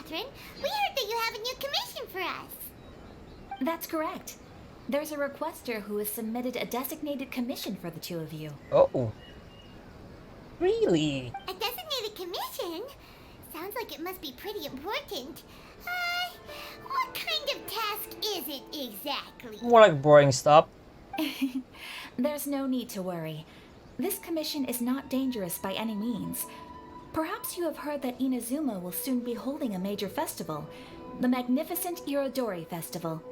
Catherine. We heard that you have a new commission for us. That's correct. There's a requester who has submitted a designated commission for the two of you. Oh, really? A designated commission? Sounds like it must be pretty important. What kind of task is it exactly? More like boring stuff. There's no need to worry. This commission is not dangerous by any means. Perhaps you have heard that Inazuma will soon be holding a major festival, the magnificent Irodori Festival.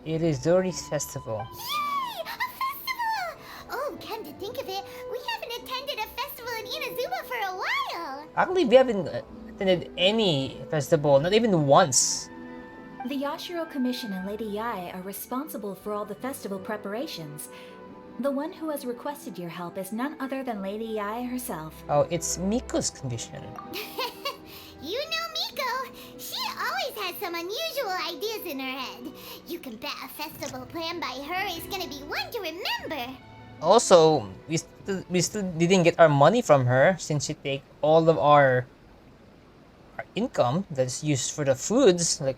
It is Dory's festival. Yay! A festival! Oh, come to think of it, we haven't attended a festival in Inazuma for a while. Actually, we haven't attended any festival, not even once. The Yashiro Commission and Lady Yae are responsible for all the festival preparations. The one who has requested your help is none other than Lady Yae herself. Oh, it's Miko's commission. You know Miko. She always has some unusual ideas in her head. You can bet a festival planned by her is gonna be one to remember. Also, we still didn't get our money from her since she take all of our income that's used for the foods. Like,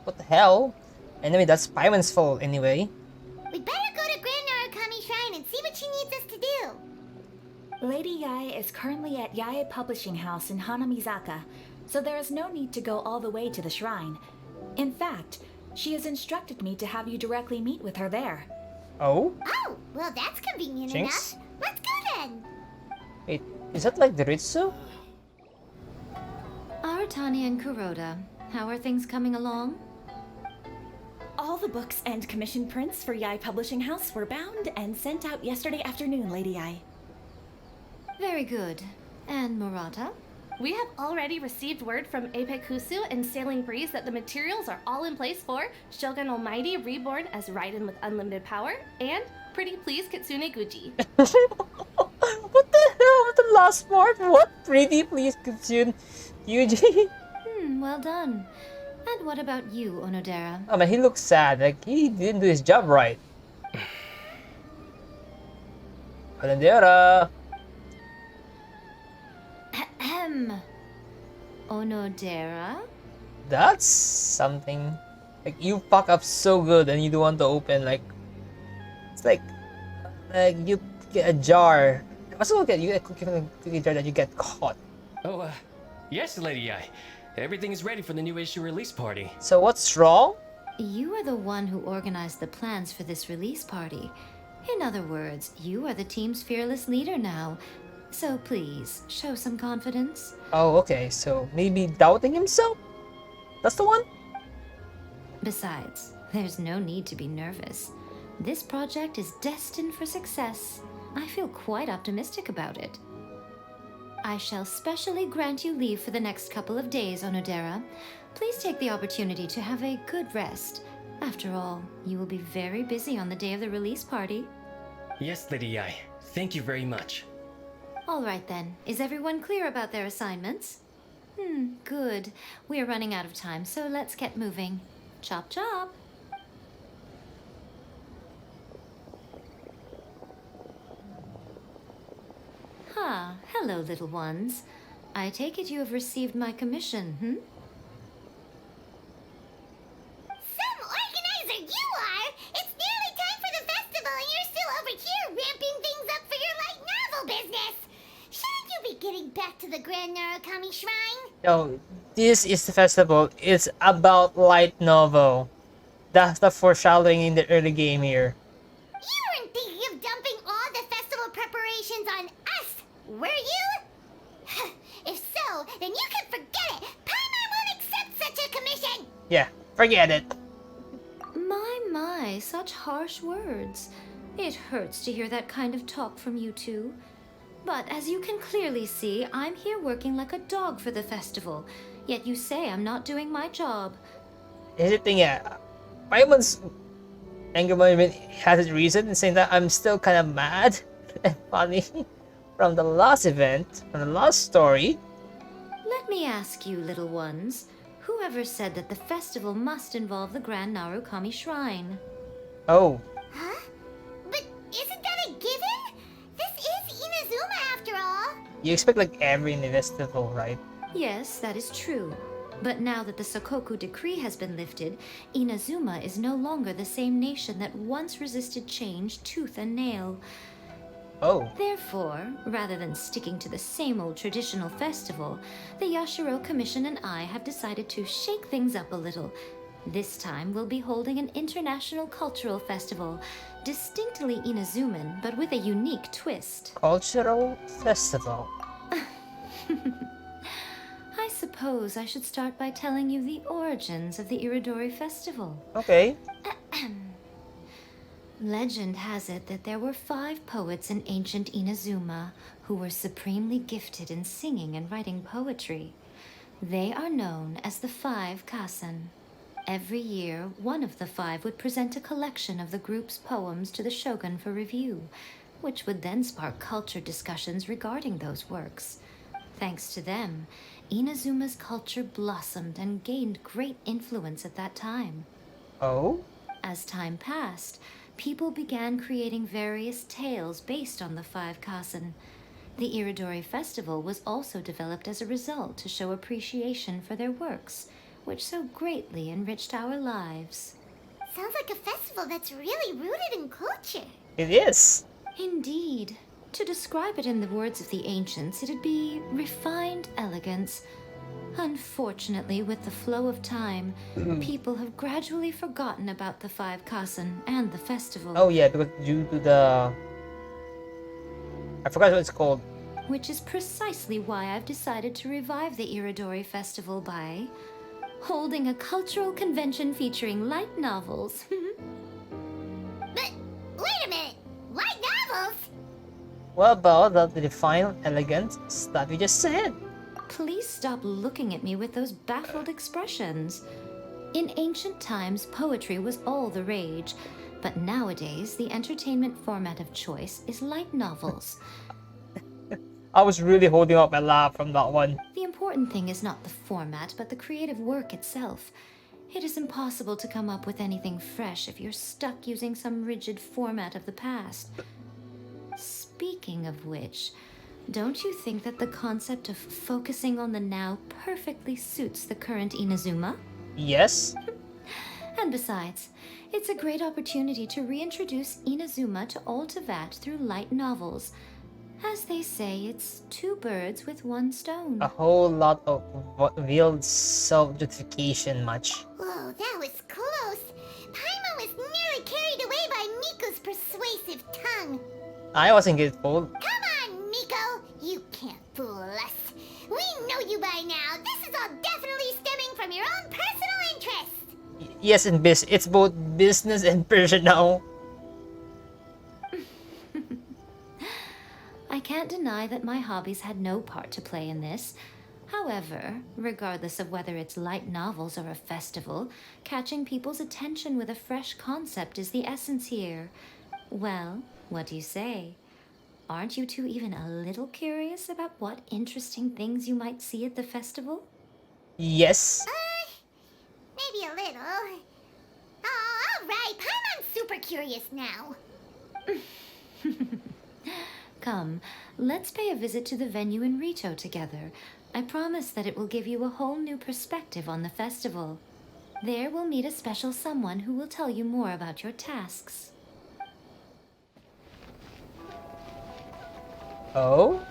what the hell? Anyway, that's Paimon's fault anyway. We'd better go to Grand Narukami Shrine and see what she needs us to do. Lady Yae is currently at Yae Publishing House in Hanamizaka, so there is no need to go all the way to the shrine. In fact, she has instructed me to have you directly meet with her there. Oh? Oh, well that's convenient Jinx? enough. Let's go then. Wait, is that like the Ritsu? Aratani and Kuroda, how are things coming along? All the books and commission prints for Yae Publishing House were bound and sent out yesterday afternoon, Lady Yae. Very good. And Murata? We have already received word from Apekusu and Sailing Breeze that the materials are all in place for Shogun Almighty Reborn as Raiden with Unlimited Power and Pretty Please Kitsune Guji. What the hell with the last part? What? Pretty please Kitsune Yuji? Well done. And what about you, Onodera? Oh man, he looks sad. Like, he didn't do his job right. Alendera! Ahem. Onodera? That's something. Like, you fuck up so good and you don't want to open, like... It's like you get a jar. What's it get? You get a cookie jar that you get caught. Oh, yes, Lady I. Everything is ready for the new issue release party. So what's wrong? You are the one who organized the plans for this release party. In other words, you are the team's fearless leader now. So please, show some confidence. Oh, okay. So maybe doubting himself? That's the one? Besides, there's no need to be nervous. This project is destined for success. I feel quite optimistic about it. I shall specially grant you leave for the next couple of days, Onodera. Please take the opportunity to have a good rest. After all, you will be very busy on the day of the release party. Yes, Lady I. Thank you very much. All right then. Is everyone clear about their assignments? Good. We are running out of time, so let's get moving. Chop chop! Hello, little ones. I take it you have received my commission, Some organizer you are! It's nearly time for the festival and you're still over here ramping things up for your light novel business! Shouldn't you be getting back to the Grand Narukami Shrine? No, this is the festival. It's about light novel. That's the foreshadowing in the early game here. You weren't thinking of dumping all the festival preparations on us, were you? If so, then you can forget it! Paimon won't accept such a commission! Yeah, forget it. My, such harsh words. It hurts to hear that kind of talk from you two. But as you can clearly see, I'm here working like a dog for the festival. Yet you say I'm not doing my job. Here's the thing, yeah. Paimon's anger management has its reason in saying that I'm still kind of mad and funny from the last event, from the last story. Let me ask you, little ones. Whoever said that the festival must involve the Grand Narukami Shrine? Oh, Huh? But isn't that a given? This is Inazuma after all. you expect like every festival, right? Yes, that is true. But now that the Suikou decree has been lifted, Inazuma is no longer the same nation that once resisted change tooth and nail. Oh. Therefore, rather than sticking to the same old traditional festival, the Yashiro Commission and I have decided to shake things up a little. This time, we'll be holding an international cultural festival, distinctly Inazuman, but with a unique twist. Cultural festival. I suppose I should start by telling you the origins of the Iridori Festival. Okay. Legend has it that there were 5 poets in ancient Inazuma who were supremely gifted in singing and writing poetry. They are known as the 5 Kasen. Every year, one of the 5 would present a collection of the group's poems to the shogun for review, which would then spark culture discussions regarding those works. Thanks to them, Inazuma's culture blossomed and gained great influence at that time. Oh? As time passed, people began creating various tales based on the 5 Kasen. The Iridori Festival was also developed as a result to show appreciation for their works, which so greatly enriched our lives. Sounds like a festival that's really rooted in culture. It is. Indeed. To describe it in the words of the ancients, it'd be refined elegance. Unfortunately, with the flow of time, people have gradually forgotten about the 5 Kasen and the festival. Oh yeah, because due to the... I forgot what it's called. Which is precisely why I've decided to revive the Iridori Festival by holding a cultural convention featuring light novels. But wait a minute, light novels? What about the refined elegance stuff you just said? Please stop looking at me with those baffled expressions. In ancient times, poetry was all the rage, but nowadays the entertainment format of choice is light novels. I was really holding up my laugh from that one. The important thing is not the format, but the creative work itself. It is impossible to come up with anything fresh if you're stuck using some rigid format of the past. Speaking of which, don't you think that the concept of focusing on the now perfectly suits the current Inazuma? Yes? And besides, it's a great opportunity to reintroduce Inazuma to Ultivat through light novels. As they say, it's 2 birds with 1 stone. A whole lot of veiled self-justification much. Whoa, that was close. Paimon was nearly carried away by Miko's persuasive tongue. I wasn't grateful. Come on, Miko. You can't fool us. We know you by now. This is all definitely stemming from your own personal interest. Yes, and it's both business and personal. I can't deny that my hobbies had no part to play in this. However, regardless of whether it's light novels or a festival, catching people's attention with a fresh concept is the essence here. Well, what do you say? Aren't you two even a little curious about what interesting things you might see at the festival? Yes. Maybe a little. Oh, all right. Paimon's super curious now. Come, let's pay a visit to the venue in Rito together. I promise that it will give you a whole new perspective on the festival. There we'll meet a special someone who will tell you more about your tasks. Oh?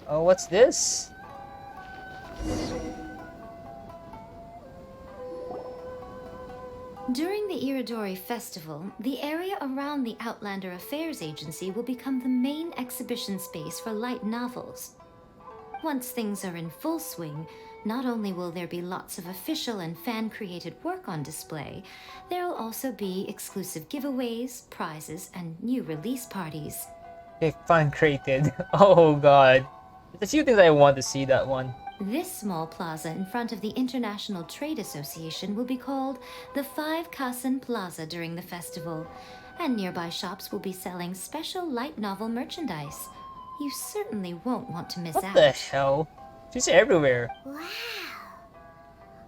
Oh, what's this? During the Iridori Festival, the area around the Outlander Affairs Agency will become the main exhibition space for light novels. Once things are in full swing, not only will there be lots of official and fan-created work on display, there will also be exclusive giveaways, prizes, and new release parties. Okay, fan created. Oh god. There's a few things I want to see that one. This small plaza in front of the International Trade Association will be called the 5 Kasen Plaza during the festival, and nearby shops will be selling special light novel merchandise. You certainly won't want to miss What out. the hell? She's everywhere. Wow.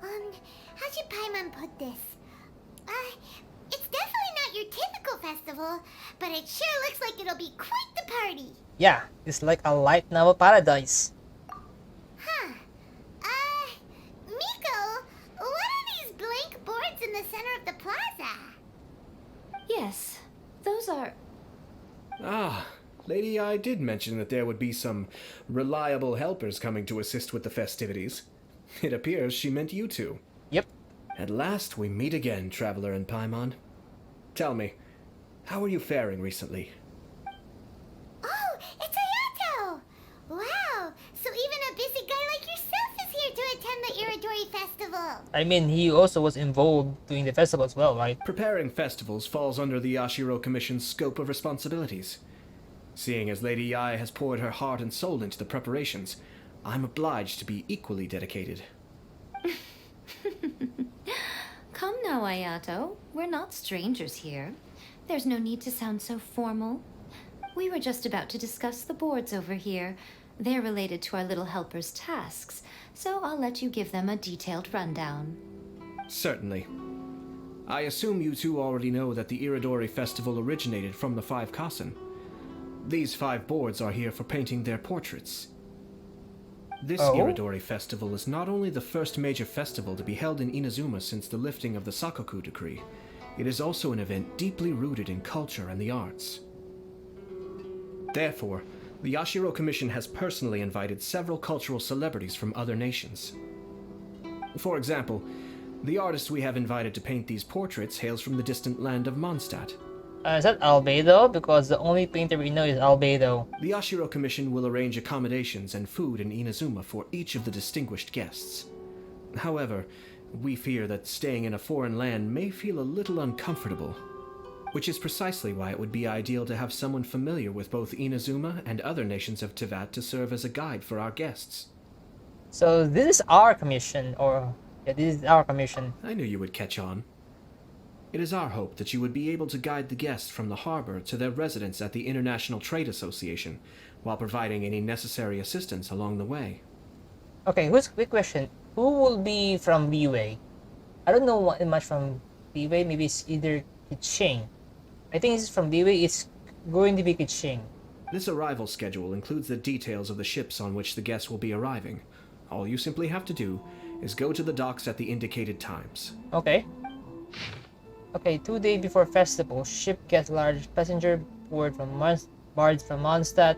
How should Paimon put this? It's definitely not your typical festival, but it sure looks like it'll be quite the party. Yeah, it's like a light novel paradise. Huh. Lady I did mention that there would be some reliable helpers coming to assist with the festivities. It appears she meant you two. Yep. At last we meet again, Traveler and Paimon. Tell me, how are you faring recently? Oh, it's Ayato! Wow, so even a busy guy like yourself is here to attend the Iridori Festival. I mean, he also was involved doing the festival as well, right? Preparing festivals falls under the Yashiro Commission's scope of responsibilities. Seeing as Lady Yae has poured her heart and soul into the preparations, I'm obliged to be equally dedicated. Come now, Ayato. We're not strangers here. There's no need to sound so formal. We were just about to discuss the boards over here. They're related to our little helper's tasks, so I'll let you give them a detailed rundown. Certainly. I assume you two already know that the Iridori Festival originated from the 5 Kasen. These 5 boards are here for painting their portraits. This Iridori Festival is not only the first major festival to be held in Inazuma since the lifting of the Sakoku decree, it is also an event deeply rooted in culture and the arts. Therefore, the Yashiro Commission has personally invited several cultural celebrities from other nations. For example, the artist we have invited to paint these portraits hails from the distant land of Mondstadt. Is that Albedo? Because the only painter we know is Albedo. The Yashiro Commission will arrange accommodations and food in Inazuma for each of the distinguished guests. However, we fear that staying in a foreign land may feel a little uncomfortable, which is precisely why it would be ideal to have someone familiar with both Inazuma and other nations of Teyvat to serve as a guide for our guests. So this is our commission, or yeah, this is our commission. I knew you would catch on. It is our hope that you would be able to guide the guests from the harbor to their residence at the International Trade Association, while providing any necessary assistance along the way. Okay, quick question. Who will be from Liyue? I don't know much from Liyue. Maybe it's either Kiching. I think it's from Liyue. It's going to be Kiching. This arrival schedule includes the details of the ships on which the guests will be arriving. All you simply have to do is go to the docks at the indicated times. Okay. Okay, 2 days before festival, ship gets large passenger board from Bards from Mondstadt.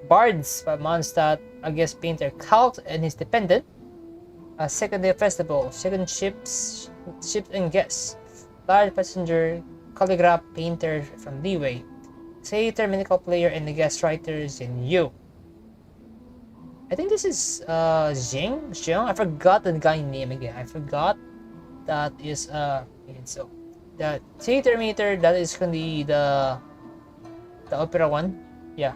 Bards from Mondstadt, a guest painter Kalk and his dependent. A second day of festival, second ships and guests. Large passenger calligraph painter from Liyue. Theater medical player and the guest writers and you. I think this is Zheng. I forgot the guy name again. I forgot. That is so the theater meter, that is gonna be the opera one. Yeah.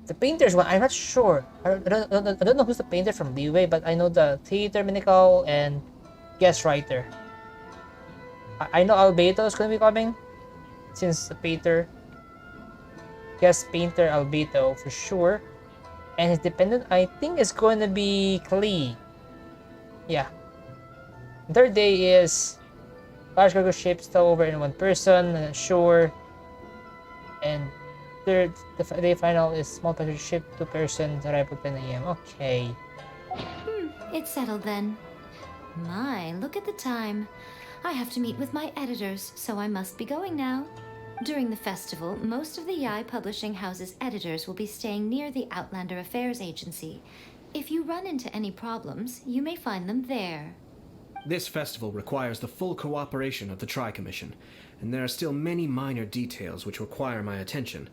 The painters one, I'm not sure. I don't know who's the painter from Liyue, but I know the theater medical and guest writer. I know Albedo is gonna be coming, since the painter guest painter Albedo for sure. And his dependent, I think, is going to be Klee. Yeah. Third day is large cargo ship stow over in 1 person, shore. And the day final is small passenger ship, 2 persons, arrival 10 a.m. Okay. It's settled then. My, look at the time. I have to meet with my editors, so I must be going now. During the festival, most of the Yae Publishing House's editors will be staying near the Outlander Affairs Agency. If you run into any problems, you may find them there. This festival requires the full cooperation of the Tri-Commission, and there are still many minor details which require my attention,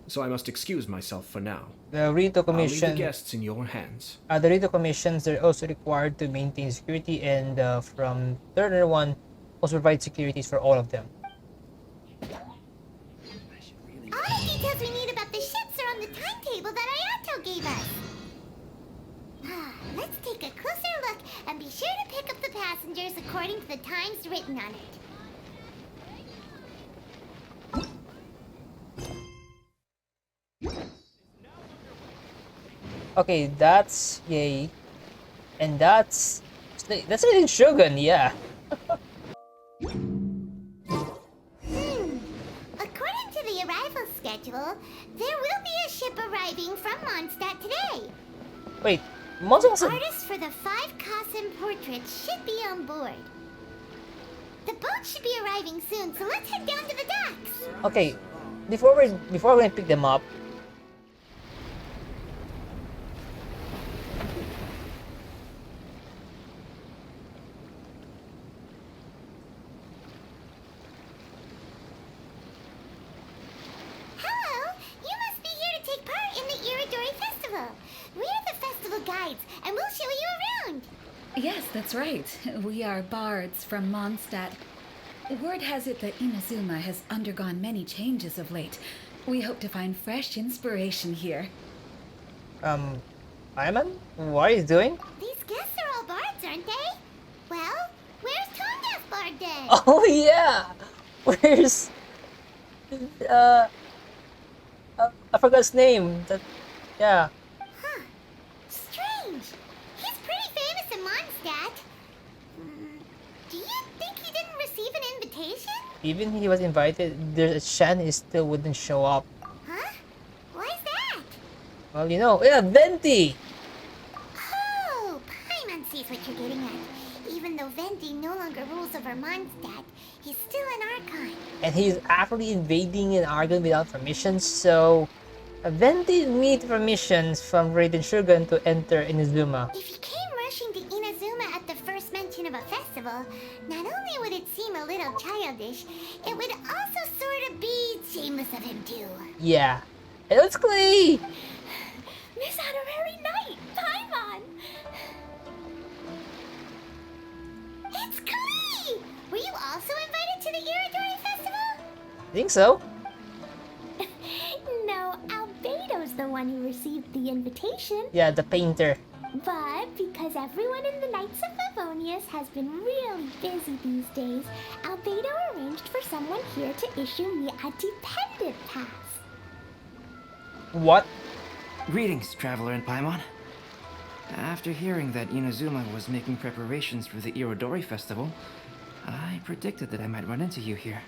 so I must excuse myself for now. The Rito I'll leave Commission. the guests in your hands. The Rito Commissions, they're also required to maintain security, and from the other one, also provide securities for all of them. All the details we need about the ships are on the timetable that Ayato gave us. Let's take a closer look and be sure to pick up the passengers according to the times written on it. Okay, that's yay, and that's in Shogun, yeah. According to the arrival schedule, there will be a ship arriving from Mondstadt today. Wait, Monzo was a... Artists for the 5 Kasen portraits should be on board. The boat should be arriving soon, so let's head down to the docks. Okay, before we pick them up, Hello! You must be here to take part in the Iridori Festival. We're the festival guides, and we'll show you around. Yes, that's right. We are bards from Mondstadt. Word has it that Inazuma has undergone many changes of late. We hope to find fresh inspiration here. Paimon, what are you doing? These guests are all bards, aren't they? Well, where's Tonga's bard then? Oh yeah, where's uh, I forgot his name. Yeah, Huh. Strange. He's pretty famous in Mondstadt. Do you think he didn't receive an invitation? even he was invited. There's a chance he still wouldn't show up. Huh? Why's that? Well, yeah, Venti. Oh, Paimon sees what you're getting at. Even though Venti no longer rules over Mondstadt, he's still an Archon. And he's actually invading an Argon without permission, so Venti needs permissions from Raiden Shogun to enter Inazuma. If he came rushing to Inazuma at the first mention of a festival, not only would it seem a little childish, it would also sort of be shameless of him too. Yeah. Hey, it's Klee! Miss Honorary Knight, Paimon! It's Klee! Were you also invited to the Iridori Festival? Think so? No, Albedo's the one who received the invitation. Yeah, the painter. But because everyone in the Knights of Favonius has been really busy these days, Albedo arranged for someone here to issue me a dependent pass. What? Greetings, Traveler and Paimon. After hearing that Inazuma was making preparations for the Irodori Festival, I predicted that I might run into you here.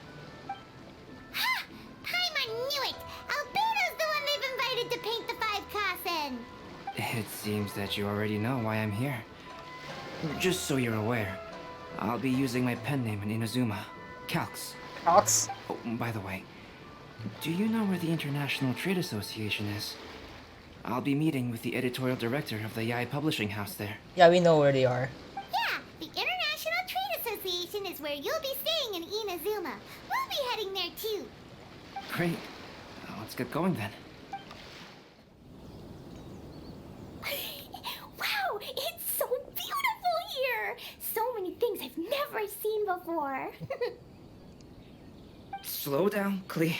Ha! Paimon knew it! Albedo's the one they've invited to paint the 5 Kasen! It seems that you already know why I'm here. Just so you're aware, I'll be using my pen name in Inazuma, Calx. Calx? Oh, by the way, do you know where the International Trade Association is? I'll be meeting with the editorial director of the Yai Publishing House there. Yeah, we know where they are. Yeah, the International Trade Association is where you'll be staying in Inazuma. We'll be heading there too. Great. Let's get going then. Wow, it's so beautiful here! So many things I've never seen before. Slow down, Klee.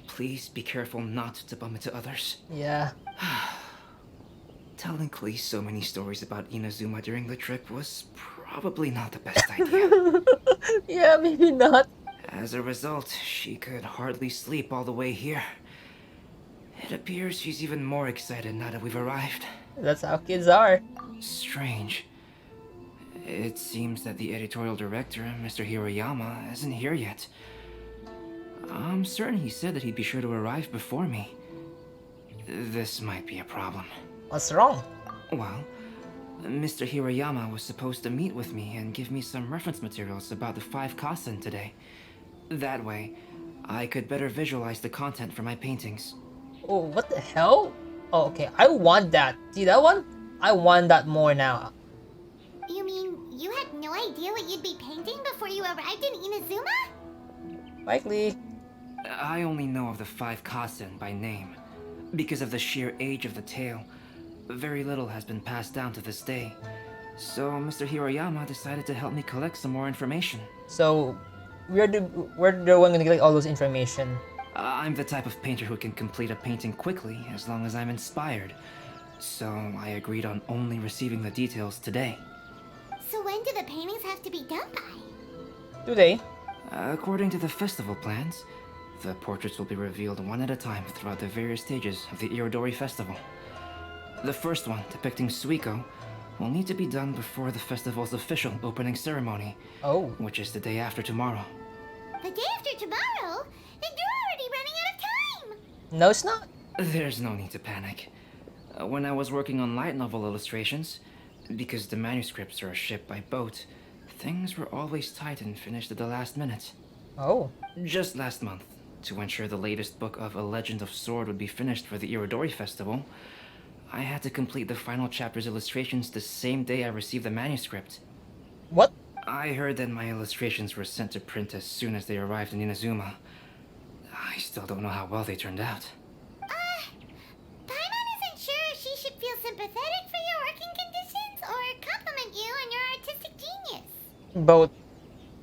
Please be careful not to bump into others. Yeah. Telling Klee so many stories about Inazuma during the trip was probably not the best idea. Yeah, maybe not. As a result, she could hardly sleep all the way here. It appears she's even more excited now that we've arrived. That's how kids are. Strange. It seems that the editorial director, Mr. Hiroyama, isn't here yet. I'm certain he said that he'd be sure to arrive before me. This might be a problem. What's wrong? Well, Mr. Hiroyama was supposed to meet with me and give me some reference materials about the 5 Kasen today. That way, I could better visualize the content for my paintings. Oh, what the hell? Oh, okay. I want that. See that one? I want that more now. You mean you had no idea what you'd be painting before you arrived in Inazuma? Likely. I only know of the 5 Kasen by name. Because of the sheer age of the tale, very little has been passed down to this day. So Mr. Hiroyama decided to help me collect some more information. So, where the one gonna get all those information? I'm the type of painter who can complete a painting quickly as long as I'm inspired. So I agreed on only receiving the details today. So when do the paintings have to be done by? Today? According to the festival plans, the portraits will be revealed one at a time throughout the various stages of the Irodori Festival. The first one, depicting Suikou, will need to be done before the festival's official opening ceremony, which is the day after tomorrow. The day after tomorrow? Then you're already running out of time! No, it's not. There's no need to panic. When I was working on light novel illustrations, because the manuscripts are shipped by boat, things were always tight and finished at the last minute. Oh. Just last month, To ensure the latest book of A Legend of Sword would be finished for the Irodori Festival, I had to complete the final chapter's illustrations the same day I received the manuscript. What? I heard that my illustrations were sent to print as soon as they arrived in Inazuma. I still don't know how well they turned out. Paimon isn't sure if she should feel sympathetic for your working conditions or compliment you on your artistic genius. Both.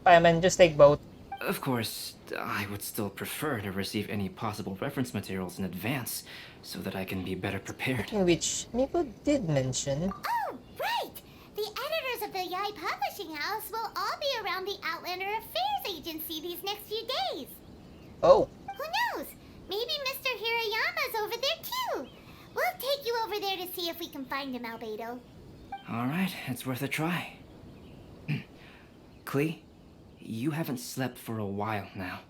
Paimon, just take both. Of course, I would still prefer to receive any possible reference materials in advance so that I can be better prepared. In which Nico did mention. Oh, right! The editors of the Yai Publishing House will all be around the Outlander Affairs Agency these next few days. Oh, Who knows? Maybe Mr. Hirayama's over there too. We'll take you over there to see if we can find him, Albedo. Alright, it's worth a try. Klee, you haven't slept for a while now.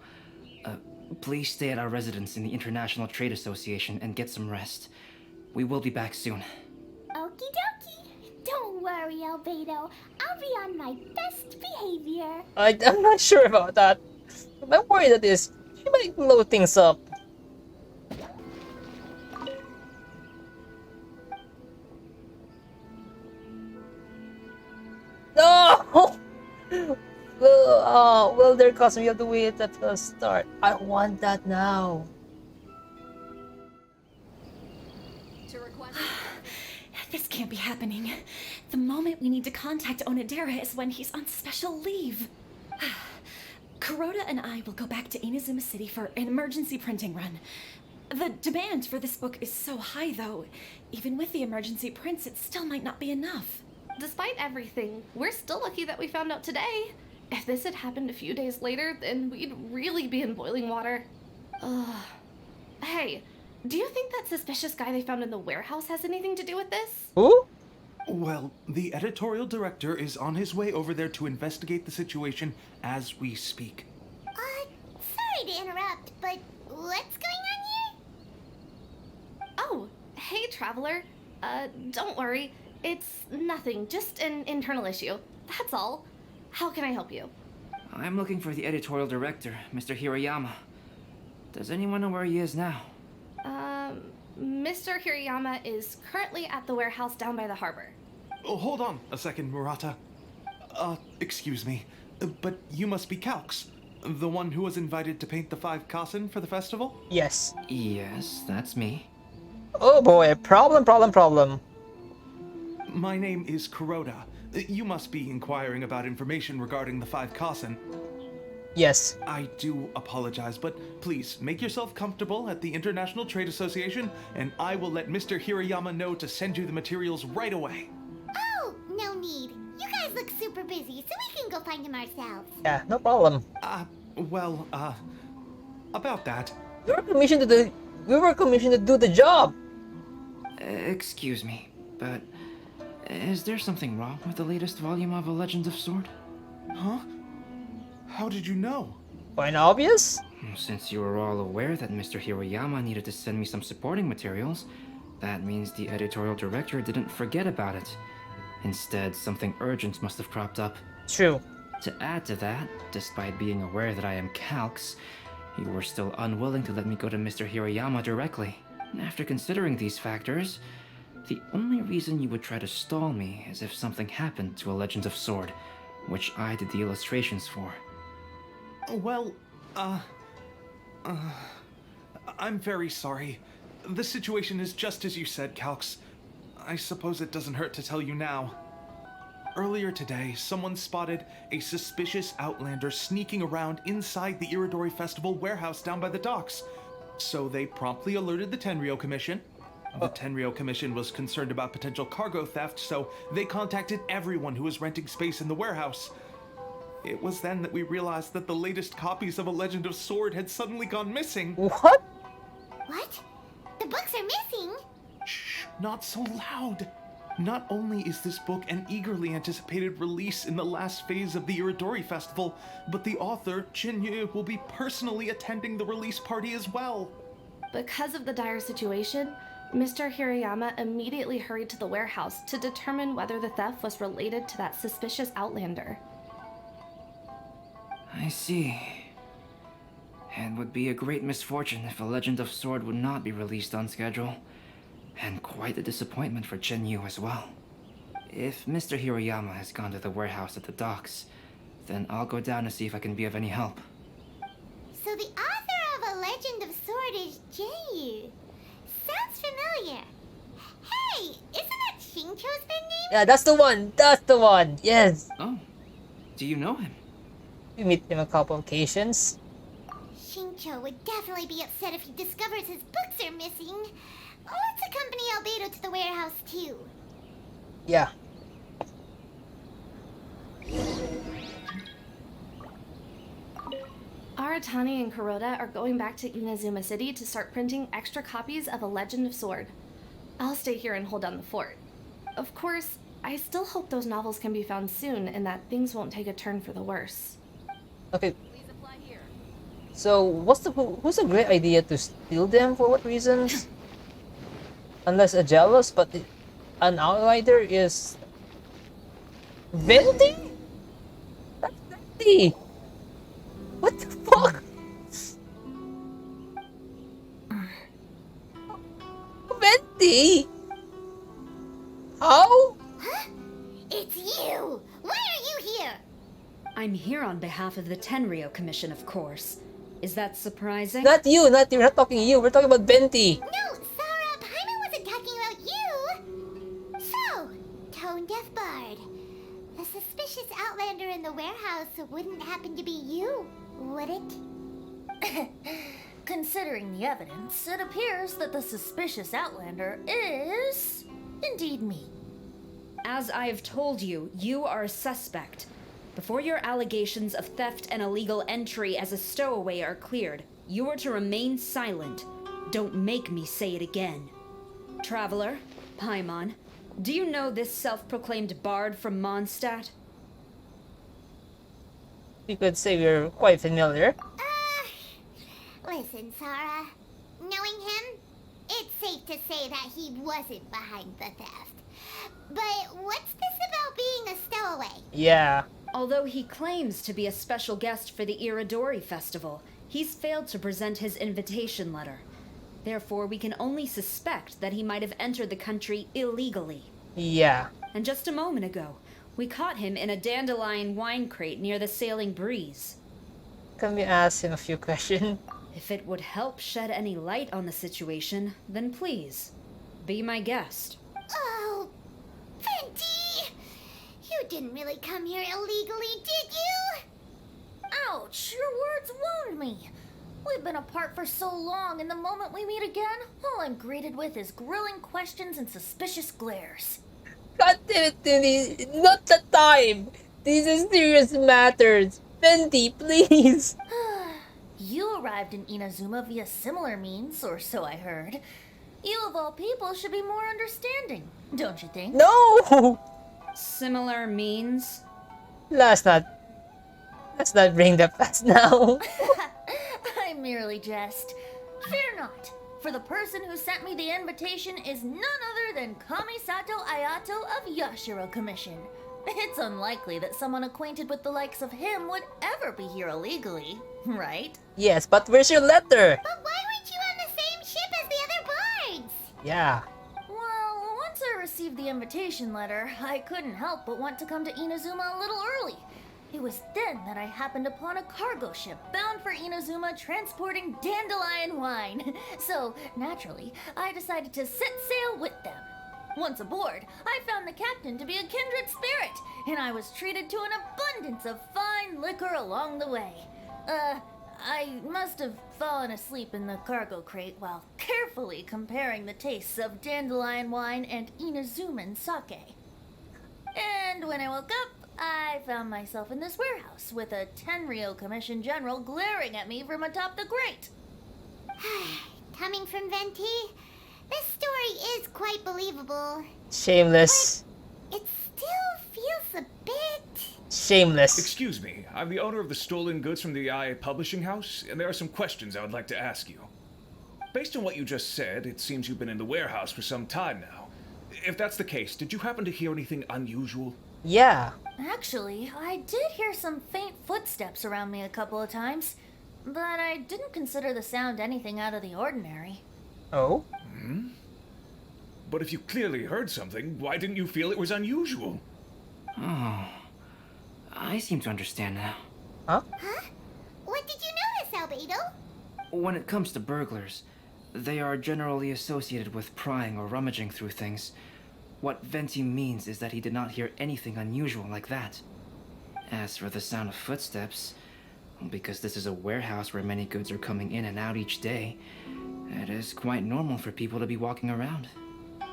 Please stay at our residence in the International Trade Association and get some rest. We will be back soon. Okie dokie. Don't worry, Albedo. I'll be on my best behavior. I'm not sure about that. I'm worried that she might blow things up. No! Well, their costume, you have to wait at the start. I want that now. This can't be happening. The moment we need to contact Onodera is when he's on special leave. Kuroda and I will go back to Inazuma City for an emergency printing run. The demand for this book is so high, though. Even with the emergency prints, it still might not be enough. Despite everything, we're still lucky that we found out today. If this had happened a few days later, then we'd really be in boiling water. Ugh. Hey, do you think that suspicious guy they found in the warehouse has anything to do with this? Who? Well, the editorial director is on his way over there to investigate the situation as we speak. Sorry to interrupt, but what's going on here? Oh, hey, Traveler. Don't worry. It's nothing, just an internal issue. That's all. How can I help you? I'm looking for the editorial director, Mr. Hirayama. Does anyone know where he is now? Mr. Hirayama is currently at the warehouse down by the harbor. Oh, hold on a second, Murata. Excuse me, but you must be Calx, the one who was invited to paint the 5 Kasen for the festival? Yes. Yes, that's me. Oh boy, problem. My name is Kuroda. You must be inquiring about information regarding the 5 Kasen. Yes. I do apologize, but please make yourself comfortable at the International Trade Association, and I will let Mr. Hirayama know to send you the materials right away. Oh, no need. You guys look super busy, so we can go find him ourselves. Yeah, no problem. About that. We were commissioned to do the job. Excuse me, but is there something wrong with the latest volume of A Legend of Sword? Huh? How did you know? Quite obvious. Since you were all aware that Mr. Hirayama needed to send me some supporting materials, that means the editorial director didn't forget about it. Instead, something urgent must have cropped up. True. To add to that, despite being aware that I am Calx, you were still unwilling to let me go to Mr. Hirayama directly. After considering these factors, the only reason you would try to stall me is if something happened to A Legend of Sword, which I did the illustrations for. Well, I'm very sorry. The situation is just as you said, Calx. I suppose it doesn't hurt to tell you now. Earlier today, someone spotted a suspicious outlander sneaking around inside the Irodori Festival warehouse down by the docks. So they promptly alerted the Tenryou Commission. The Tenryou Commission was concerned about potential cargo theft, so they contacted everyone who was renting space in the warehouse. It was then that we realized that the latest copies of A Legend of Sword had suddenly gone missing. What? What? The books are missing? Shh, not so loud. Not only is this book an eagerly anticipated release in the last phase of the Irodori Festival, but the author, Jinyu, will be personally attending the release party as well. Because of the dire situation, Mr. Hirayama immediately hurried to the warehouse to determine whether the theft was related to that suspicious outlander. I see. and would be a great misfortune if A Legend of Sword would not be released on schedule. And quite a disappointment for Chen Yu as well. If Mr. Hiroyama has gone to the warehouse at the docks, then I'll go down to see if I can be of any help. So the author of A Legend of Sword is Jayu. Sounds familiar. Hey, isn't that Xingqiu's pen name? Yeah, that's the one. That's the one. Yes. Oh, do you know him? We meet him a couple occasions. Xingqiu would definitely be upset if he discovers his books are missing. Let's accompany Albedo to the warehouse too. Yeah. Aratani and Kuroda are going back to Inazuma City to start printing extra copies of A Legend of Sword. I'll stay here and hold down the fort. Of course, I still hope those novels can be found soon and that things won't take a turn for the worse. Okay. So, who's a great idea to steal them? For what reasons? Unless a jealous, but an outsider is Venti? That's Venti. What the fuck? Venti? How? Huh? It's you! Why are you here? I'm here on behalf of the Tenryou Commission, of course. Is that surprising? Not you, not you. We're not talking you. We're talking about Venti. No, Sarah, Paimon wasn't talking about you! So, Tone-Deaf Bard. The suspicious outlander in the warehouse wouldn't happen to be you, would it? Considering the evidence, it appears that the suspicious outlander is indeed me. As I have told you, you are a suspect. Before your allegations of theft and illegal entry as a stowaway are cleared, you are to remain silent. Don't make me say it again. Traveler, Paimon, do you know this self-proclaimed bard from Mondstadt? You could say we're quite familiar. Listen, Sarah. Knowing him, it's safe to say that he wasn't behind the theft. But what's this about being a stowaway? Yeah. Although he claims to be a special guest for the Iridori Festival, he's failed to present his invitation letter. Therefore, we can only suspect that he might have entered the country illegally. Yeah. And just a moment ago, we caught him in a dandelion wine crate near the Sailing Breeze. Can we ask him a few questions? If it would help shed any light on the situation, then please, be my guest. Oh, Venti! You didn't really come here illegally, did you? Ouch, your words wound me. We've been apart for so long, and the moment we meet again, all I'm greeted with is grilling questions and suspicious glares. God damn it, Timmy. Not the time. These are serious matters. Venti, please. You arrived in Inazuma via similar means, or so I heard. You of all people should be more understanding, don't you think? No! Similar means? Let's not bring the past now. I merely jest. Fear not, for the person who sent me the invitation is none other than Kamisato Ayato of Yashiro Commission. It's unlikely that someone acquainted with the likes of him would ever be here illegally, right? Yes, but where's your letter? But why weren't you on the same ship as the other bards? Yeah. Well, once I received the invitation letter, I couldn't help but want to come to Inazuma a little early. It was then that I happened upon a cargo ship bound for Inazuma transporting dandelion wine. So, naturally, I decided to set sail with them. Once aboard, I found the captain to be a kindred spirit, and I was treated to an abundance of fine liquor along the way. I must have fallen asleep in the cargo crate while carefully comparing the tastes of dandelion wine and Inazuman sake. And when I woke up, I found myself in this warehouse with a Tenryou Commission general glaring at me from atop the grate. Coming from Venti, this story is quite believable. Shameless. But it still feels a bit... Shameless. Excuse me, I'm the owner of the stolen goods from the IA Publishing House, and there are some questions I would like to ask you. Based on what you just said, it seems you've been in the warehouse for some time now. If that's the case, did you happen to hear anything unusual? Yeah. Actually, I did hear some faint footsteps around me a couple of times. but I didn't consider the sound anything out of the ordinary. Oh? But if you clearly heard something, why didn't you feel it was unusual? Oh, I seem to understand now. Huh? What did you notice, Albedo? When it comes to burglars, they are generally associated with prying or rummaging through things. What Venti means is that he did not hear anything unusual like that. As for the sound of footsteps, because this is a warehouse where many goods are coming in and out each day, it is quite normal for people to be walking around.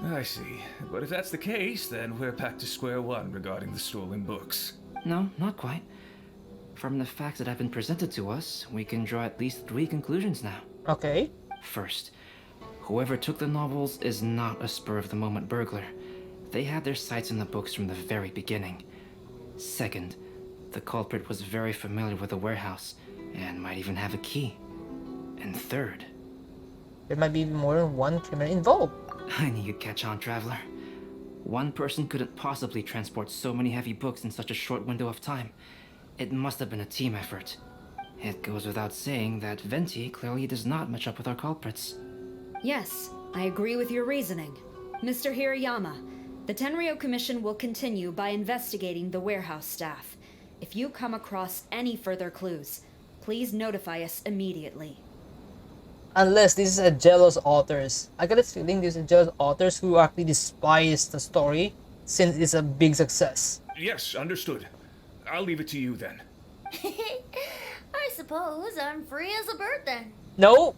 I see. But if that's the case, then we're back to square one regarding the stolen books. No, not quite. From the facts that have been presented to us, we can draw at least 3 conclusions now. Okay. First, whoever took the novels is not a spur-of-the-moment burglar. They had their sights on the books from the very beginning. Second, the culprit was very familiar with the warehouse, and might even have a key. And third... There might be more than one criminal involved. I knew you'd catch on, Traveler. One person couldn't possibly transport so many heavy books in such a short window of time. It must have been a team effort. It goes without saying that Venti clearly does not match up with our culprits. Yes, I agree with your reasoning. Mr. Hirayama, the Tenryo Commission will continue by investigating the warehouse staff. If you come across any further clues, please notify us immediately. Unless this is a jealous authors. I got a feeling these are jealous authors who actually despise the story since it's a big success. Yes, understood. I'll leave it to you then. I suppose I'm free as a bird then. No!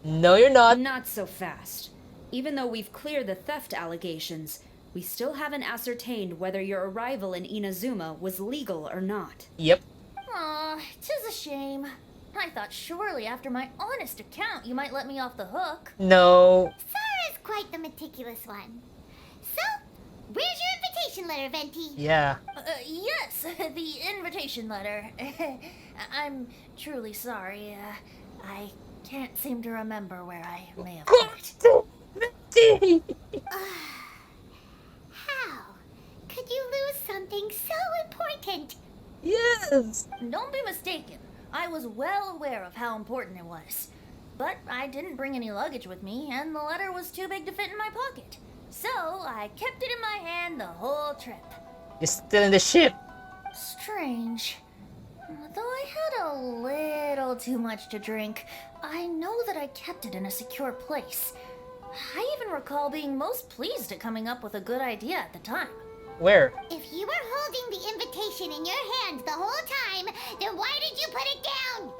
No, you're not. Not so fast. Even though we've cleared the theft allegations, we still haven't ascertained whether your arrival in Inazuma was legal or not. Yep. Aw, 'tis a shame. I thought surely after my honest account you might let me off the hook. No. Sarah's quite the meticulous one. So, where's your invitation letter, Venti? Yeah. Yes, the invitation letter. I'm truly sorry. I can't seem to remember where I may have put it. How could you lose something so important? Yes. Don't be mistaken. I was well aware of how important it was. But I didn't bring any luggage with me, and the letter was too big to fit in my pocket. So I kept it in my hand the whole trip. You're still in the ship. Strange. Though I had a little too much to drink, I know that I kept it in a secure place. I even recall being most pleased at coming up with a good idea at the time. Where? If you were holding the invitation in your hand the whole time, then why did you put it down?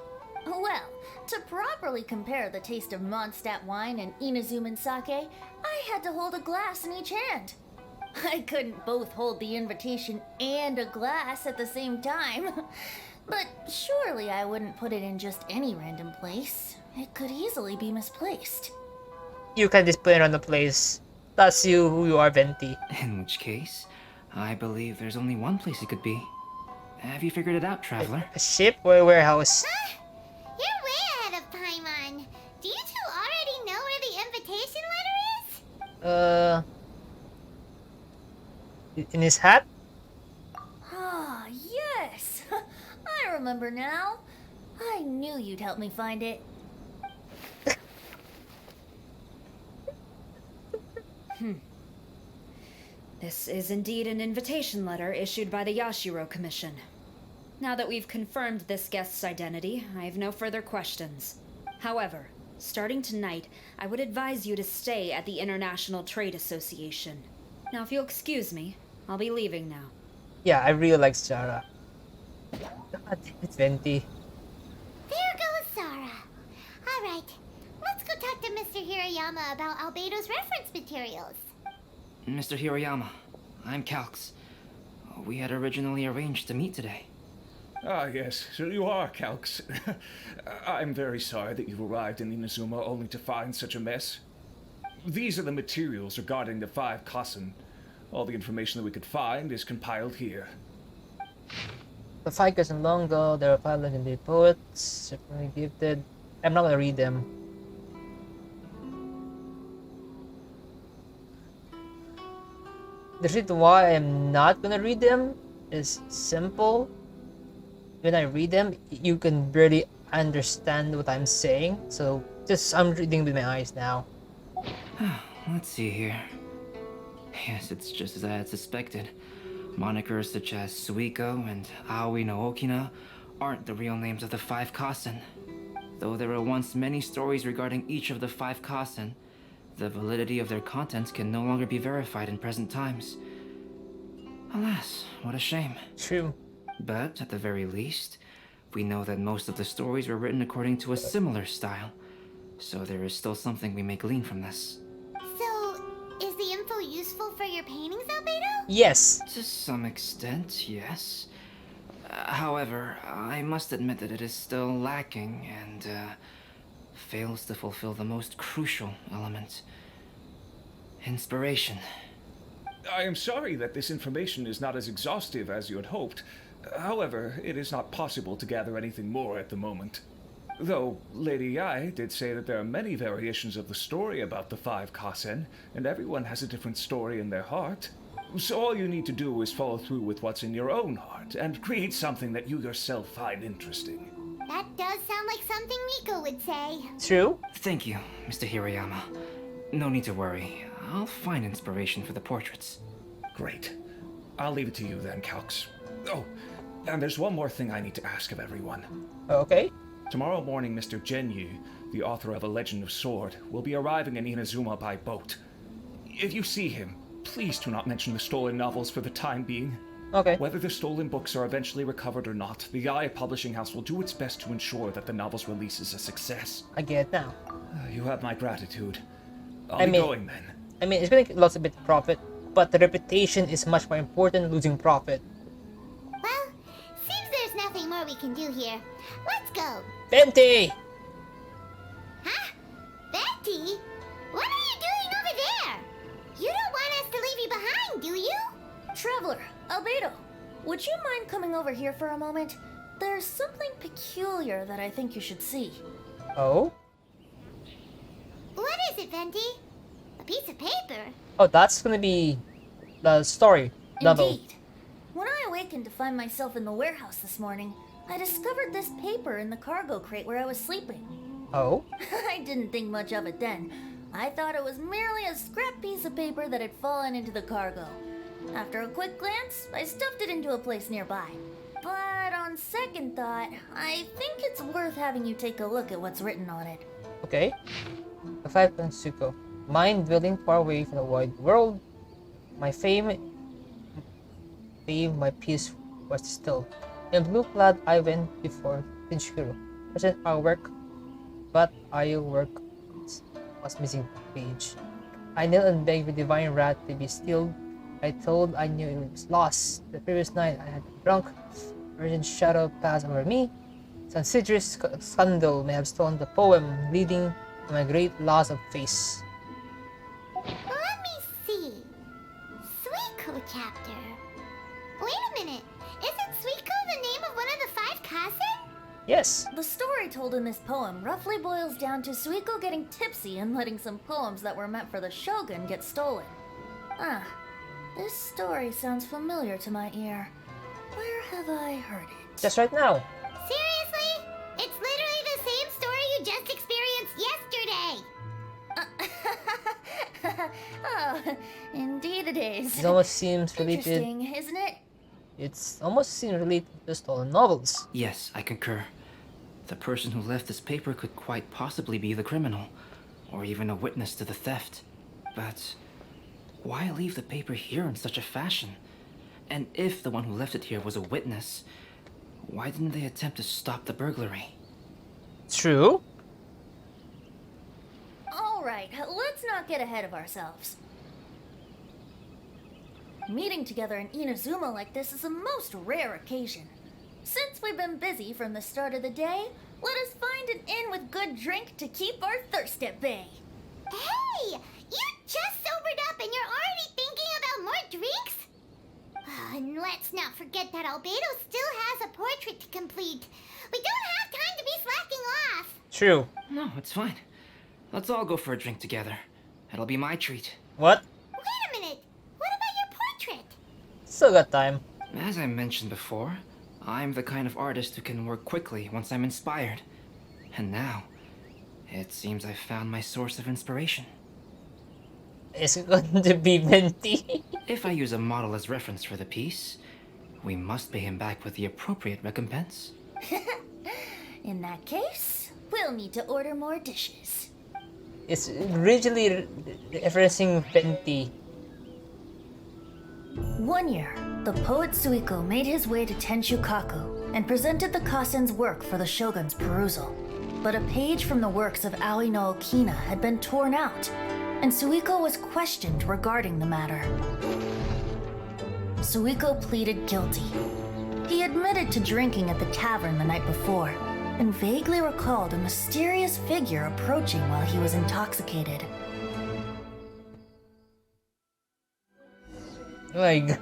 Well, to properly compare the taste of Mondstadt wine and Inazuman sake, I had to hold a glass in each hand. I couldn't both hold the invitation and a glass at the same time. But surely I wouldn't put it in just any random place. It could easily be misplaced. You can just put it on the place. That's who you are, Venti. In which case, I believe there's only one place it could be. Have you figured it out, Traveler? A ship or a warehouse? You're way ahead of Paimon. Do you two already know where the invitation letter is? In his hat? Ah, yes! I remember now. I knew you'd help me find it. This is indeed an invitation letter issued by the Yashiro Commission. Now that we've confirmed this guest's identity, I have no further questions. However, starting tonight, I would advise you to stay at the International Trade Association. Now, if you'll excuse me, I'll be leaving now. Yeah, I really like Sarah. God, it's Venti. There goes Sarah. Alright, let's go talk to Mr. Hirayama about Albedo's reference materials. Mr. Hirayama, I'm Calx. We had originally arranged to meet today. Ah, yes, so you are, Calx. I'm very sorry that you've arrived in Inazuma only to find such a mess. These are the materials regarding the 5 Kassen. All the information that we could find is compiled here. The 5 years in long ago, there were 5 legendary poets, separately gifted. I'm not gonna read them. The reason why I'm not gonna read them is simple. When I read them, you can barely understand what I'm saying. So just I'm reading with my eyes now. Let's see here. Yes, it's just as I had suspected. Monikers such as Suikou and Aoi no Okina aren't the real names of the 5 Kasen. Though there were once many stories regarding each of the 5 Kasen, the validity of their contents can no longer be verified in present times. Alas, what a shame. True. But at the very least, we know that most of the stories were written according to a similar style. So there is still something we may glean from this. So, is the info useful for your paintings, Albedo? Yes. To some extent, yes. However, I must admit that it is still lacking and fails to fulfill the most crucial element. Inspiration. I am sorry that this information is not as exhaustive as you had hoped. However, it is not possible to gather anything more at the moment. Though Lady Yai did say that there are many variations of the story about the 5 Kasen, and everyone has a different story in their heart. So all you need to do is follow through with what's in your own heart, and create something that you yourself find interesting. That does sound like something Miko would say. True. Thank you, Mr. Hirayama. No need to worry. I'll find inspiration for the portraits. Great. I'll leave it to you then, Calx. Oh, and there's one more thing I need to ask of everyone. Okay. Tomorrow morning, Mr. Genyu, the author of A Legend of Sword, will be arriving in Inazuma by boat. If you see him, please do not mention the stolen novels for the time being. Okay. Whether the stolen books are eventually recovered or not, the Yaya Publishing House will do its best to ensure that the novel's release is a success. I get it now. You have my gratitude. I I'll be mean- going then. I mean, it's gonna get lots of bit of profit, but the reputation is much more important than losing profit. Well, seems there's nothing more we can do here. Let's go. Venti! Huh? Betty? What are you doing over there? You don't want us to leave you behind, do you? Traveler, Albedo, would you mind coming over here for a moment? There's something peculiar that I think you should see. Oh? What is it, Venti? A piece of paper? Oh, that's gonna be the story novel. Indeed. When I awakened to find myself in the warehouse this morning, I discovered this paper in the cargo crate where I was sleeping. Oh? I didn't think much of it then. I thought it was merely a scrap piece of paper that had fallen into the cargo. After a quick glance, I stuffed it into a place nearby. But on second thought, I think it's worth having you take a look at what's written on it. Okay. The 5 Suikou. Mind dwelling far away from the wide world. My fame, my peace was still. In blue clad I went before Tinchiro. Present our work, but our work was missing page. I knelt and begged the divine wrath to be stilled. I told I knew it was lost. The previous night I had been drunk. Virgin shadow passed over me. Some citrus scandal may have stolen the poem, leading to my great loss of face. Let me see. Suikou chapter. Wait a minute. Isn't Suikou the name of one of the 5 Kasen? Yes. The story told in this poem roughly boils down to Suikou getting tipsy and letting some poems that were meant for the shogun get stolen. Ah, this story sounds familiar to my ear. Where have I heard it? Just right now. Seriously? It's literally the same story you just experienced yesterday. Oh, indeed it is. It almost seems related. Interesting, isn't it? It's almost seems related to the stolen novels. Yes, I concur. The person who left this paper could quite possibly be the criminal, or even a witness to the theft. But why leave the paper here in such a fashion? And if the one who left it here was a witness, why didn't they attempt to stop the burglary? True. Alright, let's not get ahead of ourselves. Meeting together in Inazuma like this is a most rare occasion. Since we've been busy from the start of the day, let us find an inn with good drink to keep our thirst at bay. Hey! You just sobered up and you're already thinking about more drinks? And let's not forget that Albedo still has a portrait to complete. We don't have time to be slacking off. True. No, it's fine. Let's all go for a drink together. It'll be my treat. What? Wait a minute. What about your portrait? Still got time. As I mentioned before, I'm the kind of artist who can work quickly once I'm inspired. And now, it seems I've found my source of inspiration. Is it going to be Venti? If I use a model as reference for the piece, we must pay him back with the appropriate recompense. In that case, we'll need to order more dishes. It's originally referencing Venti. One year, the poet Suikou made his way to Tenshukaku and presented the Kasen's work for the shogun's perusal. But a page from the works of Aoi no Okina had been torn out, and Suikou was questioned regarding the matter. Suikou pleaded guilty. He admitted to drinking at the tavern the night before, and vaguely recalled a mysterious figure approaching while he was intoxicated. Oh my god.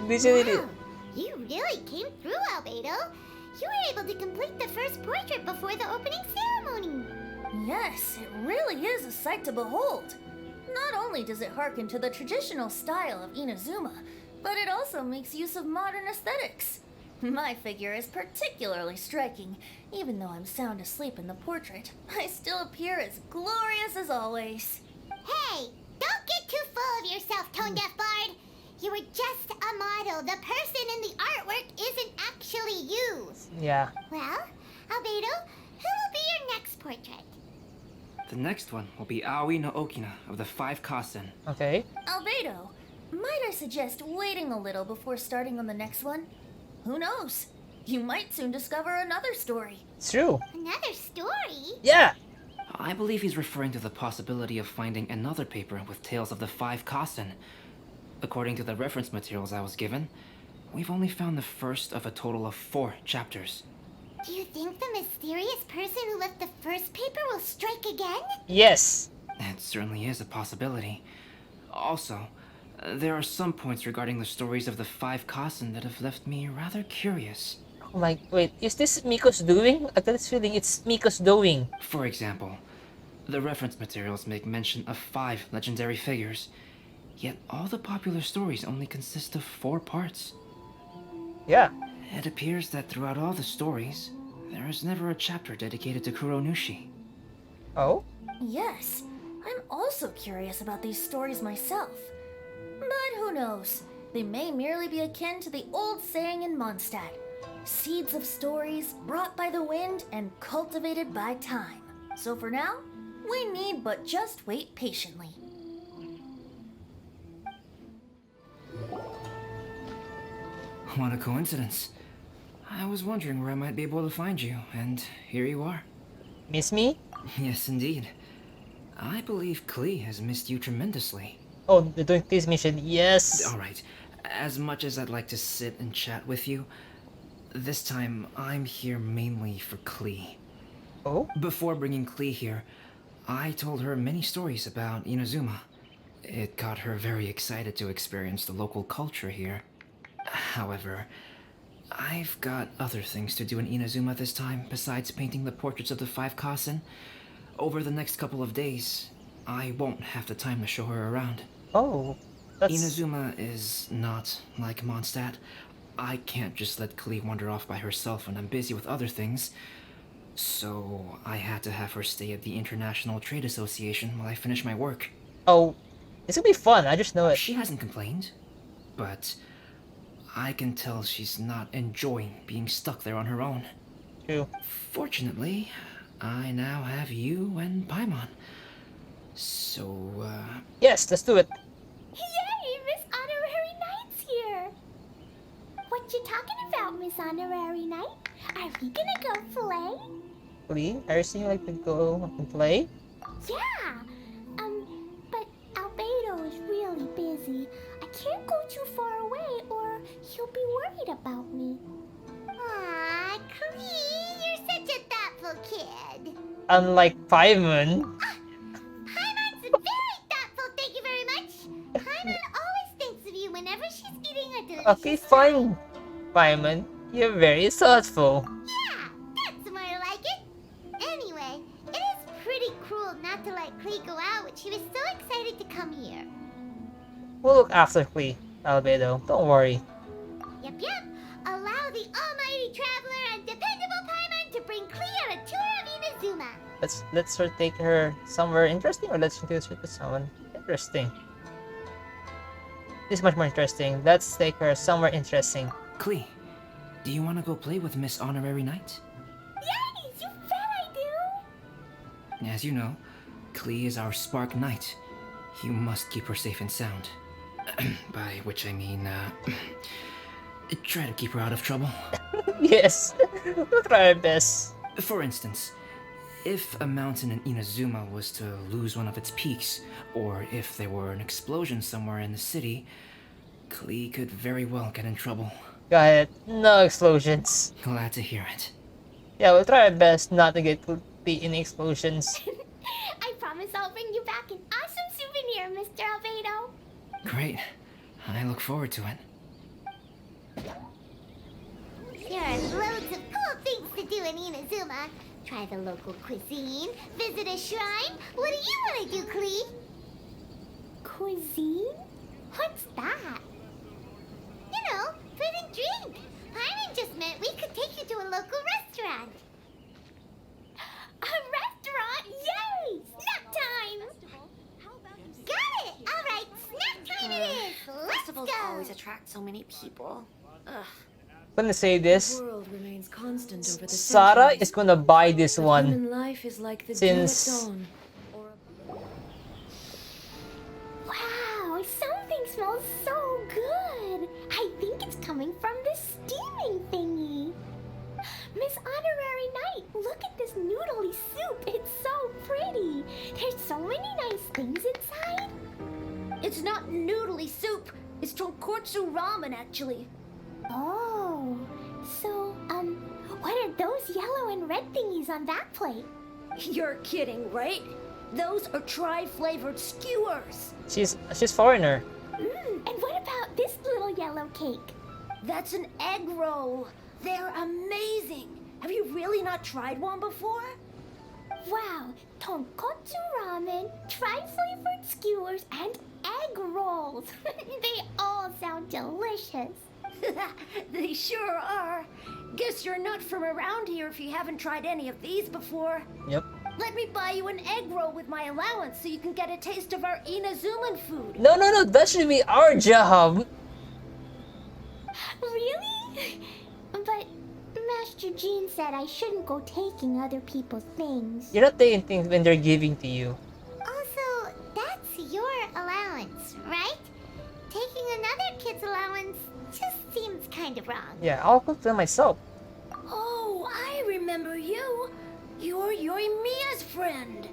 Literally. Wow, you really came through, Albedo. You were able to complete the first portrait before the opening ceremony. Yes, it really is a sight to behold. Not only does it harken to the traditional style of Inazuma, but it also makes use of modern aesthetics. My figure is particularly striking. Even though I'm sound asleep in the portrait, I still appear as glorious as always. Hey, don't get too full of yourself, Tone Deaf Bard. You were just a model. The person in the artwork isn't actually you. Yeah. Well, Albedo, who will be your next portrait? The next one will be Aoi no Okina of the 5 Kasen. Okay. Albedo, might I suggest waiting a little before starting on the next one? Who knows? You might soon discover another story. It's true. Another story? Yeah. I believe he's referring to the possibility of finding another paper with tales of the 5 Kasen. According to the reference materials I was given, we've only found the first of a total of 4 chapters. Do you think the mysterious person who left the first paper will strike again? Yes. It certainly is a possibility. Also, there are some points regarding the stories of the 5 Kasen that have left me rather curious. Oh my, wait, is this Miko's doing? I got this feeling it's Miko's doing. For example, the reference materials make mention of 5 legendary figures, yet all the popular stories only consist of 4 parts. Yeah. It appears that throughout all the stories, there is never a chapter dedicated to Kuronushi. Oh? Yes, I'm also curious about these stories myself. But who knows? They may merely be akin to the old saying in Mondstadt: seeds of stories brought by the wind and cultivated by time. So for now, we need but just wait patiently. What a coincidence. I was wondering where I might be able to find you, and here you are. Miss me? Yes, indeed. I believe Klee has missed you tremendously. Oh, they're doing this mission. Yes. Alright, as much as I'd like to sit and chat with you, this time I'm here mainly for Klee. Oh? Before bringing Klee here, I told her many stories about Inazuma. It got her very excited to experience the local culture here. However, I've got other things to do in Inazuma this time besides painting the portraits of the 5 Kasen. Over the next couple of days, I won't have the time to show her around. Oh, that's... Inazuma is not like Mondstadt. I can't just let Klee wander off by herself when I'm busy with other things. So I had to have her stay at the International Trade Association while I finish my work. Oh, it's gonna be fun, I just know it. She hasn't complained, but I can tell she's not enjoying being stuck there on her own. True. Fortunately, I now have you and Paimon. So, Yes, let's do it. Yay, Miss Honorary Knight's here. What you talking about, Miss Honorary Knight? Are we gonna go play? Lee, are you saying like to go and play? Yeah. But Albedo is really busy. I can't go too far away or he'll be worried about me. Aw, Klee, you're such a thoughtful kid. Unlike Paimon. Paimon's very thoughtful, thank you very much. Paimon always thinks of you whenever she's eating a delicious Okay, fine. Paimon, you're very thoughtful. Yeah, that's more like it. Anyway, it is pretty cruel not to let Klee go out when she was so excited to come here. We'll look after Klee, Albedo. Don't worry. Yep. Allow the almighty traveler and dependable Paimon Let's her take her somewhere interesting, or let's introduce her to someone interesting. This is much more interesting. Let's take her somewhere interesting. Klee, do you want to go play with Miss Honorary Knight? Yes, you bet I do! As you know, Klee is our Spark Knight. You must keep her safe and sound. By which I mean, try to keep her out of trouble. Yes, we'll try our best. For instance, if a mountain in Inazuma was to lose one of its peaks, or if there were an explosion somewhere in the city, Klee could very well get in trouble. Got it. No explosions. Glad to hear it. Yeah, we'll try our best not to get Klee in explosions. I promise I'll bring you back an awesome souvenir, Mr. Albedo. Great. I look forward to it. There are loads of cool things to do in Inazuma. Try the local cuisine, visit a shrine. What do you want to do, Klee? Cuisine? What's that? You know, food and drink. Paimon just meant we could take you to a local restaurant. A restaurant? Yay! Snack time! Got it! Alright, snack time it is! Let's Festivals go! always attract so many people. Ugh. Gonna say this. The world remains constant over the Sarah centuries. is gonna buy this But one. Human life is like the Since- dew at dawn. Wow, something smells so good. I think it's coming from this steaming thingy. Miss Honorary Knight, look at this noodly soup. It's so pretty. There's so many nice things inside. It's not noodly soup. It's tonkotsu ramen, actually. Oh, so, what are those yellow and red thingies on that plate? You're kidding, right? Those are tri-flavored skewers. She's foreigner. And what about this little yellow cake? That's an egg roll. They're amazing. Have you really not tried one before? Wow, tonkotsu ramen, tri-flavored skewers, and egg rolls. They all sound delicious. They sure are. Guess you're not from around here if you haven't tried any of these before. Yep. Let me buy you an egg roll with my allowance so you can get a taste of our Inazuman food. No, that should be our job. Really? But Master Jean said I shouldn't go taking other people's things. You're not taking things when they're giving to you. Also, that's your allowance, right? Taking another kid's allowance just seems kind of wrong. Yeah, I'll cook them myself. Oh, I remember you. You're Yoimiya's friend.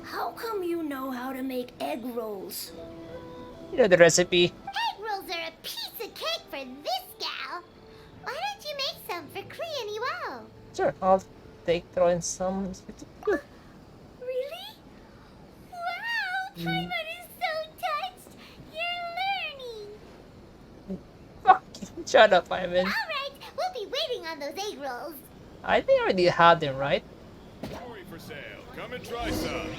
How come you know how to make egg rolls? You know the recipe. Egg rolls are a piece of cake for this gal. Why don't you make some for Klee and Iwao? Sure, I'll throw in some. Really? Wow, Paimon is so touched. You're learning. Fuck you. Shut up, Ivan. Alright, we'll be waiting on those egg rolls. I think I already had them, right? Jewelry for sale. Come and try some.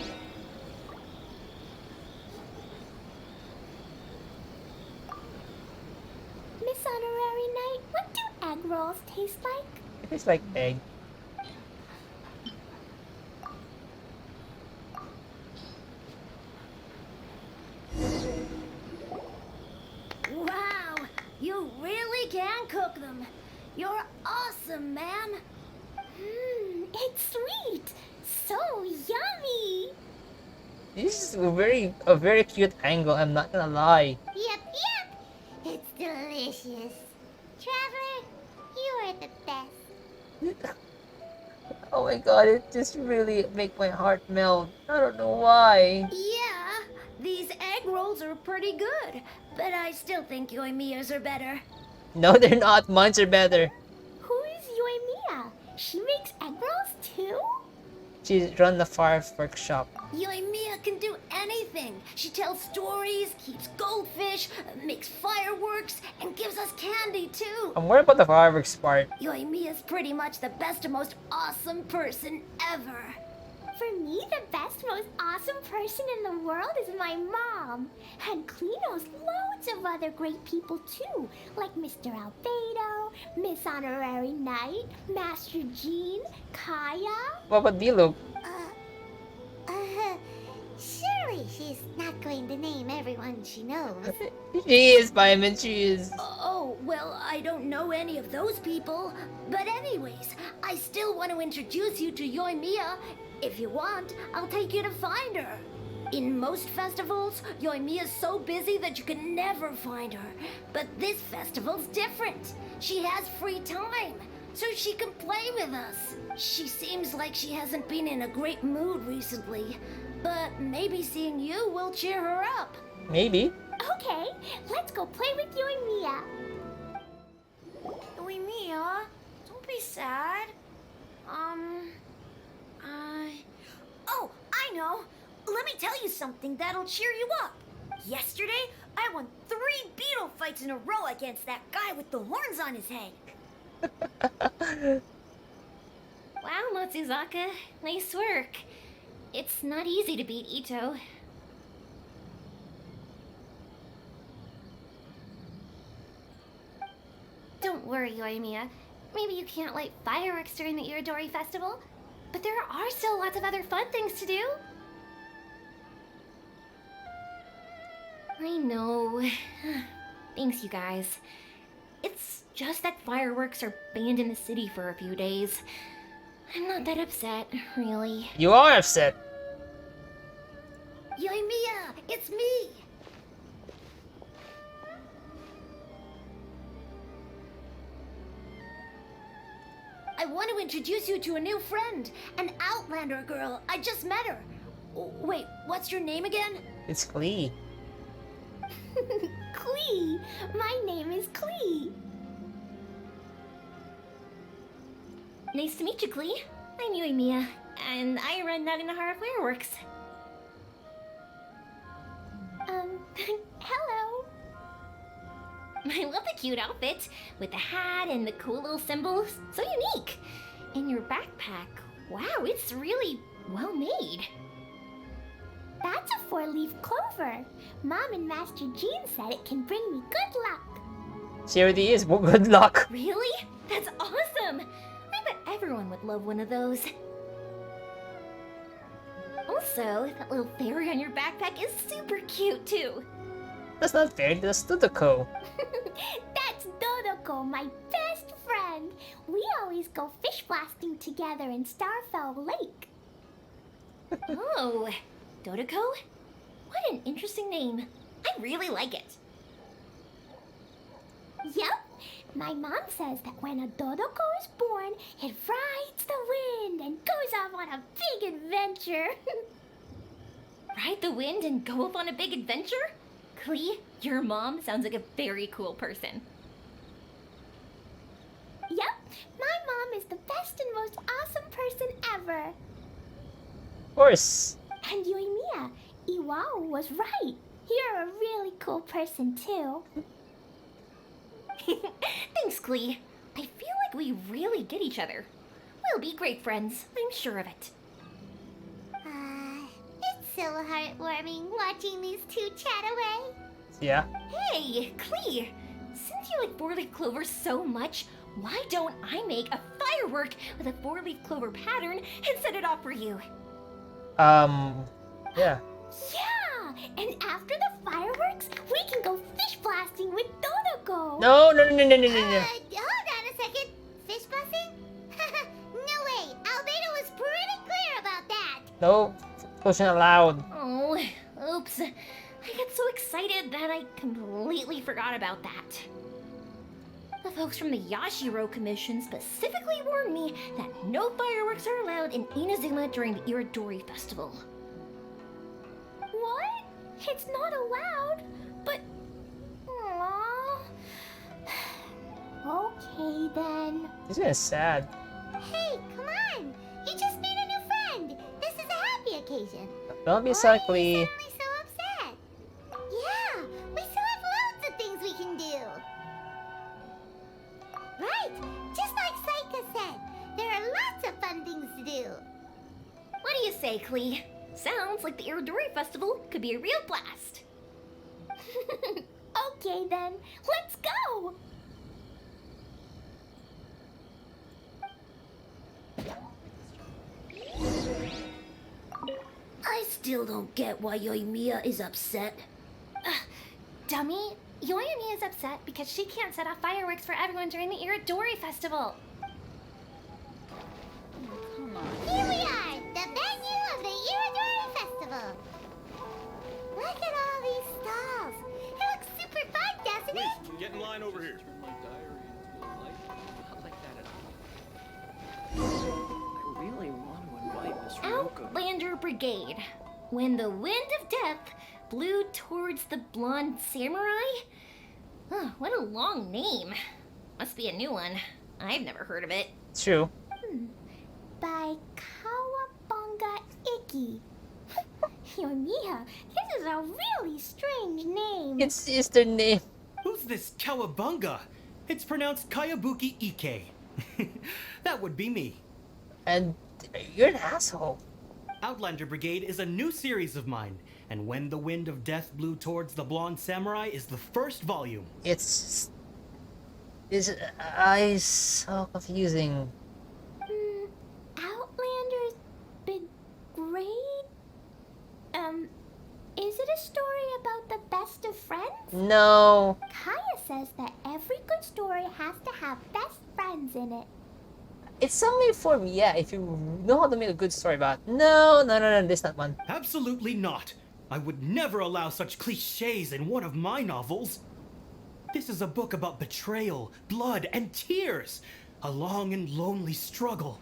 Miss Honorary Knight, what do egg rolls taste like? It tastes like egg. Wow, you really can cook them. You're awesome, man. It's sweet. So yummy. This is a very cute angle, I'm not gonna lie. Yep. It's delicious. Traveler, you are the best. Oh my god, it just really make my heart melt. I don't know why. Yeah, these egg rolls are pretty good, but I still think Yoimiya's are better. No, they're not. Mine's are better. Who is Yoimiya? She makes egg rolls too? She run the fireworks shop. Yoimiya can do anything. She tells stories, keeps goldfish, makes fireworks, and gives us candy too. I'm worried about the fireworks part. Yoimiya's pretty much the best and most awesome person ever. For me, the best, most awesome person in the world is my mom. And Klee knows loads of other great people too, like Mr. Albedo, Miss Honorary Knight, Master Jean, Kaya. What about Diluc? Surely she's not going to name everyone she knows. She is, Paimon, she is. Oh, well, I don't know any of those people. But anyways, I still want to introduce you to Yoimiya. If you want, I'll take you to find her. In most festivals, Yoimiya's so busy that you can never find her. But this festival's different. She has free time, so she can play with us. She seems like she hasn't been in a great mood recently. But maybe seeing you will cheer her up. Maybe. Okay, let's go play with Yoimiya. Yoimiya, don't be sad. Oh, I know. Let me tell you something that'll cheer you up. Yesterday, I won 3 beetle fights in a row against that guy with the horns on his head. Wow, Matsuzaka. Nice work. It's not easy to beat Ito. Don't worry, Yoimiya. Maybe you can't light fireworks during the Iridori Festival, but there are still lots of other fun things to do. I know. Thanks, you guys. It's just that fireworks are banned in the city for a few days. I'm not that upset, really. You are upset. Yoimiya, it's me. I want to introduce you to a new friend, an Outlander girl. I just met her. Wait, what's your name again? It's Klee. Klee! My name is Klee. Nice to meet you, Klee. I'm Yoimiya, and I run Naganahara Fireworks. Hello. I love the cute outfit, with the hat and the cool little symbols. So unique. And your backpack, wow, it's really well made. That's a 4-leaf clover. Mom and Master Jean said it can bring me good luck. She already is. Well, good luck. Really? That's awesome! I bet everyone would love one of those. Also, that little fairy on your backpack is super cute too. That's not fair. That's Totoko. That's Dodoko, my best friend. We always go fish blasting together in Starfell Lake. Oh, Dodoko? What an interesting name. I really like it. Yup. My mom says that when a Dodoko is born, it rides the wind and goes off on a big adventure. Ride the wind and go off on a big adventure? Klee, your mom sounds like a very cool person. Yup. My mom is the best and most awesome person ever. Of course. And Yoimiya, Iwao was right. You're a really cool person too. Thanks, Klee. I feel like we really get each other. We'll be great friends, I'm sure of it. It's so heartwarming watching these two chat away. Yeah. Hey, Klee! Since you like 4-leaf clovers so much, why don't I make a firework with a 4-leaf clover pattern and set it off for you? Yeah. Yeah! And after the fireworks, we can go fish blasting with Dodoko. No. Hold on a second. Fish blasting? No way. Albedo was pretty clear about that. No. Wasn't allowed. Oh, oops. I got so excited that I completely forgot about that. The folks from the Yashiro Commission specifically warned me that no fireworks are allowed in Inazuma during the Iridori Festival. What? It's not allowed? But... Aww. Okay then. Isn't it sad? Hey, come on! You just made a new friend! This is a happy occasion. Don't be sad, Klee. Why are you suddenly so upset? Yeah, we still have loads of things we can do. Right, just like Saika said, there are lots of fun things to do. What do you say, Klee? Sounds like the Iridori Festival could be a real blast. Okay then, let's go! I still don't get why Yoimiya is upset. Dummy, Yoyami is upset because she can't set off fireworks for everyone during the Iridori Festival. Here we are, the venue of the Iridori Festival. Look at all these stalls. It looks super fun, doesn't it? Please, get in line over here. I really want to invite Miss Ryoko. Outlander Brigade. When the wind of death blew towards the blonde samurai? Oh, what a long name. Must be a new one. I've never heard of it. True. By Kawabunga Iki. Yoimiya, this is a really strange name. It's their name. Who's this Kawabunga? It's pronounced Kayabuki Ike. That would be me. And you're an asshole. Outlander Brigade is a new series of mine, and When the Wind of Death Blew Towards the Blonde Samurai is the first volume. It's so confusing. Outlander's Brigade? Is it a story about the best of friends? No. Kaya says that every good story has to have best friends in it. It's something for me, yeah, if you know how to make a good story about it. No, this not one. Absolutely not. I would never allow such cliches in one of my novels. This is a book about betrayal, blood, and tears. A long and lonely struggle.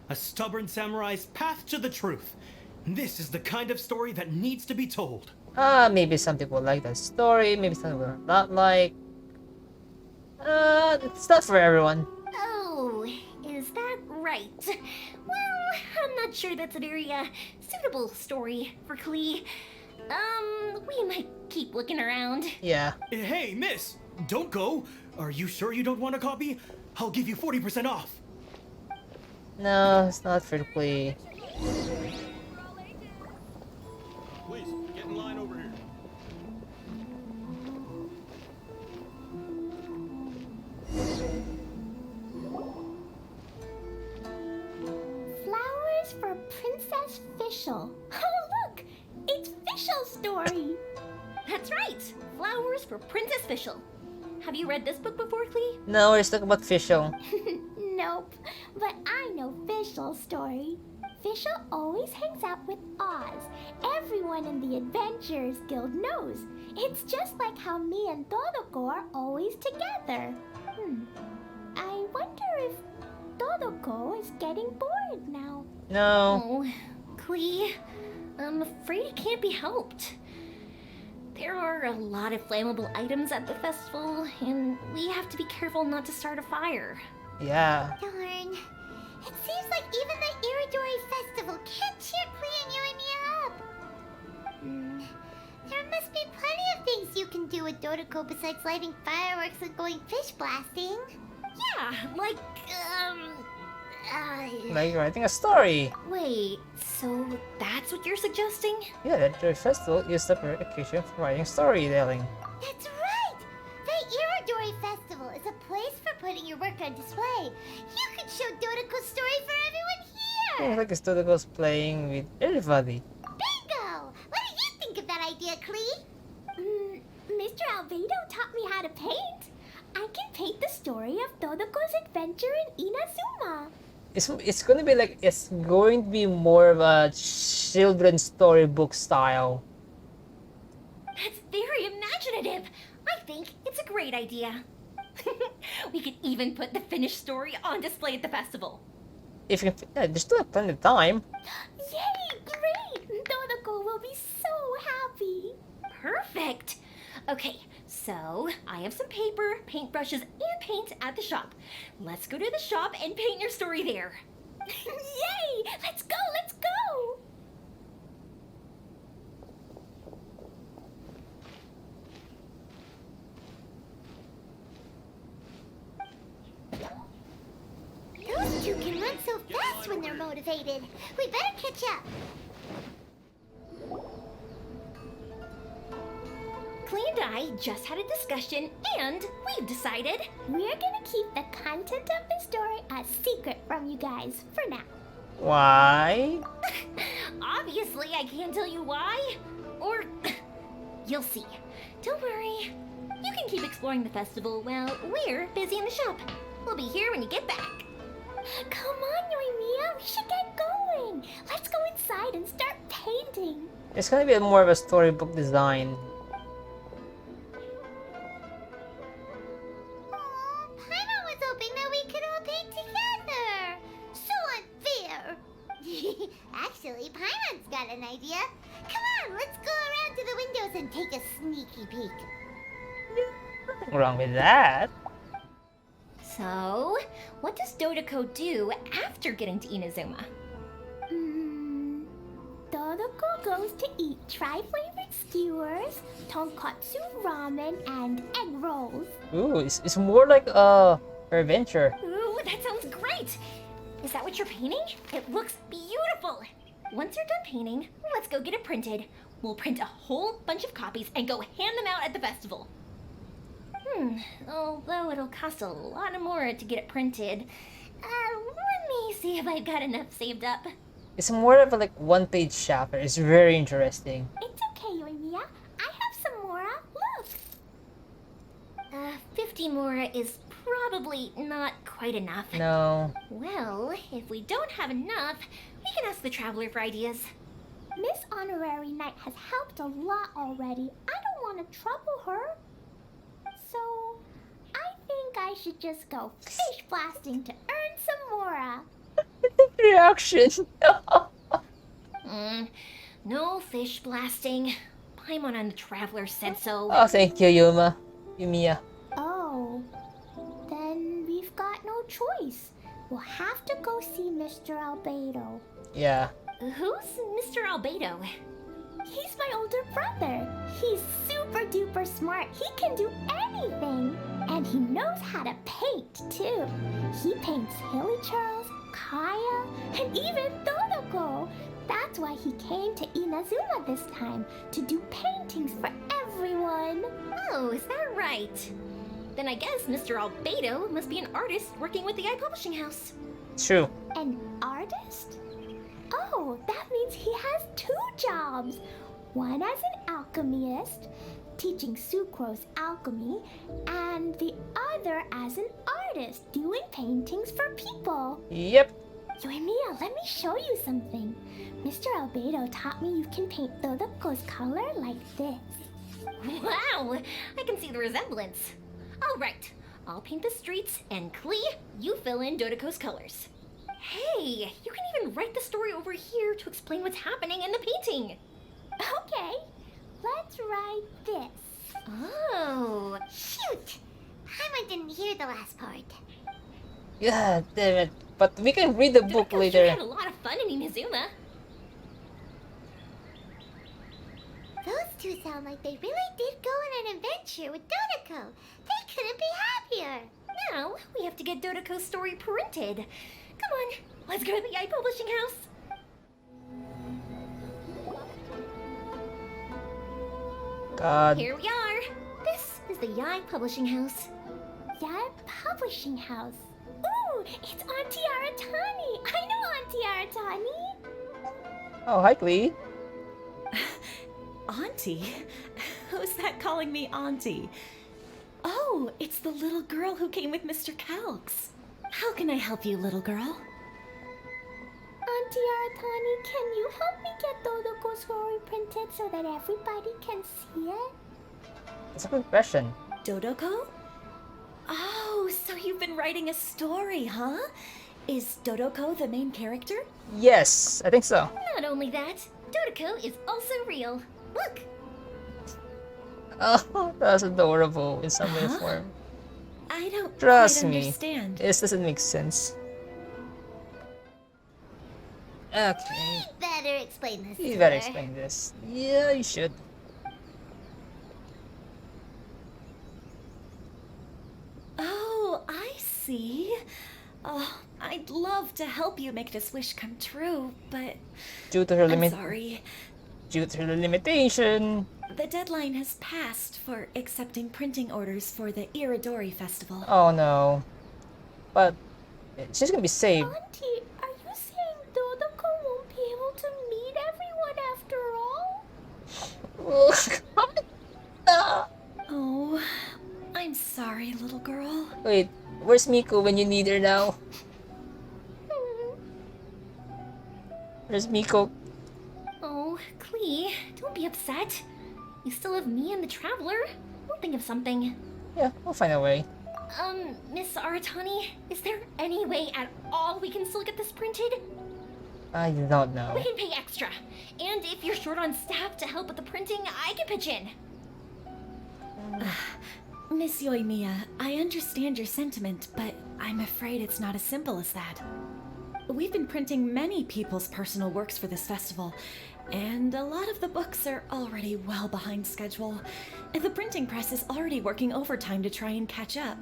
A stubborn samurai's path to the truth. This is the kind of story that needs to be told. Maybe some people like that story, maybe some people not like. It's not for everyone. Oh, is that right? Well, I'm not sure that's a very suitable story for Klee. We might keep looking around. Yeah. Hey, miss! Don't go! Are you sure you don't want a copy? I'll give you 40% off. No, it's not for Klee. Please, get in line over here. Flowers for Princess Fischl. Oh, look! It's Fischl's story. That's right! Flowers for Princess Fischl. Have you read this book before, Klee? No, we're just talking about Fischl. Nope, but I know Fischl's story. Fischl always hangs out with Oz. Everyone in the Adventurers Guild knows. It's just like how me and Todoko are always together. I wonder if Todoko is getting bored now. No. Oh, Klee, I'm afraid it can't be helped. There are a lot of flammable items at the festival, and we have to be careful not to start a fire. Yeah. Darn. It seems like even the Iridori Festival can't cheer Klee and Yoimiya up. There must be plenty of things you can do with Todoko besides lighting fireworks and going fish blasting. Yeah, like, Like writing a story. Wait, so that's what you're suggesting? Yeah, the festival is the perfect occasion for writing storytelling. That's right! The Iridori Festival is a place for putting your work on display. You could show Dodoko's story for everyone here! Looks like Studico's playing with everybody. Bingo! What do you think of that idea, Klee? Mr. Albedo taught me how to paint. I can paint the story of Dodoko's adventure in Inazuma. It's going to be more of a children's storybook style. That's very imaginative. I think it's a great idea. We could even put the finished story on display at the festival. If you, yeah, there's still plenty of time. Yay! Great! Dodoko will be so happy. Perfect. Okay, so I have some paper, paintbrushes, and paint at the shop. Let's go to the shop and paint your story there. Yay! Let's go! Let's go! Those two can run so fast when they're motivated. We better catch up. Klee and I just had a discussion, and we've decided we're gonna keep the content of the story a secret from you guys for now. Why? Obviously, I can't tell you why. Or you'll see. Don't worry. You can keep exploring the festival while we're busy in the shop. We'll be here when you get back. Come on, Yoimiya, we should get going. Let's go inside and start painting. It's gonna be more of a storybook design. Paimon was hoping that we could all paint together. So unfair. Actually, Paimon's got an idea. Come on, let's go around to the windows and take a sneaky peek. Nothing wrong with that. So, what does Dodoko do after getting to Inazuma? Dodoko goes to eat tri-flavored skewers, tonkatsu ramen, and egg rolls. Ooh, it's more like her adventure. Ooh, that sounds great! Is that what you're painting? It looks beautiful! Once you're done painting, let's go get it printed. We'll print a whole bunch of copies and go hand them out at the festival. Although it'll cost a lot more to get it printed. Let me see if I've got enough saved up. It's more of a like one-page chapter. It's very interesting. It's okay, Yoimiya. I have some mora. Look! 50 mora is probably not quite enough. No. Well, if we don't have enough, we can ask the Traveler for ideas. Miss Honorary Knight has helped a lot already. I don't want to trouble her. So, I think I should just go fish blasting to earn some mora. Reaction. No fish blasting. Paimon and the Traveler said so. Oh, thank you, Yumiya. Oh, then we've got no choice. We'll have to go see Mr. Albedo. Yeah. Who's Mr. Albedo? He's my older brother. He's super duper smart. He can do anything. And he knows how to paint, too. He paints Hilly Charles, Kaya, and even Dodoko. That's why he came to Inazuma this time, to do paintings for everyone. Oh, is that right? Then I guess Mr. Albedo must be an artist working with the iPublishing House. True. An artist? Oh, that means he has 2 jobs. One as an alchemist, teaching sucrose alchemy, and the other as an artist, doing paintings for people. Yep. Yoimiya, let me show you something. Mr. Albedo taught me you can paint Dodoko's color like this. Wow, I can see the resemblance. All right, I'll paint the streets, and Klee, you fill in Dodoko's colors. Hey, you can even write the story over here to explain what's happening in the painting. Okay, let's write this. Oh, shoot! Paimon didn't hear the last part. God damn it. But we can read the book later. You had a lot of fun in Inazuma. Those two sound like they really did go on an adventure with Dodoko. They couldn't be happier. Now, we have to get Dodoko's story printed. Come on, let's go to the iPublishing House. God. Here we are. This is the Yai Publishing House. Yai Publishing House. Ooh, it's Auntie Aratani. I know Auntie Aratani. Oh, hi, Klee. Auntie? Who's that calling me Auntie? Oh, it's the little girl who came with Mr. Calx. How can I help you, little girl? Auntie Aratani, can you help me get Dodoko's story printed so that everybody can see it? That's a good question. Dodoko? Oh, so you've been writing a story, huh? Is Dodoko the main character? Yes, I think so. Not only that, Dodoko is also real. Look! Oh, that's adorable in some way or form. I don't Trust quite me. understand. This doesn't make sense. Okay. You better explain this You to better her. explain this. Yeah, you should. Oh, I see. Oh, I'd love to help you make this wish come true, but Due to her I'm sorry. Due to her limitation. The deadline has passed for accepting printing orders for the Iridori Festival. Oh no. But she's gonna be saved. Auntie, are you saying Dodoko won't be able to meet Oh, I'm sorry, little girl. Wait, where's Miko when you need her now? Where's Miko? Oh, Klee, don't be upset. You still have me and the Traveler. We'll think of something. Yeah, we'll find a way. Miss Aratani, is there any way at all we can still get this printed? I don't know. We can pay extra. And if you're short on staff to help with the printing, I can pitch in. Miss Yoimiya, I understand your sentiment, but I'm afraid it's not as simple as that. We've been printing many people's personal works for this festival, and a lot of the books are already well behind schedule. The printing press is already working overtime to try and catch up.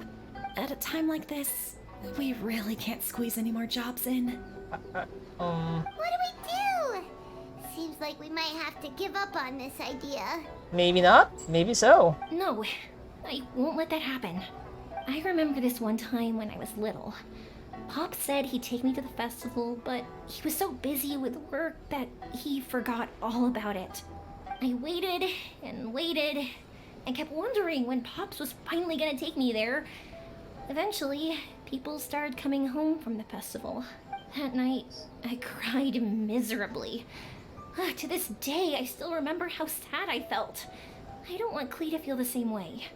At a time like this, we really can't squeeze any more jobs in. What do we do? Seems like we might have to give up on this idea. Maybe not. Maybe so. No, I won't let that happen. I remember this one time when I was little. Pop said he'd take me to the festival, but he was so busy with work that he forgot all about it. I waited and kept wondering when Pops was finally gonna take me there. Eventually, people started coming home from the festival. That night, I cried miserably. To this day, I still remember how sad I felt. I don't want Klee to feel the same way.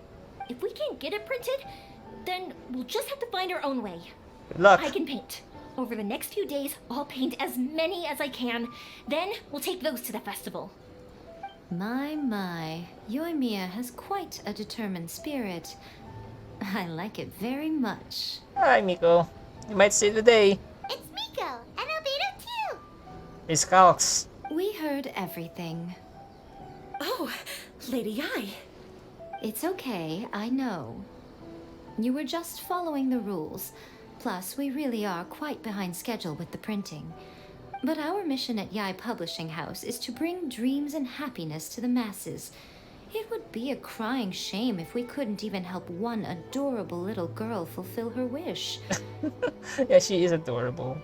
If we can't get it printed, then we'll just have to find our own way. Good luck. I can paint. Over the next few days, I'll paint as many as I can. Then we'll take those to the festival. My. Yoimiya has quite a determined spirit. I like it very much. Hi, Miko. You might save the day. It's Miko, and Albedo too. It's Calx. We heard everything. Oh, Lady Yi. It's okay, I know. You were just following the rules. Plus, we really are quite behind schedule with the printing. But our mission at Yi Publishing House is to bring dreams and happiness to the masses. It would be a crying shame if we couldn't even help one adorable little girl fulfill her wish. Yeah, she is adorable.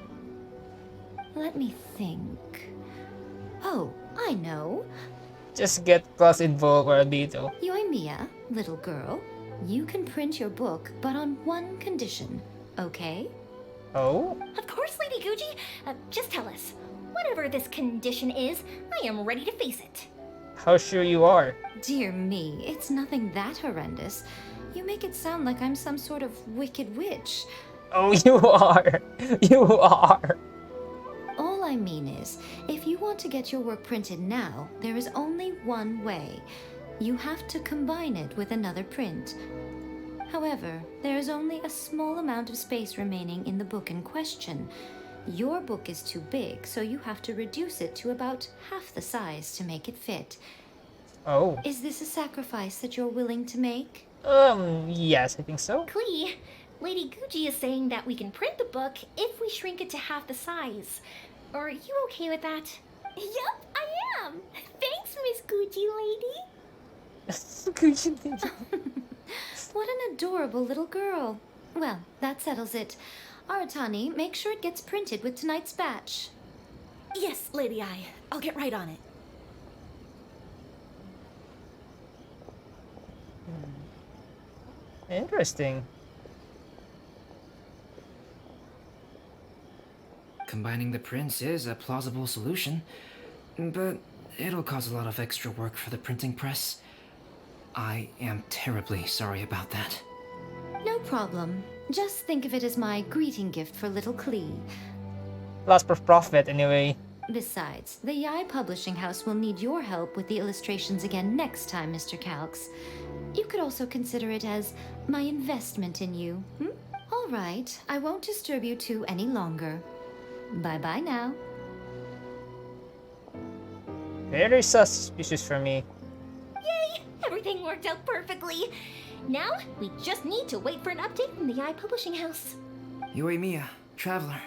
Let me think. Oh, I know. Just get Plus involved or Albedo. Yoimiya, little girl, you can print your book, but on one condition, okay? Oh? Of course, Lady Guji. Just tell us. Whatever this condition is, I am ready to face it. How sure you are? Dear me, it's nothing that horrendous. You make it sound like I'm some sort of wicked witch. Oh, you are. You are. All I mean is, if you want to get your work printed now, there is only one way. You have to combine it with another print. However, there is only a small amount of space remaining in the book in question. Your book is too big, so you have to reduce it to about half the size to make it fit. Oh. Is this a sacrifice that you're willing to make? Yes, I think so. Klee, Lady Guji is saying that we can print the book if we shrink it to half the size. Are you okay with that? Yup, I am. Thanks, Miss Guji lady. Guji lady. What an adorable little girl. Well, that settles it. Aratani, make sure it gets printed with tonight's batch. Yes, Lady Yi. I'll get right on it. Interesting. Combining the prints is a plausible solution, but it'll cause a lot of extra work for the printing press. I am terribly sorry about that. No problem. Just think of it as my greeting gift for little Klee. Lots of profit anyway. Besides, the Yi Publishing House will need your help with the illustrations again next time, Mr. Calx. You could also consider it as my investment in you. All right, I won't disturb you two any longer. Bye-bye now. Very suspicious for me. Yay! Everything worked out perfectly. Now, we just need to wait for an update from the Yi Publishing House. Yoimiya, Traveler.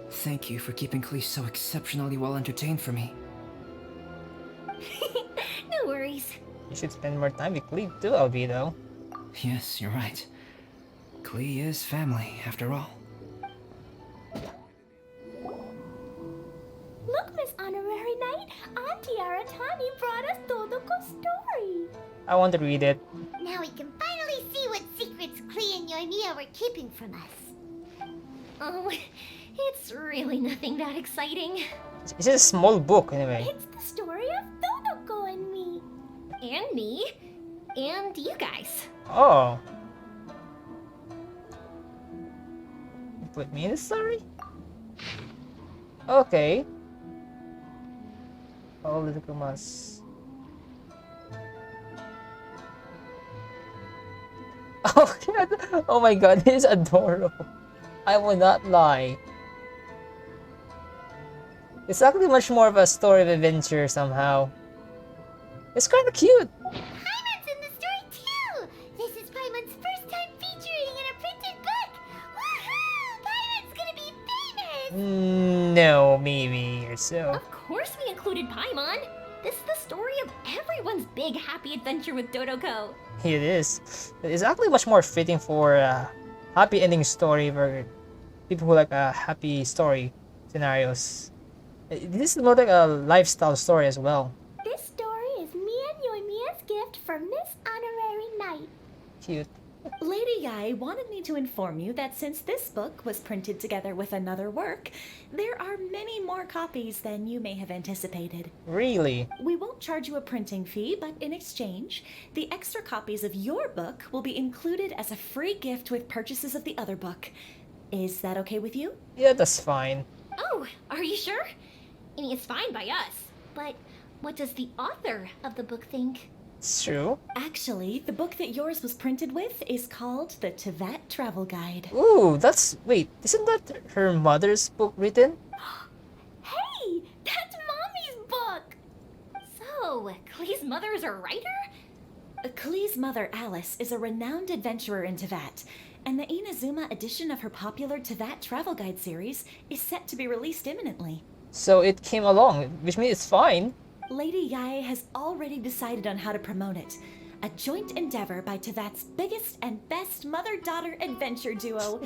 Thank you for keeping Klee so exceptionally well entertained for me. No worries. You should spend more time with Klee too, Albedo. Yes, you're right. Klee is family, after all. Look, Miss Honorary Knight, Auntie Aratani brought us todo I want to read it. Now we can finally see what secrets Klee and Yoimiya were keeping from us. Oh, it's really nothing that exciting. It's just a small book anyway. It's the story of Todoko and me. And me. And you guys. Oh. You put me in the story? Okay. Oh, little mas. Oh god! Oh my god, this is adorable. I will not lie. It's actually much more of a story of adventure somehow. It's kind of cute. Paimon's in the story too! This is Paimon's first time featuring in a printed book! Woohoo! Paimon's gonna be famous! No, maybe or so. Of course we included Paimon. This is the story of everyone's big happy adventure with Dodoko. It is. It's actually much more fitting for a happy ending story for people who like a happy story scenarios. This is more like a lifestyle story as well. This story is me and Yoimiya's gift for Miss Honorary Knight. Cute. Lady Yai wanted me to inform you that since this book was printed together with another work, there are many more copies than you may have anticipated. Really? We won't charge you a printing fee, but in exchange, the extra copies of your book will be included as a free gift with purchases of the other book. Is that okay with you? Yeah, that's fine. Oh, are you sure? I mean, it's fine by us. But what does the author of the book think? It's true. Actually, the book that yours was printed with is called the Teyvat Travel Guide. Ooh, that's... Wait, isn't that her mother's book written? Hey, that's Mommy's book! So, Klee's mother is a writer? Klee's mother, Alice, is a renowned adventurer in Teyvat, and the Inazuma edition of her popular Teyvat Travel Guide series is set to be released imminently. So it came along, which means it's fine. Lady Yai has already decided on how to promote it. A joint endeavor by Teyvat's biggest and best mother-daughter adventure duo.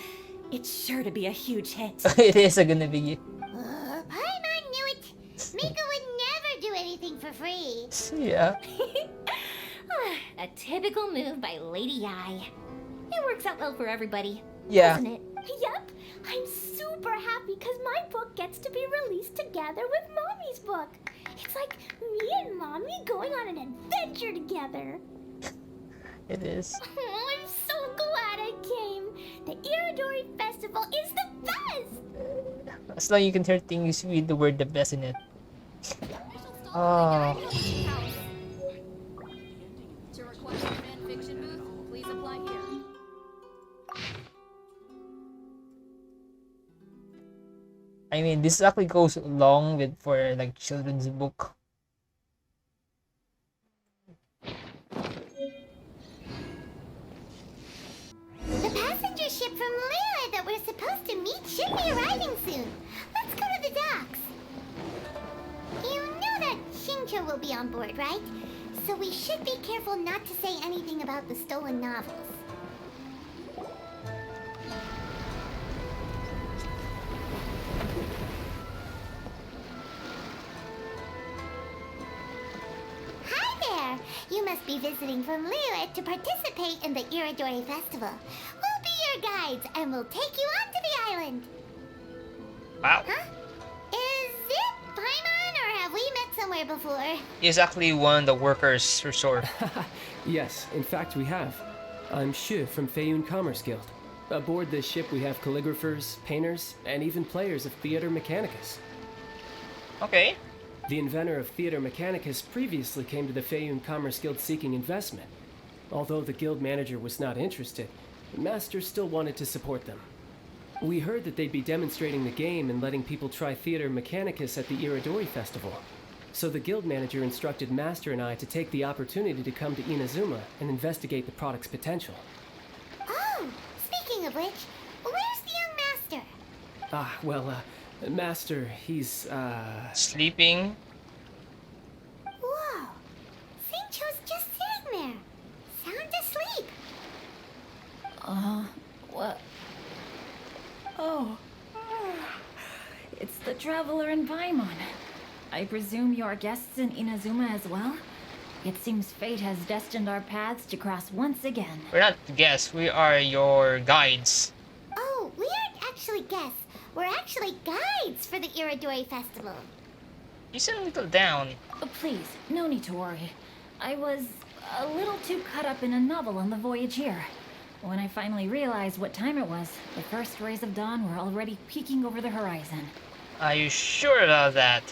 It's sure to be a huge hit. It is gonna be. Paimon knew it! Miko would never do anything for free. Yeah. A typical move by Lady Yai. It works out well for everybody. Yeah. Doesn't it? Yep, I'm super happy because my book gets to be released together with Mommy's book. It's like me and Mommy going on an adventure together. It is. Oh, I'm so glad I came. The Iridori Festival is the best! As long as you can hear things with the word the best in it. Oh. To request a fan fiction booth, please apply here. I mean, this actually goes along with for like children's book. The passenger ship from Liyue that we're supposed to meet should be arriving soon. Let's go to the docks. You know that Shincho will be on board, right? So we should be careful not to say anything about the stolen novels. Hi there! You must be visiting from Liyue to participate in the Iridori Festival. We'll be your guides and we'll take you onto the island. Wow. Huh? Is it Paimon or have we met somewhere before? He's actually one of the workers resort. Yes, in fact we have. I'm Shu from Feiyun Commerce Guild. Aboard this ship we have calligraphers, painters, and even players of Theater Mechanicus. Okay. The inventor of Theater Mechanicus previously came to the Feiyun Commerce Guild seeking investment. Although the guild manager was not interested, the master still wanted to support them. We heard that they'd be demonstrating the game and letting people try Theater Mechanicus at the Iridori Festival. So the guild manager instructed Master and I to take the opportunity to come to Inazuma and investigate the product's potential. Oh, speaking of which, where's the young master? Master, he's, Sleeping. Whoa, Shincho's just sitting there, sound asleep. What? Oh. It's the Traveler and Paimon. I presume you are guests in Inazuma as well? It seems fate has destined our paths to cross once again. We're not guests, we are your guides. Oh, we aren't actually guests. We're actually guides for the Iridori Festival. You seem a little down. Oh, please, no need to worry. I was a little too caught up in a novel on the voyage here. When I finally realized what time it was, the first rays of dawn were already peeking over the horizon. Are you sure about that?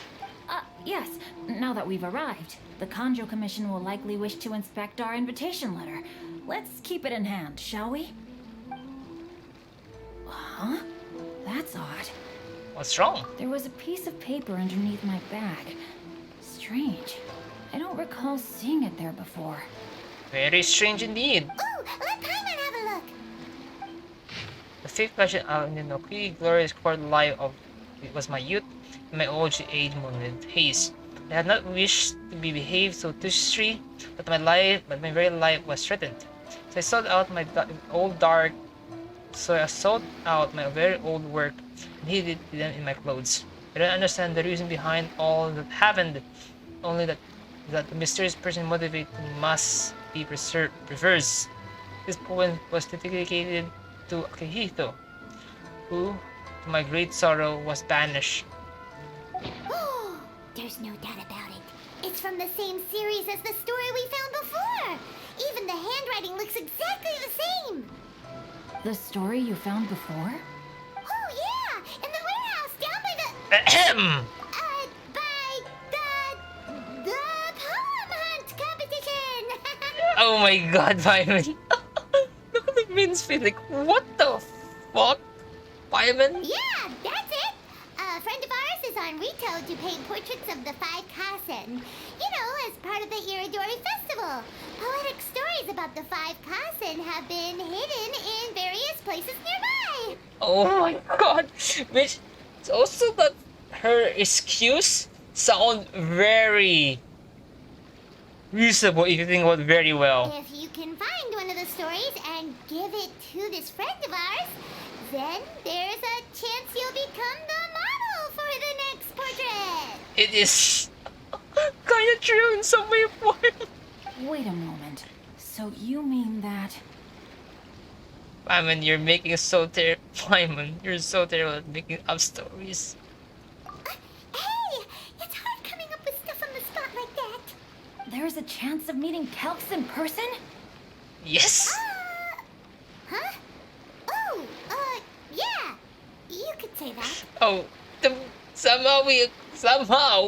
Yes. Now that we've arrived, the Kanjo Commission will likely wish to inspect our invitation letter. Let's keep it in hand, shall we? Huh? That's odd. What's wrong? There was a piece of paper underneath my bag. Strange. I don't recall seeing it there before. Very strange indeed. Ooh, let Paimon have a look. The fifth passion out in the Noki, glorious court life of it was my youth, and my old age moon with haste. I had not wished to be behaved so thusly, but my very life was threatened. So I sought out my very old work and hid them in my clothes. I don't understand the reason behind all that happened, only that the mysterious person motivated must be reversed. This poem was dedicated to Akihito, who, to my great sorrow, was banished. There's no doubt about it. It's from the same series as the story we found before. Even the handwriting looks exactly the same. The story you found before? Oh yeah, in the warehouse down by the Ahem! the poem hunt competition. Oh my god, Paimon. Look at the Min's face, like, what the fuck? Paimon? Yeah, that's it. A friend of ours is on Rito to paint portraits of the 5 Kasen. You know, as part of the Iridori Festival. Poetic stories about the 5 Kasen have been hidden in various places nearby. Oh my god. Which, it's also that her excuse sound very reasonable if you think about it very well. If you can find one of the stories and give it to this friend of ours, then there's a chance you'll become the model for the next portrait. It is kinda true in some way. Wait a moment. So you mean that... Paimon, you're making so terrible. Paimon, you're so terrible at making up stories. Hey, it's hard coming up with stuff on the spot like that. There's a chance of meeting Calx in person? Yes? Huh? Oh, yeah. You could say that. Oh, somehow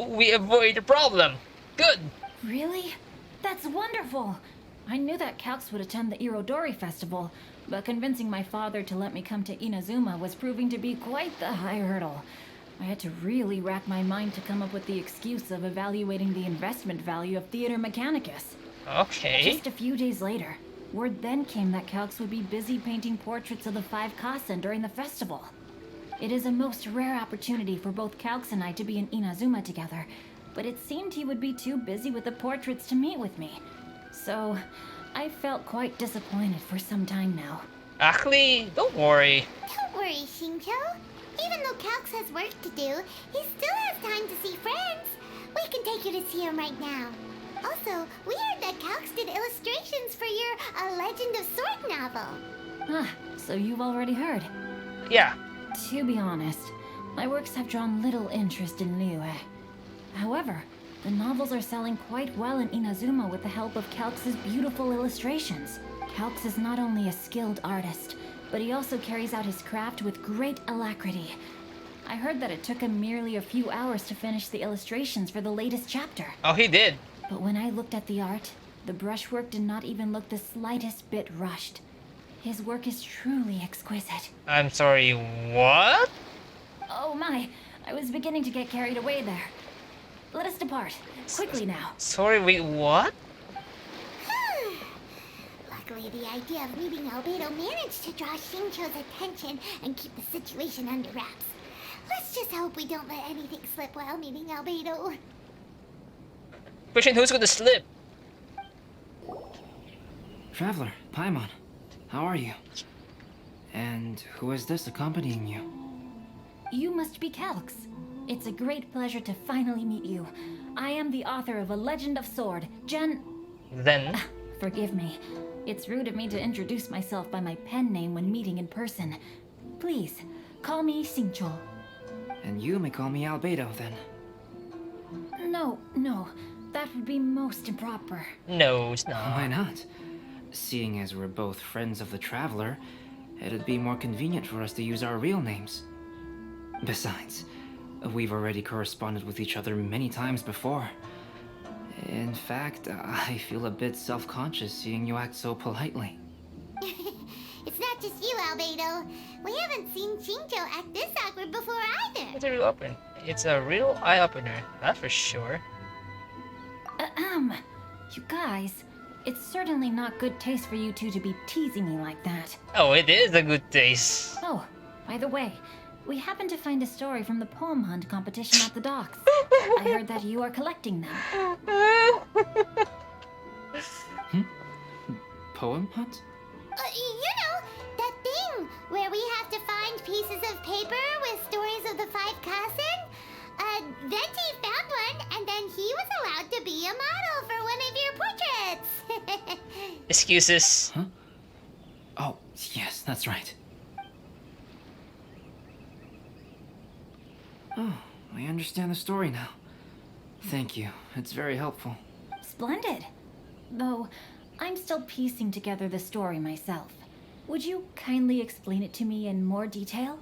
we avoid the problem. Good. Really? That's wonderful! I knew that Calx would attend the Irodori Festival, but convincing my father to let me come to Inazuma was proving to be quite the high hurdle. I had to really rack my mind to come up with the excuse of evaluating the investment value of Theater Mechanicus. Okay. Just a few days later, word then came that Calx would be busy painting portraits of the 5 Kasen during the festival. It is a most rare opportunity for both Calx and I to be in Inazuma together, but it seemed he would be too busy with the portraits to meet with me. So, I felt quite disappointed for some time now. Actually, don't worry. Don't worry, Shincho. Even though Calx has work to do, he still has time to see friends. We can take you to see him right now. Also, we heard that Calx did illustrations for your A Legend of Sword novel. Ah, so you've already heard. Yeah. To be honest, my works have drawn little interest in Liyue. However, the novels are selling quite well in Inazuma with the help of Calx's beautiful illustrations. Calx is not only a skilled artist, but he also carries out his craft with great alacrity. I heard that it took him merely a few hours to finish the illustrations for the latest chapter. Oh, he did. But when I looked at the art, the brushwork did not even look the slightest bit rushed. His work is truly exquisite. I'm sorry, what? Oh my, I was beginning to get carried away there. Let us depart. Quickly now. Sorry, wait, what? Luckily, the idea of meeting Albedo managed to draw Shincho's attention and keep the situation under wraps. Let's just hope we don't let anything slip while meeting Albedo. Question, who's gonna slip? Traveler, Paimon, how are you? And who is this accompanying you? You must be Calx. It's a great pleasure to finally meet you. I am the author of A Legend of Sword, Then, Forgive me. It's rude of me to introduce myself by my pen name when meeting in person. Please, call me Xingqiu. And you may call me Albedo then. No, that would be most improper. no, it's not. Why not? Seeing as we're both friends of the Traveler, it'd be more convenient for us to use our real names. Besides, we've already corresponded with each other many times before. In fact, I feel a bit self-conscious seeing you act so politely. It's not just you, Albedo. We haven't seen Xingqiu act this awkward before either. It's a real eye-opener, that's for sure. You guys, it's certainly not good taste for you two to be teasing me like that. Oh, it is a good taste. Oh, by the way, we happened to find a story from the poem hunt competition at the docks. I heard that you are collecting them. Poem hunt? You know, that thing where we have to find pieces of paper with stories of the 5 Kassen? Venti found one, and then he was allowed to be a model for one of your portraits. Excuses. Huh? Oh, yes, that's right. Oh, I understand the story now. Thank you. It's very helpful. Splendid. Though, I'm still piecing together the story myself. Would you kindly explain it to me in more detail?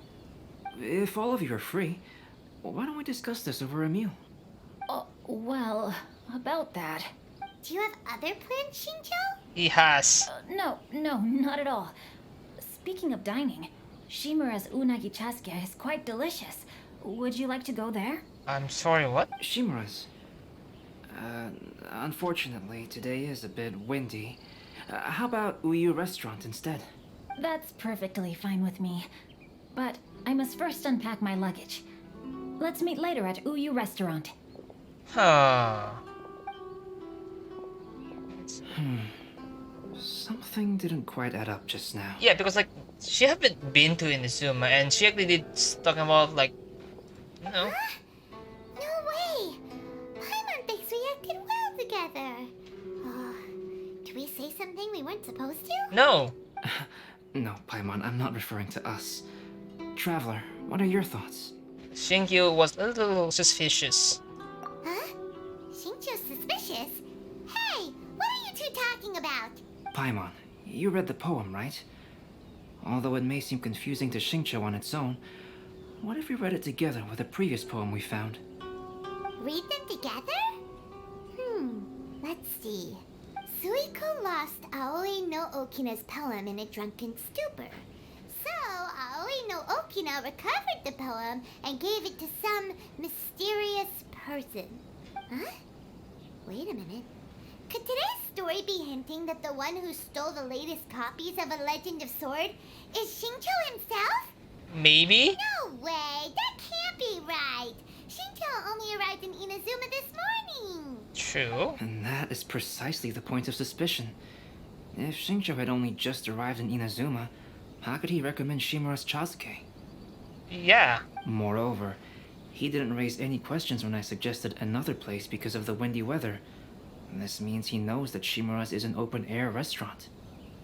If all of you are free, why don't we discuss this over a meal? Well, about that. Do you have other plans, Xingqiu? He has. No, not at all. Speaking of dining, Shimura's unagi chasuke is quite delicious. Would you like to go there? I'm sorry, what? Shimura's. Unfortunately, today is a bit windy. How about Uyu Restaurant instead? That's perfectly fine with me. But I must first unpack my luggage. Let's meet later at Uyu Restaurant. Something didn't quite add up just now. Yeah, because like she haven't been to Inazuma, and she actually did talking about like, you know. No way! Paimon thinks we acted well together. Did we say something we weren't supposed to? No. No, Paimon, I'm not referring to us. Traveler, what are your thoughts? Xingqiu was a little suspicious. Huh? Xingqiu's suspicious? Hey, what are you two talking about? Paimon, you read the poem, right? Although it may seem confusing to Xingqiu on its own, what if we read it together with a previous poem we found? Read them together? Let's see. Suikou lost Aoi no Okina's poem in a drunken stupor. So, Aoi no Okina recovered the poem and gave it to some mysterious person. Huh? Wait a minute. Could today's story be hinting that the one who stole the latest copies of A Legend of Sword is Xingqiu himself? Maybe? No way! That can't be right! Xingqiu only arrived in Inazuma this morning! True. And that is precisely the point of suspicion. If Xingqiu had only just arrived in Inazuma, how could he recommend Shimura's chasuke? Yeah. Moreover, he didn't raise any questions when I suggested another place because of the windy weather. This means he knows that Shimura's is an open-air restaurant.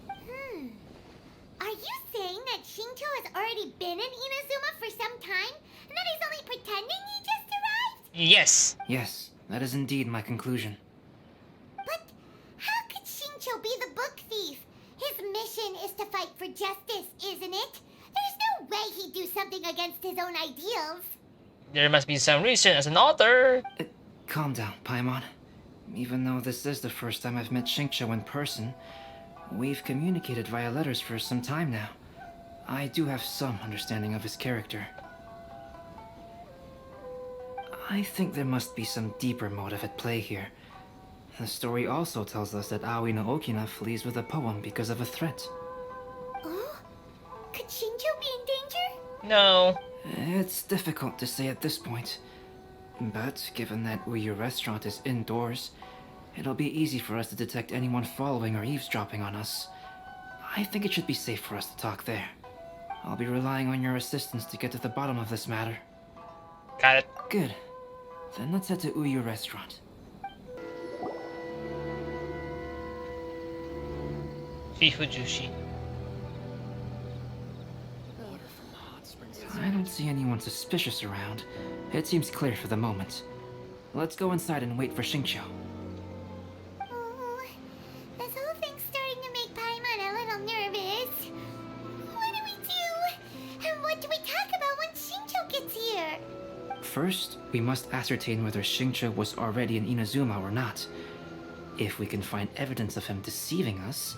Are you saying that Xingqiu has already been in Inazuma for some time? And that he's only pretending he just arrived? Yes. Yes, that is indeed my conclusion. But how could Xingqiu be the book thief? His mission is to fight for justice, isn't it? There's no way he'd do something against his own ideals. There must be some reason as an author. Calm down, Paimon. Even though this is the first time I've met Xingqiu in person, we've communicated via letters for some time now. I do have some understanding of his character. I think there must be some deeper motive at play here. The story also tells us that Aoi no Okina flees with a poem because of a threat. Oh? Could Xingqiu be in danger? No. It's difficult to say at this point. But given that Uyu Restaurant is indoors, it'll be easy for us to detect anyone following or eavesdropping on us. I think it should be safe for us to talk there. I'll be relying on your assistance to get to the bottom of this matter. Got it. Good. Then let's head to Uyu Restaurant. Bifujushi. I don't see anyone suspicious around. It seems clear for the moment. Let's go inside and wait for Xingqiu. Oh, this whole thing's starting to make Paimon a little nervous. What do we do? And what do we talk about when Shincho gets here? First, we must ascertain whether Xingqiu was already in Inazuma or not. If we can find evidence of him deceiving us,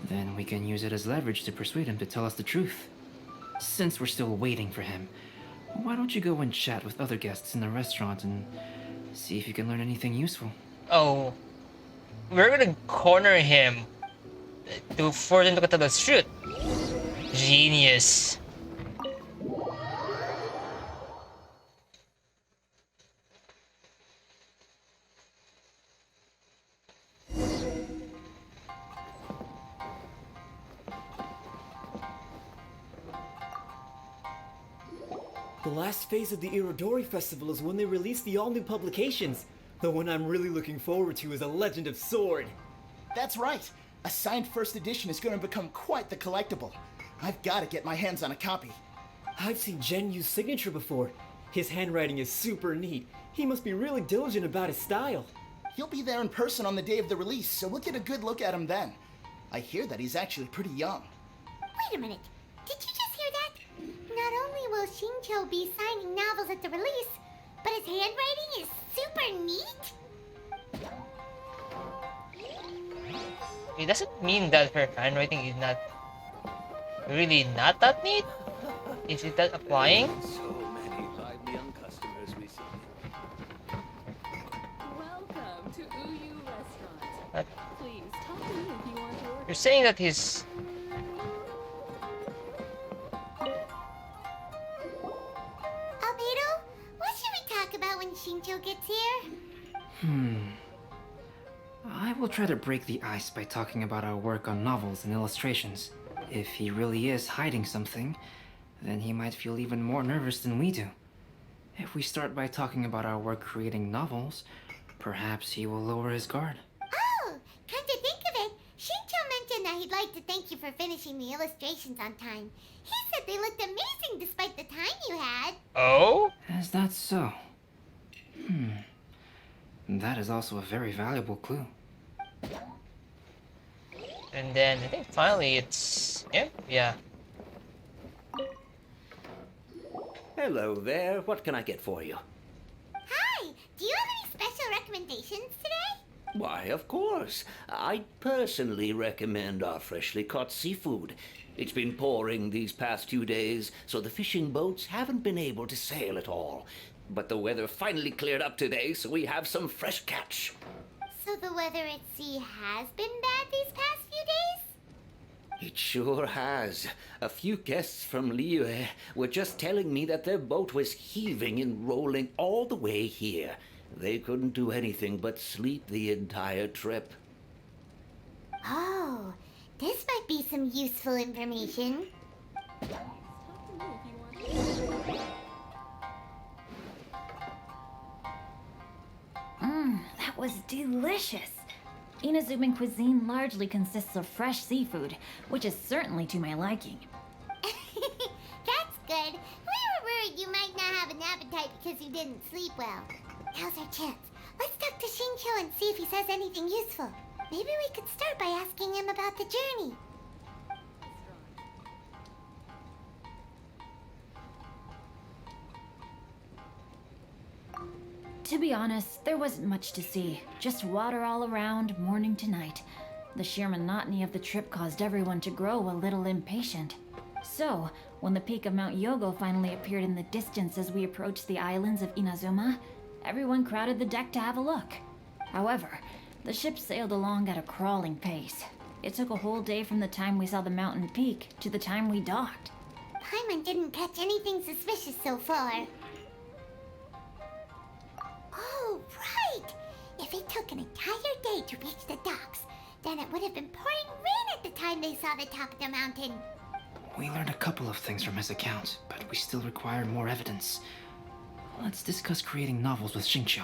then we can use it as leverage to persuade him to tell us the truth. Since we're still waiting for him, why don't you go and chat with other guests in the restaurant and see if you can learn anything useful? Oh, we're gonna corner him to force him to tell us truth. Genius. The last phase of the Irodori Festival is when they release the all-new publications. The one I'm really looking forward to is A Legend of Sword. That's right. A signed first edition is going to become quite the collectible. I've got to get my hands on a copy. I've seen Genyu's signature before. His handwriting is super neat. He must be really diligent about his style. He'll be there in person on the day of the release, so we'll get a good look at him then. I hear that he's actually pretty young. Wait a minute. Did you just hear that? Not only will Shincho be signing novels at the release, but his handwriting is super neat? It doesn't mean that her handwriting is not really not that neat. Is it that applying? So many lively young customers we see. Welcome to Uyu Restaurant. What? Please talk to me if you want to order. You're saying that his Albedo, what should we talk about when Shincho gets here? I will try to break the ice by talking about our work on novels and illustrations. If he really is hiding something, then he might feel even more nervous than we do. If we start by talking about our work creating novels, perhaps he will lower his guard. Oh, come to think of it, Shincho mentioned that he'd like to thank you for finishing the illustrations on time. He said they looked amazing despite the time you had. Oh? Is that so? That is also a very valuable clue. And then I think finally it's him? Yeah. Hello there. What can I get for you? Hi, do you have any special recommendations today? Why, of course. I personally recommend our freshly caught seafood. It's been pouring these past 2 days, so the fishing boats haven't been able to sail at all. But the weather finally cleared up today, so we have some fresh catch. So the weather at sea has been bad these past few days? It sure has. A few guests from Liyue were just telling me that their boat was heaving and rolling all the way here. They couldn't do anything but sleep the entire trip. Oh, this might be some useful information. That was delicious. Inazuman cuisine largely consists of fresh seafood, which is certainly to my liking. That's good. We were worried you might not have an appetite because you didn't sleep well. Now's our chance. Let's talk to Shincho and see if he says anything useful. Maybe we could start by asking him about the journey. To be honest, there wasn't much to see. Just water all around, morning to night. The sheer monotony of the trip caused everyone to grow a little impatient. So, when the peak of Mount Yogo finally appeared in the distance as we approached the islands of Inazuma, everyone crowded the deck to have a look. However, the ship sailed along at a crawling pace. It took a whole day from the time we saw the mountain peak to the time we docked. Paimon didn't catch anything suspicious so far. Oh, right! If it took an entire day to reach the docks, then it would have been pouring rain at the time they saw the top of the mountain. We learned a couple of things from his account, but we still require more evidence. Let's discuss creating novels with Xingqiu.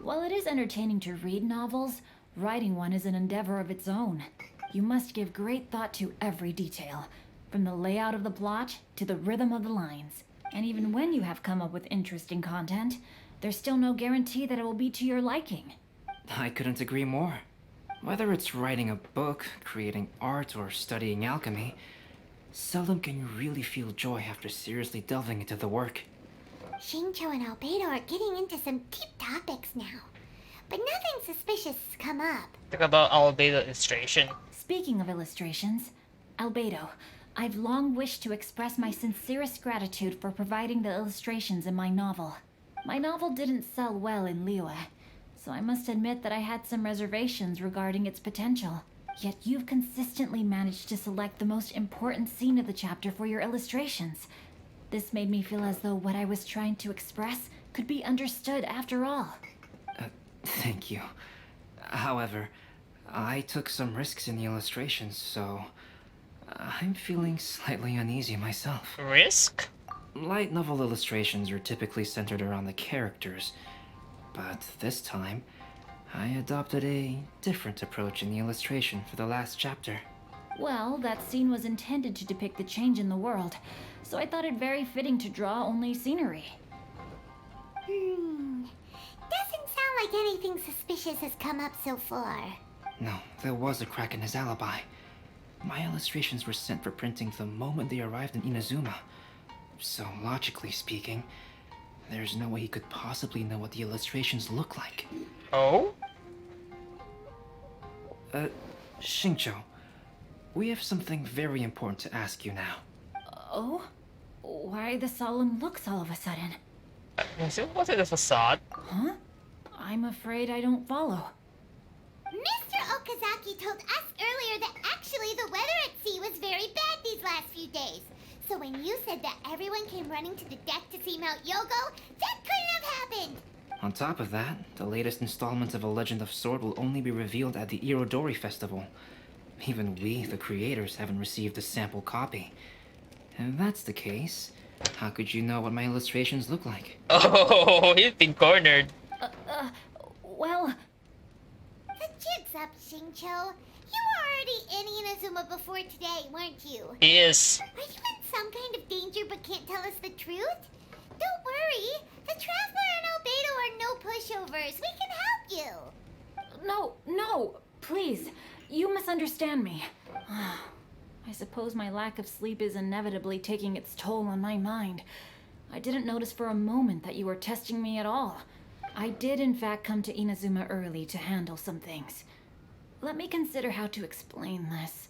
While it is entertaining to read novels, writing one is an endeavor of its own. You must give great thought to every detail, from the layout of the plot to the rhythm of the lines. And even when you have come up with interesting content, there's still no guarantee that it will be to your liking. I couldn't agree more. Whether it's writing a book, creating art, or studying alchemy, seldom can you really feel joy after seriously delving into the work. Xingqiu and Albedo are getting into some deep topics now. But nothing suspicious has come up. Talk about Albedo illustration. Speaking of illustrations, Albedo, I've long wished to express my sincerest gratitude for providing the illustrations in my novel. My novel didn't sell well in Liyue, so I must admit that I had some reservations regarding its potential. Yet you've consistently managed to select the most important scene of the chapter for your illustrations. This made me feel as though what I was trying to express could be understood after all. Thank you. However, I took some risks in the illustrations, so I'm feeling slightly uneasy myself. Risk? Light novel illustrations are typically centered around the characters, but this time, I adopted a different approach in the illustration for the last chapter. Well, that scene was intended to depict the change in the world, so I thought it very fitting to draw only scenery. Doesn't sound like anything suspicious has come up so far. No, there was a crack in his alibi. My illustrations were sent for printing the moment they arrived in Inazuma. So, logically speaking, there's no way he could possibly know what the illustrations look like. Oh? Xingqiu, we have something very important to ask you now. Oh? Why the solemn looks all of a sudden? Was it a facade? Huh? I'm afraid I don't follow. Mr. Okazaki told us earlier that actually the weather at sea was very bad these last few days. So when you said that everyone came running to the deck to see Mount Yogo, that couldn't have happened! On top of that, the latest installment of A Legend of Sword will only be revealed at the Irodori Festival. Even we, the creators, haven't received a sample copy. If that's the case, how could you know what my illustrations look like? Oh, he's been cornered. Well... The jig's up, Xingqiu. You were already in Inazuma before today, weren't you? He is. Are you in some kind of danger but can't tell us the truth? Don't worry. The Traveler and Albedo are no pushovers. We can help you. No, please. You misunderstand me. I suppose my lack of sleep is inevitably taking its toll on my mind. I didn't notice for a moment that you were testing me at all. I did in fact come to Inazuma early to handle some things. Let me consider how to explain this.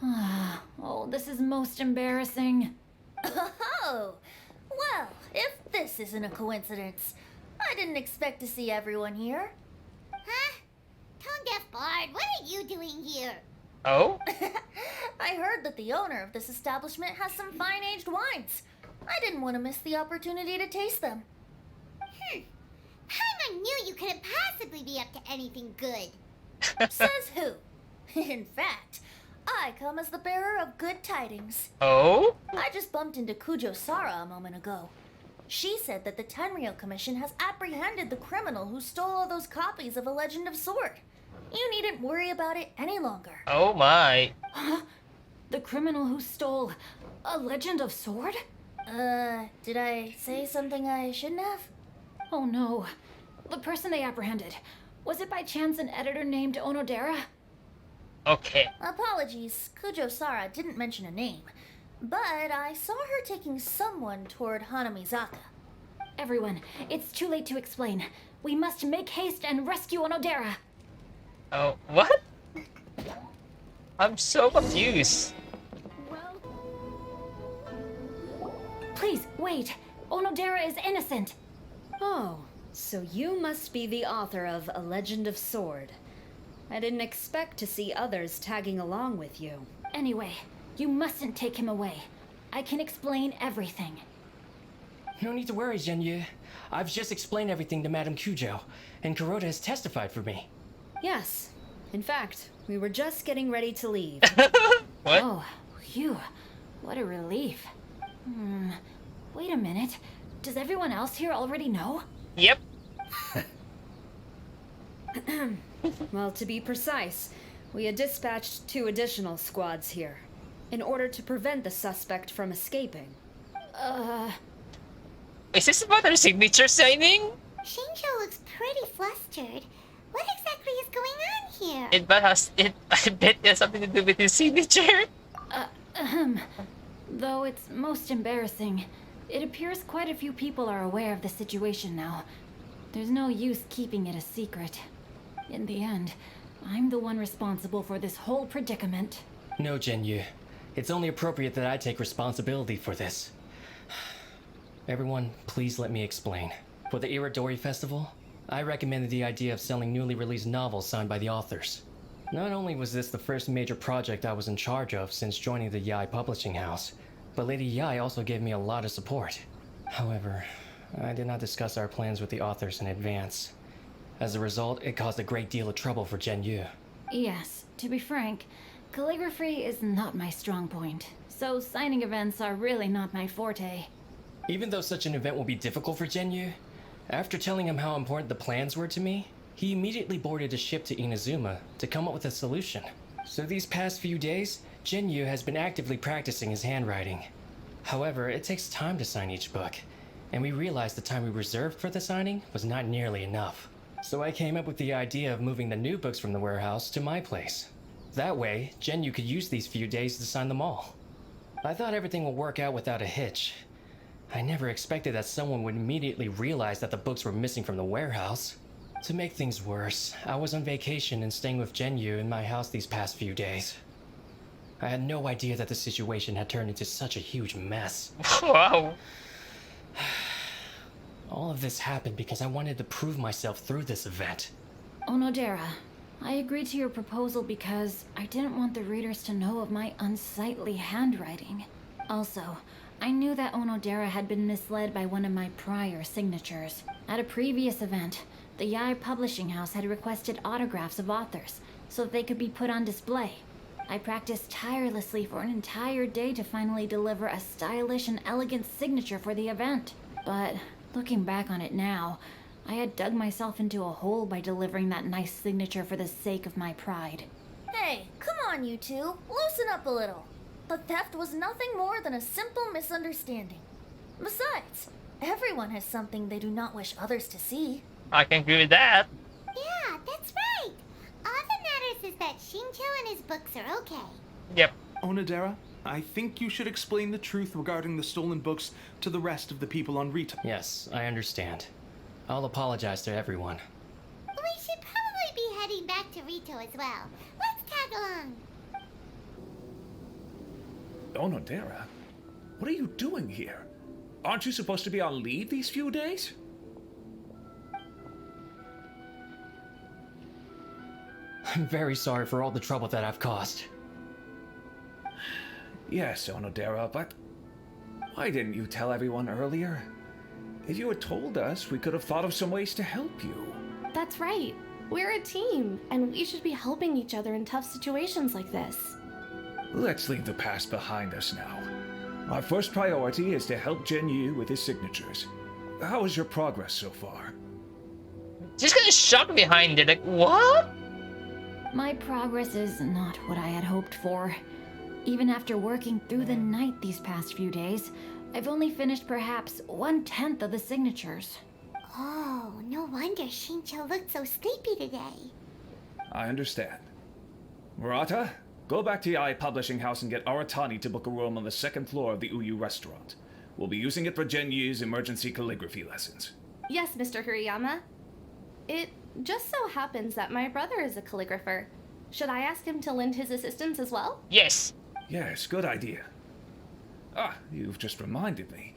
Oh, this is most embarrassing. Oh, well, if this isn't a coincidence, I didn't expect to see everyone here. Huh? Tone-deaf Bard, what are you doing here? Oh? I heard that the owner of this establishment has some fine-aged wines. I didn't want to miss the opportunity to taste them. Paimon knew you couldn't possibly be up to anything good. Says who? In fact, I come as the bearer of good tidings. Oh? I just bumped into Kujo Sara a moment ago. She said that the Tenryou Commission has apprehended the criminal who stole all those copies of A Legend of Sword. You needn't worry about it any longer. Oh my. Huh? The criminal who stole A Legend of Sword? Did I say something I shouldn't have? Oh no. The person they apprehended. Was it by chance an editor named Onodera? Okay. Apologies, Kujo Sara didn't mention a name. But I saw her taking someone toward Hanamizaka. Everyone, it's too late to explain. We must make haste and rescue Onodera. Oh, what? I'm so confused. Please, wait. Onodera is innocent. Oh, so you must be the author of A Legend of Sword. I didn't expect to see others tagging along with you. Anyway, you mustn't take him away. I can explain everything. No need to worry, Zhenyu. I've just explained everything to Madame Kujo, and Kuroda has testified for me. Yes. In fact, we were just getting ready to leave. What? Oh, phew. What a relief. Wait a minute. Does everyone else here already know? Yep. Well, to be precise, We had dispatched 2 additional squads here, in order to prevent the suspect from escaping. Is this about her signature signing? Shinjo looks pretty flustered. What exactly is going on here? I bet it has something to do with his signature. Though it's most embarrassing, it appears quite a few people are aware of the situation now. There's no use keeping it a secret. In the end, I'm the one responsible for this whole predicament. No, Jinyu. It's only appropriate that I take responsibility for this. Everyone, please let me explain. For the Iridori Festival, I recommended the idea of selling newly released novels signed by the authors. Not only was this the first major project I was in charge of since joining the Yae publishing house, but Lady Yae also gave me a lot of support. However, I did not discuss our plans with the authors in advance. As a result, it caused a great deal of trouble for Jinyu. Yes, to be frank, calligraphy is not my strong point, so signing events are really not my forte. Even though such an event will be difficult for Jinyu, after telling him how important the plans were to me, he immediately boarded a ship to Inazuma to come up with a solution. So these past few days, Jinyu has been actively practicing his handwriting. However, it takes time to sign each book, and we realized the time we reserved for the signing was not nearly enough. So I came up with the idea of moving the new books from the warehouse to my place. That way, Jinyu could use these few days to sign them all. I thought everything would work out without a hitch. I never expected that someone would immediately realize that the books were missing from the warehouse. To make things worse, I was on vacation and staying with Jinyu in my house these past few days. I had no idea that the situation had turned into such a huge mess. Wow. All of this happened because I wanted to prove myself through this event. Onodera, I agreed to your proposal because I didn't want the readers to know of my unsightly handwriting. Also, I knew that Onodera had been misled by one of my prior signatures. At a previous event, the Yae publishing house had requested autographs of authors so that they could be put on display. I practiced tirelessly for an entire day to finally deliver a stylish and elegant signature for the event. But looking back on it now, I had dug myself into a hole by delivering that nice signature for the sake of my pride. Hey, come on, you two. Loosen up a little. The theft was nothing more than a simple misunderstanding. Besides, everyone has something they do not wish others to see. I can agree with that. Yeah, that's right. All that matters is that Shinjo and his books are okay. Yep. Onodera, I think you should explain the truth regarding the stolen books to the rest of the people on Rito. Yes, I understand. I'll apologize to everyone. We should probably be heading back to Rito as well. Let's tag along. Onodera, what are you doing here? Aren't you supposed to be on leave these few days? I'm very sorry for all the trouble that I've caused. Yes, Onodera, but why didn't you tell everyone earlier? If you had told us, we could have thought of some ways to help you. That's right. We're a team, and we should be helping each other in tough situations like this. Let's leave the past behind us now. Our first priority is to help Jinyu with his signatures. How is your progress so far? She's kind of shocked behind it. Like, what? My progress is not what I had hoped for. Even after working through the night these past few days, I've only finished perhaps 1/10 of the signatures. Oh, no wonder Shinjo looked so sleepy today. I understand. Murata, go back to Yae Publishing House and get Aratani to book a room on the second floor of the Uyu restaurant. We'll be using it for Jinyu's emergency calligraphy lessons. Yes, Mr. Hirayama. It just so happens that my brother is a calligrapher. Should I ask him to lend his assistance as well? Yes. Yes, good idea. Ah, you've just reminded me.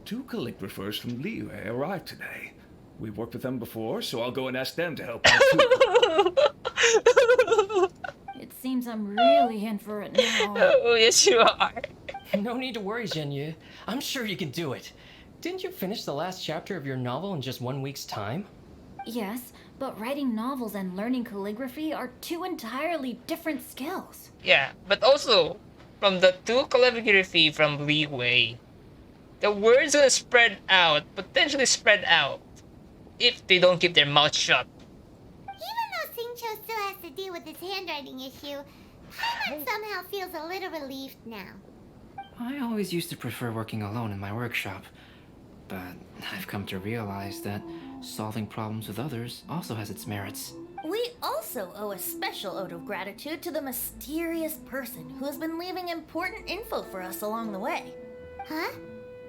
2 calligraphers from Liyue arrived today. We've worked with them before, so I'll go and ask them to help out too. It seems I'm really in for it now. Oh, yes you are. No need to worry, Jinyu. I'm sure you can do it. Didn't you finish the last chapter of your novel in just 1 week's time? Yes, but writing novels and learning calligraphy are 2 entirely different skills. Yeah, but also, from the 2 calligraphy from Liyue, the words gonna spread out, potentially spread out, if they don't keep their mouth shut. Even though Shinjo still has to deal with his handwriting issue, Paimon somehow feels a little relieved now. I always used to prefer working alone in my workshop, but I've come to realize that solving problems with others also has its merits. We also owe a special ode of gratitude to the mysterious person who has been leaving important info for us along the way. Huh?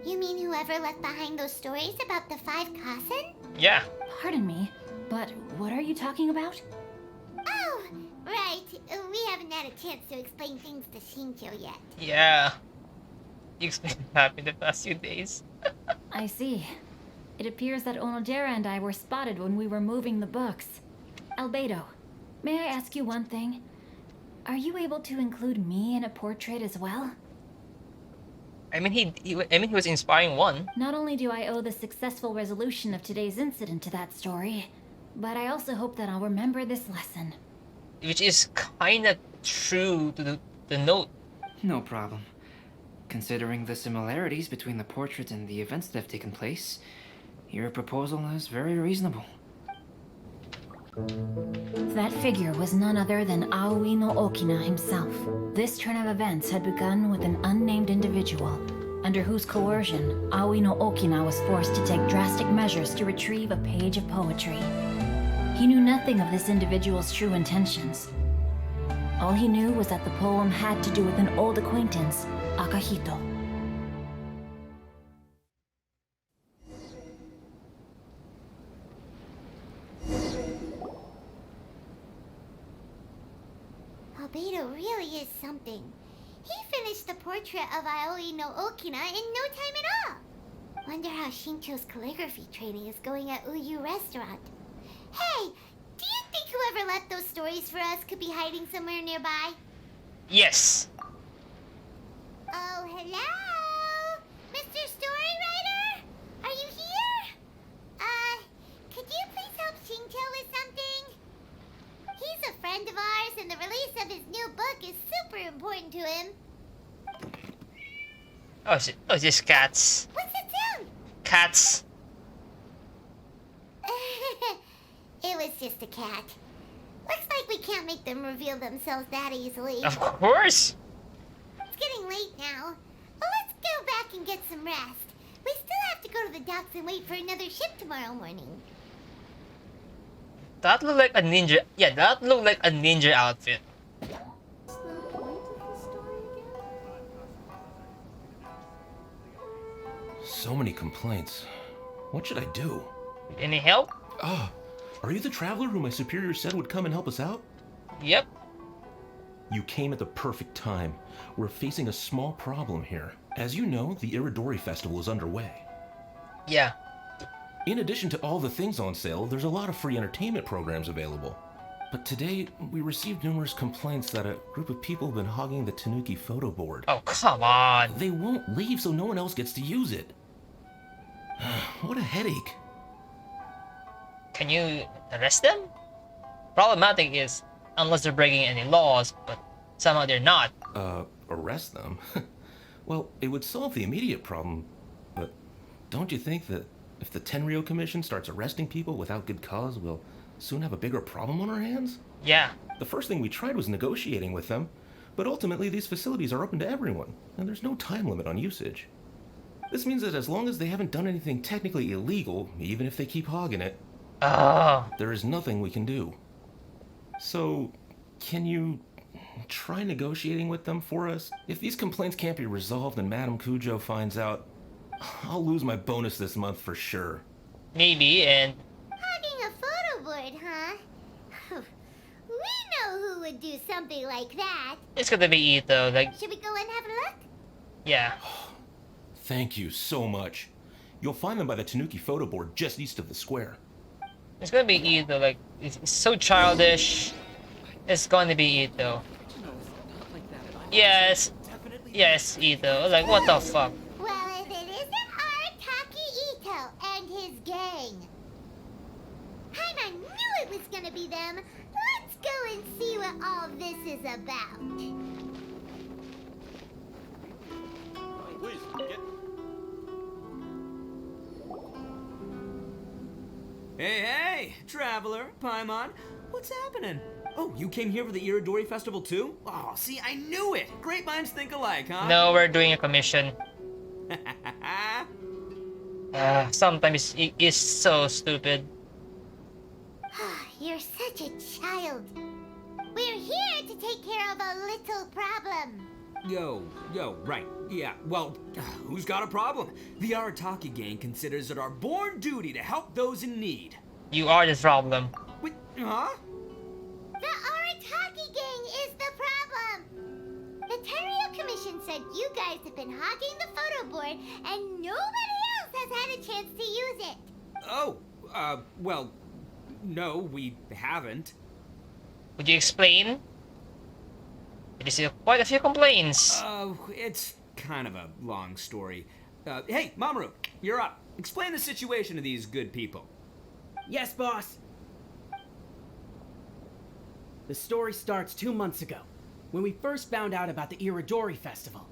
You mean whoever left behind those stories about the 5 Kasen? Yeah. Pardon me, but what are you talking about? Oh, right. We haven't had a chance to explain things to Shincho yet. Yeah. You explained that in the past few days. I see. It appears that Onodera and I were spotted when we were moving the books. Albedo, may I ask you one thing? Are you able to include me in a portrait as well? I mean, he was inspiring one. Not only do I owe the successful resolution of today's incident to that story, but I also hope that I'll remember this lesson. Which is kinda true to the note. No problem. Considering the similarities between the portrait and the events that have taken place, your proposal is very reasonable. That figure was none other than Aoi no Okina himself. This turn of events had begun with an unnamed individual, under whose coercion Aoi no Okina was forced to take drastic measures to retrieve a page of poetry. He knew nothing of this individual's true intentions. All he knew was that the poem had to do with an old acquaintance, Akahito. Albedo really is something. He finished the portrait of Aoi no Okina in no time at all. Wonder how Shincho's calligraphy training is going at Uyu Restaurant. Hey, do you think whoever left those stories for us could be hiding somewhere nearby? Yes. Oh, hello? Mr. Storywriter? Are you here? Could you please help Shincho with something? He's a friend of ours, and the release of his new book is super important to him. Oh, it's just cats. What's that sound? Cats. It was just a cat. Looks like we can't make them reveal themselves that easily. Of course. It's getting late now. Well, let's go back and get some rest. We still have to go to the docks and wait for another ship tomorrow morning. That looked like a ninja. Yeah, that looked like a ninja outfit. So many complaints. What should I do? Any help? Oh, are you the traveler who my superior said would come and help us out? Yep. You came at the perfect time. We're facing a small problem here. As you know, the Iridori Festival is underway. Yeah. In addition to all the things on sale, there's a lot of free entertainment programs available. But today, we received numerous complaints that a group of people have been hogging the Tanuki photo board. Oh, come on. They won't leave so no one else gets to use it. What a headache. Can you arrest them? Problematic is, unless they're breaking any laws, but somehow they're not. Arrest them? Well, it would solve the immediate problem, but don't you think that if the Tenryo Commission starts arresting people without good cause, we'll soon have a bigger problem on our hands? Yeah. The first thing we tried was negotiating with them, but ultimately these facilities are open to everyone, and there's no time limit on usage. This means that as long as they haven't done anything technically illegal, even if they keep hogging it, there is nothing we can do. So, can you try negotiating with them for us? If these complaints can't be resolved and Madame Kujo finds out, I'll lose my bonus this month for sure. Maybe, and... Hogging a photo board, huh? We know who would do something like that. It's gonna be Ito, like... Should we go and have a look? Yeah. Thank you so much. You'll find them by the Tanuki photo board just east of the square. It's gonna be Ito, like, it's so childish. It's gonna be Ito. Yes. Yes, Ito. Like, what the fuck? Well, if it isn't our Taki Ito and his gang. I knew it was gonna be them. Let's go and see what all this is about. Please, get... Hey, traveler, Paimon, what's happening? Oh, you came here for the Iridori Festival too? Oh, see, I knew it! Great minds think alike, huh? No, we're doing a commission. Sometimes it is so stupid. You're such a child. We're here to take care of a little problem. Yo, right. Yeah, well, who's got a problem? The Arataki gang considers it our born duty to help those in need. You are the problem. Wait, huh? The Arataki gang is the problem. The Terrio Commission said you guys have been hogging the photo board and nobody else has had a chance to use it. Oh, well, no, we haven't. Would you explain? It is quite a few complaints. It's kind of a long story. Hey, Mamoru, you're up. Explain the situation to these good people. Yes, boss. The story starts 2 months ago, when we first found out about the Iridori Festival.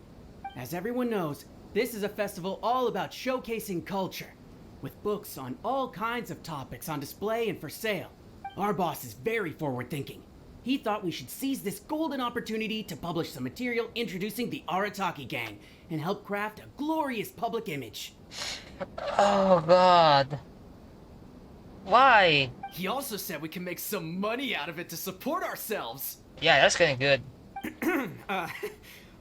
As everyone knows, this is a festival all about showcasing culture, with books on all kinds of topics on display and for sale. Our boss is very forward-thinking. He thought we should seize this golden opportunity to publish some material introducing the Arataki gang and help craft a glorious public image. Oh god. Why? He also said we can make some money out of it to support ourselves. Yeah, that's kind of good.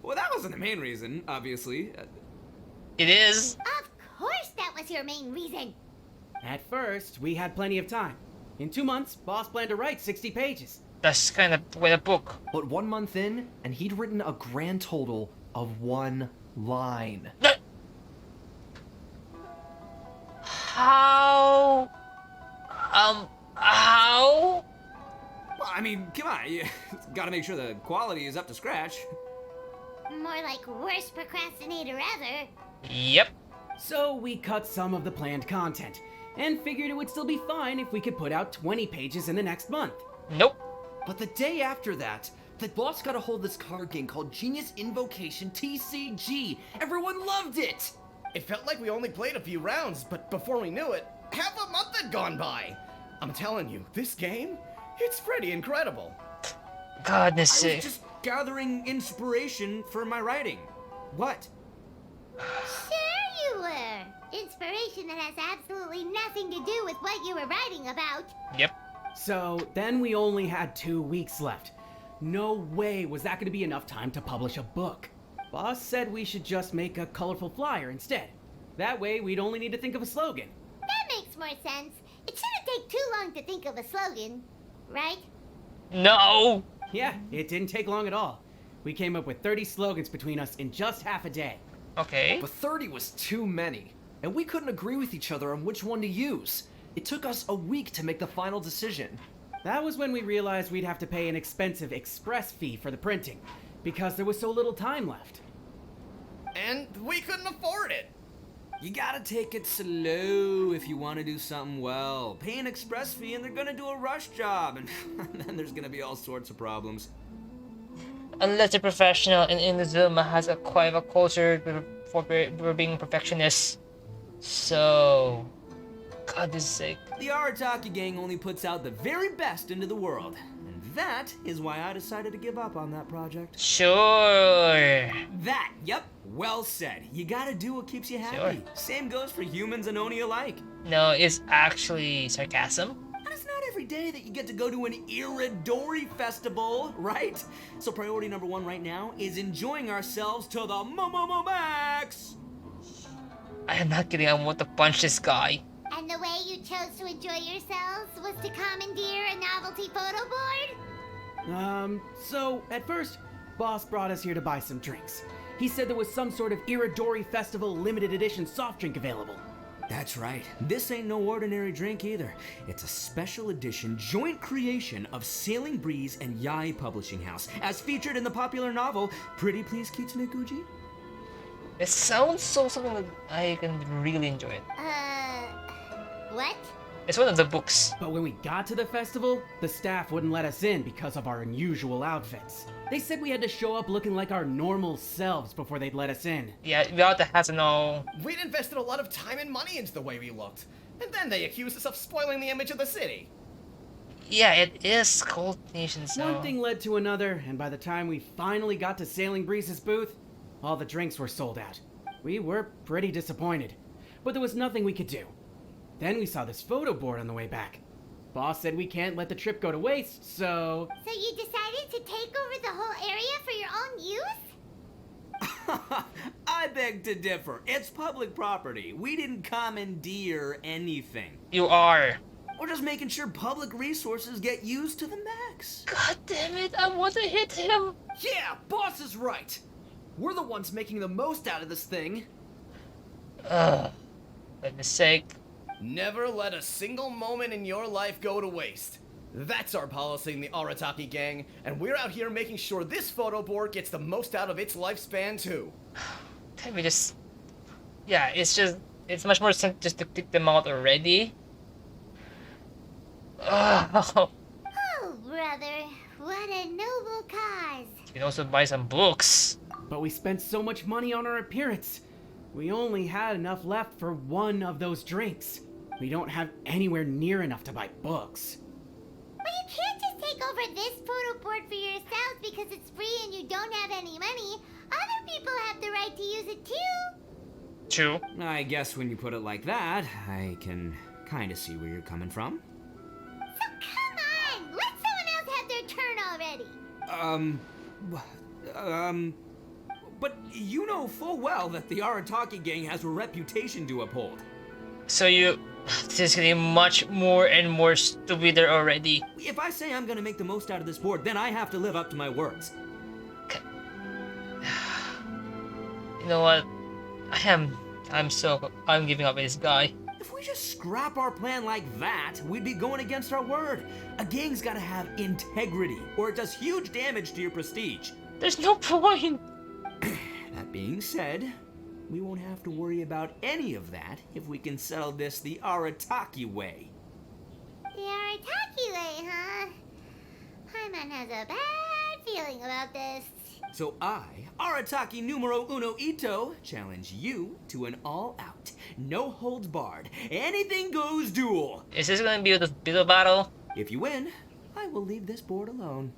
Well, that wasn't the main reason, obviously. It is. Of course that was your main reason. At first, we had plenty of time. In 2 months, boss planned to write 60 pages. That's kind of quite a book. But 1 month in, and he'd written a grand total of 1 line. How? How? Well, I mean, come on, you gotta make sure the quality is up to scratch. More like worst procrastinator ever. Yep. So we cut some of the planned content, and figured it would still be fine if we could put out 20 pages in the next month. Nope. But the day after that, the boss got a hold of this card game called Genius Invocation TCG. Everyone loved it! It felt like we only played a few rounds, but before we knew it, half a month had gone by. I'm telling you, this game, it's pretty incredible. Goodness I sake. was just gathering inspiration for my writing. What? Sure you were. Inspiration that has absolutely nothing to do with what you were writing about. Yep. So then we only had 2 weeks left. No way was that going to be enough time to publish a book. Boss said we should just make a colorful flyer instead. That way we'd only need to think of a slogan. That makes more sense. It shouldn't take too long to think of a slogan, right? No! Yeah, it didn't take long at all. We came up with 30 slogans between us in just half a day. Okay. But 30 was too many, and we couldn't agree with each other on which one to use. It took us a week to make the final decision. That was when we realized we'd have to pay an expensive express fee for the printing, because there was so little time left. And we couldn't afford it. You gotta take it slow if you want to do something well. Pay an express fee and they're gonna do a rush job, and then there's gonna be all sorts of problems. Unless a professional and Inazuma has a quite a culture for being perfectionists. So, God's sake. The Arataki gang only puts out the very best into the world, and that is why I decided to give up on that project. Sure. That, yep, well said. You gotta do what keeps you happy. Sure. Same goes for humans and Oni alike. No, it's actually sarcasm. And it's not every day that you get to go to an Iridori festival, right? So priority number 1 right now is enjoying ourselves to the max. I am not kidding. I want to punch this guy. And the way you chose to enjoy yourselves was to commandeer a novelty photo board? So at first, boss brought us here to buy some drinks. He said there was some sort of Iridori Festival limited edition soft drink available. That's right. This ain't no ordinary drink either. It's a special edition joint creation of Sailing Breeze and Yai Publishing House, as featured in the popular novel Pretty Please Kitsune Guji. It sounds so something that I can really enjoy it. What? It's one of the books. But when we got to the festival, the staff wouldn't let us in because of our unusual outfits. They said we had to show up looking like our normal selves before they'd let us in. Yeah, without the hats and all. We'd invested a lot of time and money into the way we looked, and then they accused us of spoiling the image of the city. Yeah, it is Cold Nation, so... One thing led to another, and by the time we finally got to Sailing Breeze's booth, all the drinks were sold out. We were pretty disappointed, but there was nothing we could do. Then we saw this photo board on the way back. Boss said we can't let the trip go to waste, so... So you decided to take over the whole area for your own use? I beg to differ. It's public property. We didn't commandeer anything. You are. We're just making sure public resources get used to the max. God damn it, I want to hit him. Yeah, boss is right. We're the ones making the most out of this thing. For goodness sake. Never let a single moment in your life go to waste. That's our policy in the Arataki gang, and we're out here making sure this photo board gets the most out of its lifespan too. Can we just... Yeah, it's much more sense just to kick them out already. Oh. Oh, brother, what a noble cause. You can also buy some books. But we spent so much money on our appearance. We only had enough left for one of those drinks. We don't have anywhere near enough to buy books. But you can't just take over this photo board for yourselves because it's free and you don't have any money. Other people have the right to use it too. True. I guess when you put it like that, I can kind of see where you're coming from. So come on, let someone else have their turn already. But you know full well that the Arataki gang has a reputation to uphold. So this is getting much more and more stupider already. If I say I'm gonna make the most out of this board, then I have to live up to my words. You know what? I'm giving up on this guy. If we just scrap our plan like that, we'd be going against our word. A gang's gotta have integrity, or it does huge damage to your prestige. There's no point. That being said, we won't have to worry about any of that if we can settle this the Arataki way. The Arataki way, huh? Paimon has a bad feeling about this. So I, Arataki numero uno Ito, challenge you to an all-out, no-holds-barred, anything-goes duel. Is this gonna be a Beetle battle? If you win, I will leave this board alone.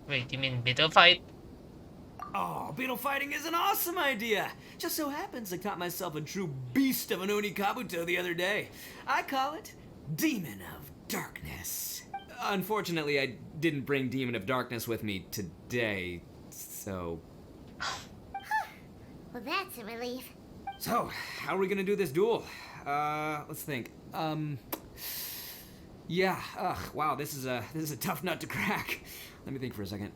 Wait, you mean Beetle fight? Oh, beetle fighting is an awesome idea! Just so happens I caught myself a true beast of an Onikabuto the other day. I call it Demon of Darkness. Unfortunately, I didn't bring Demon of Darkness with me today, so... Well, that's a relief. So, how are we gonna do this duel? Let's think. Yeah, wow, this is a tough nut to crack. Let me think for a second.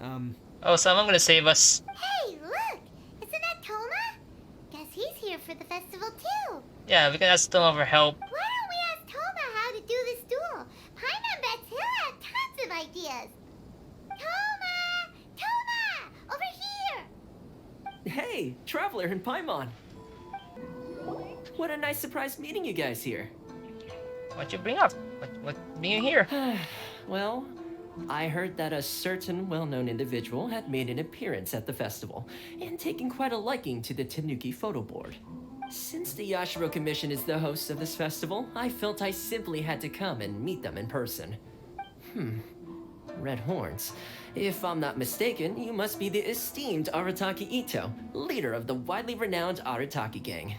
Oh, someone gonna save us. Hey, look! Isn't that Toma? Guess he's here for the festival too. Yeah, we can ask Toma for help. Why don't we ask Toma how to do this duel? Paimon bets he'll have tons of ideas. Toma! Toma! Over here! Hey, Traveler and Paimon. What a nice surprise meeting you guys here. What'd you bring up? What bring you here? Well, I heard that a certain well-known individual had made an appearance at the festival and taken quite a liking to the Tanuki photo board. Since the Yashiro Commission is the host of this festival, I felt I simply had to come and meet them in person. Red horns. If I'm not mistaken, you must be the esteemed Arataki Ito, leader of the widely renowned Arataki gang.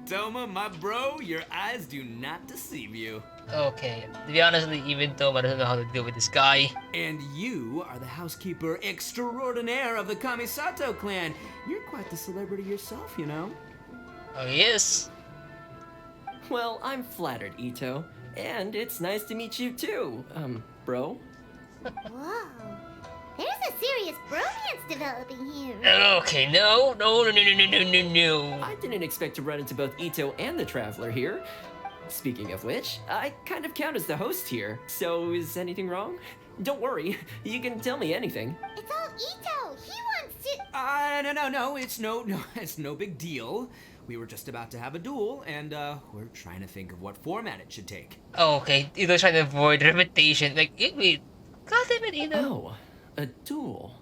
Toma, my bro, your eyes do not deceive you. Okay, to be honest, even Toma doesn't know how to deal with this guy. And you are the housekeeper extraordinaire of the Kamisato clan. You're quite the celebrity yourself, you know. Oh, yes. Well, I'm flattered, Ito. And it's nice to meet you too, bro. Whoa. There's a serious bromance developing here. Okay, no. I didn't expect to run into both Ito and the Traveler here. Speaking of which, I kind of count as the host here, so is anything wrong? Don't worry, you can tell me anything. It's all Ito. He wants to... No, it's no big deal. We were just about to have a duel, and we're trying to think of what format it should take. Oh, okay, Ito's trying to avoid reputation. Like, wait, God damn it, Ito. Oh, a duel.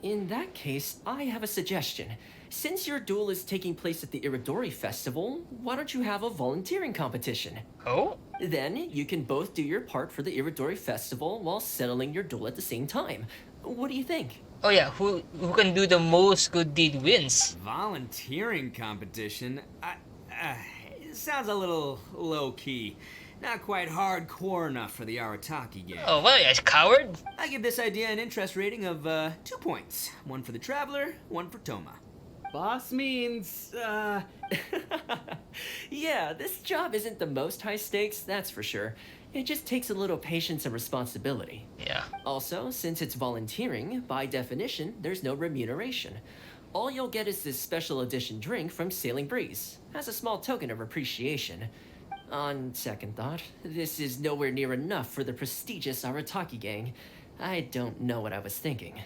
In that case, I have a suggestion. Since your duel is taking place at the Iridori Festival, why don't you have a volunteering competition? Oh? Then you can both do your part for the Iridori Festival while settling your duel at the same time. What do you think? Oh yeah, who can do the most good deed wins. Volunteering competition? It sounds a little low-key. Not quite hardcore enough for the Arataki gang. Oh, what are you, a coward? I give this idea an interest rating of 2 points. One for the Traveler, one for Toma. Boss means, Yeah, this job isn't the most high stakes, that's for sure. It just takes a little patience and responsibility. Yeah. Also, since it's volunteering, by definition, there's no remuneration. All you'll get is this special edition drink from Sailing Breeze, as a small token of appreciation. On second thought, this is nowhere near enough for the prestigious Arataki gang. I don't know what I was thinking.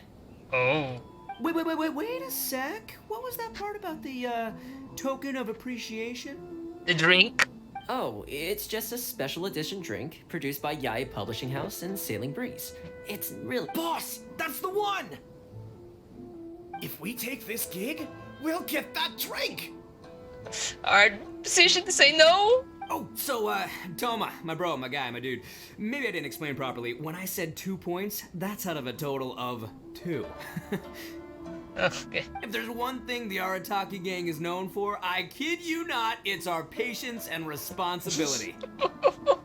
Oh. Wait a sec. What was that part about the, token of appreciation? The drink? Oh, it's just a special edition drink produced by Yae Publishing House and Sailing Breeze. It's really... Boss, that's the one! If we take this gig, we'll get that drink! Our decision to say no? Oh, so, Toma, my bro, my guy, my dude. Maybe I didn't explain properly. When I said 2 points, that's out of a total of 2. Okay. If there's one thing the Arataki gang is known for, I kid you not, it's our patience and responsibility.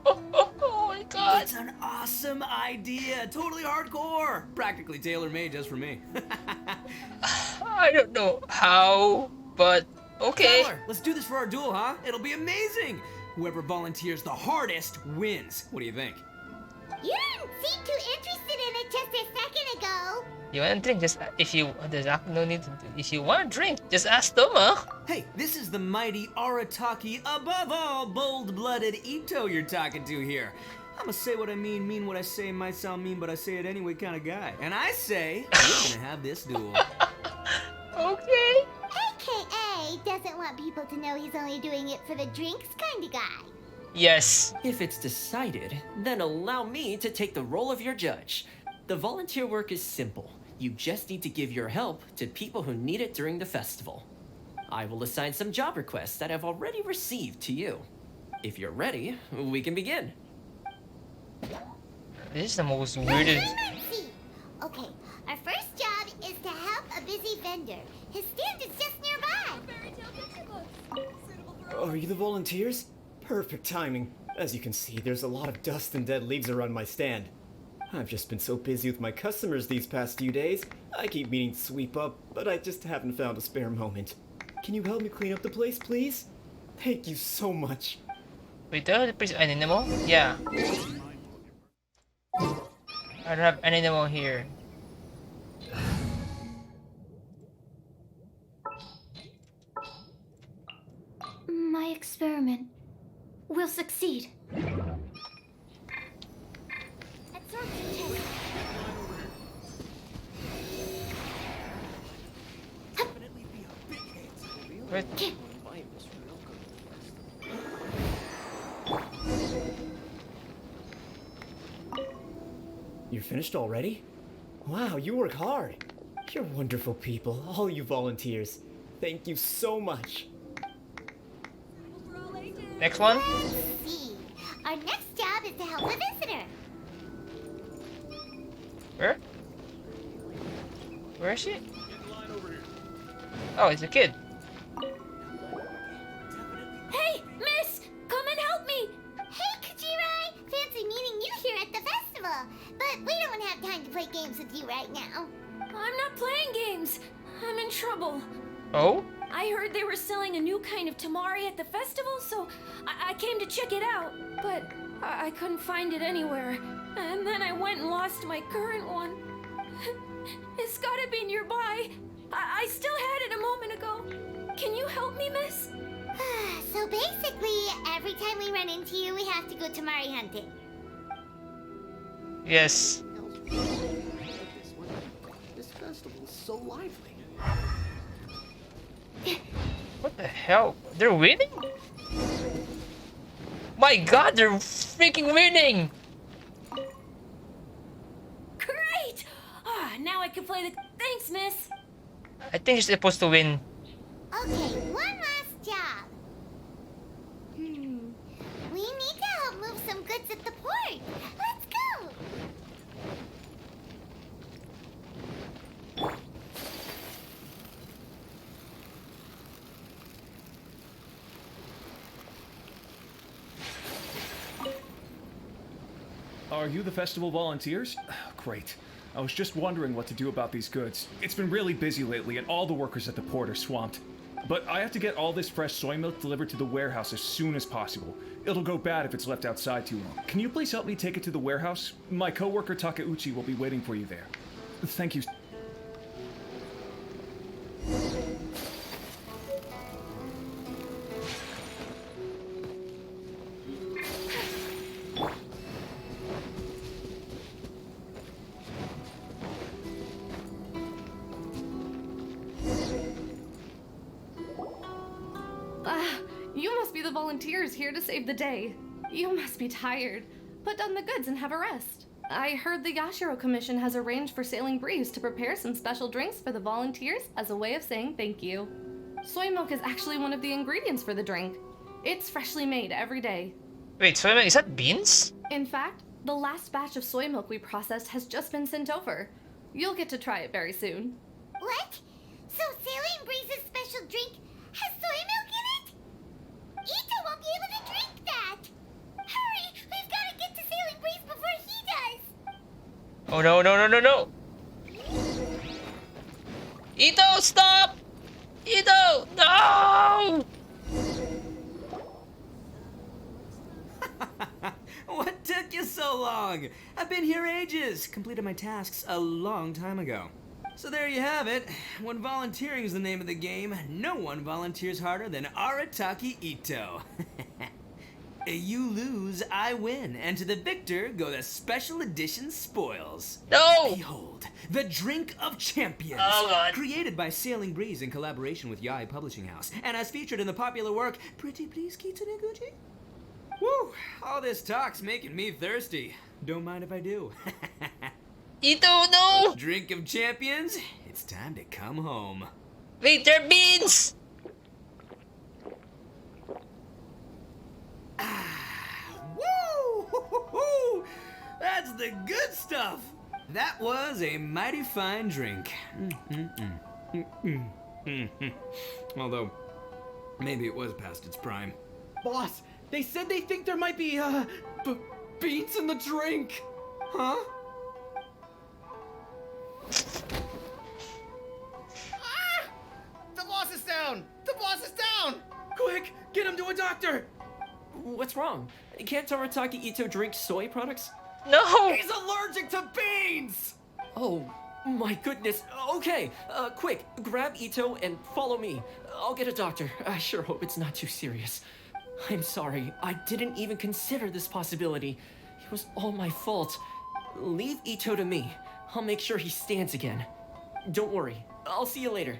Oh my god. It's an awesome idea. Totally hardcore. Practically tailor-made just for me. I don't know how, but okay. Tyler, let's do this for our duel, huh? It'll be amazing. Whoever volunteers the hardest wins. What do you think? You didn't seem too interested in it just a second ago. You want a drink? Just there's no need to. If you want a drink, just ask Toma. Hey, this is the mighty Arataki, above all bold-blooded Ito you're talking to here. I'ma say what I mean what I say, might sound mean, but I say it anyway kind of guy. And I say, we're gonna have this duel. Okay. AKA doesn't want people to know he's only doing it for the drinks kind of guy. Yes. If it's decided, then allow me to take the role of your judge. The volunteer work is simple. You just need to give your help to people who need it during the festival. I will assign some job requests that I've already received to you. If you're ready, we can begin. This is the most weirdest. Let's see. Okay, our first job is to help a busy vendor. His stand is just nearby. Are you the volunteers? Perfect timing. As you can see, there's a lot of dust and dead leaves around my stand. I've just been so busy with my customers these past few days. I keep meaning to sweep up, but I just haven't found a spare moment. Can you help me clean up the place, please? Thank you so much. Wait, do I have to press any more? Yeah. I don't have any more here. My experiment will succeed. Wait. You're finished already? Wow, you work hard. You're wonderful people, all you volunteers. Thank you so much. Next one. Let's see. Our next job is to help a visitor. Where? Where is she? Oh, it's a kid. Hey, miss! Come and help me! Hey, Kajirai! Fancy meeting you here at the festival. But we don't have time to play games with you right now. I'm not playing games. I'm in trouble. Oh? I heard they were selling a new kind of tamari at the festival, so I came to check it out. But I couldn't find it anywhere. And then I went and lost my current one. It's gotta be nearby. I still had it a moment ago. Can you help me, miss? So basically, every time we run into you, we have to go tamari hunting. Yes. This festival is so lively. What the hell? They're winning? My god, they're freaking winning! Great! Now I can play the... Thanks, miss. I think she's supposed to win. Okay, one last job. We need to help move some goods at the port. Let's go! Are you the festival volunteers? Great. I was just wondering what to do about these goods. It's been really busy lately, and all the workers at the port are swamped. But I have to get all this fresh soy milk delivered to the warehouse as soon as possible. It'll go bad if it's left outside too long. Can you please help me take it to the warehouse? My coworker Takeuchi will be waiting for you there. Thank you. You must be the volunteers here to save the day. You must be tired. Put down the goods and have a rest. I heard the Yashiro Commission has arranged for Sailing Breeze to prepare some special drinks for the volunteers as a way of saying thank you. Soy milk is actually one of the ingredients for the drink. It's freshly made every day. Wait, soy milk, is that beans? In fact, the last batch of soy milk we processed has just been sent over. You'll get to try it very soon. What? So Sailing Breeze's special drink has soy milk in it? Ito won't be able to drink that! Hurry! We've got to get to Sailing Breeze before he does! Oh no, no, no, no, no! Ito, stop! Ito, no! What took you so long? I've been here ages. Completed my tasks a long time ago. So there you have it. When volunteering is the name of the game, no one volunteers harder than Arataki Ito. You lose, I win, and to the victor go the special edition spoils. No! Behold, the Drink of Champions. Oh, God. Created by Sailing Breeze in collaboration with Yae Publishing House, and as featured in the popular work, Pretty Please Kitsune Gucci? Woo! All this talk's making me thirsty. Don't mind if I do. Ito, no! Drink of Champions, it's time to come home. Wait, they're beans! Woo! Hoo-hoo-hoo! That's the good stuff! That was a mighty fine drink. Although, maybe it was past its prime. Boss, they said they think there might be, beans in the drink. Huh? Ah! The boss is down! The boss is down! Quick, get him to a doctor! What's wrong? Can't Arataki Ito drink soy products? No! He's allergic to beans! Oh, my goodness. Okay, quick, grab Ito and follow me. I'll get a doctor. I sure hope it's not too serious. I'm sorry, I didn't even consider this possibility. It was all my fault. Leave Ito to me. I'll make sure he stands again. Don't worry, I'll see you later.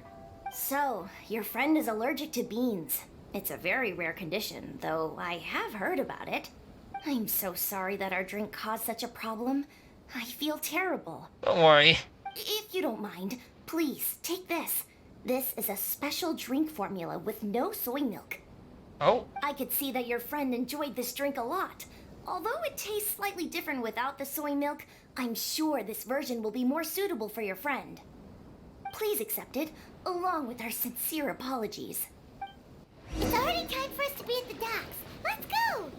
So, your friend is allergic to beans. It's a very rare condition, though I have heard about it. I'm so sorry that our drink caused such a problem. I feel terrible. Don't worry. If you don't mind, please take this. This is a special drink formula with no soy milk. Oh? I could see that your friend enjoyed this drink a lot. Although it tastes slightly different without the soy milk, I'm sure this version will be more suitable for your friend. Please accept it, along with our sincere apologies. It's already time for us to be at the docks. Let's go!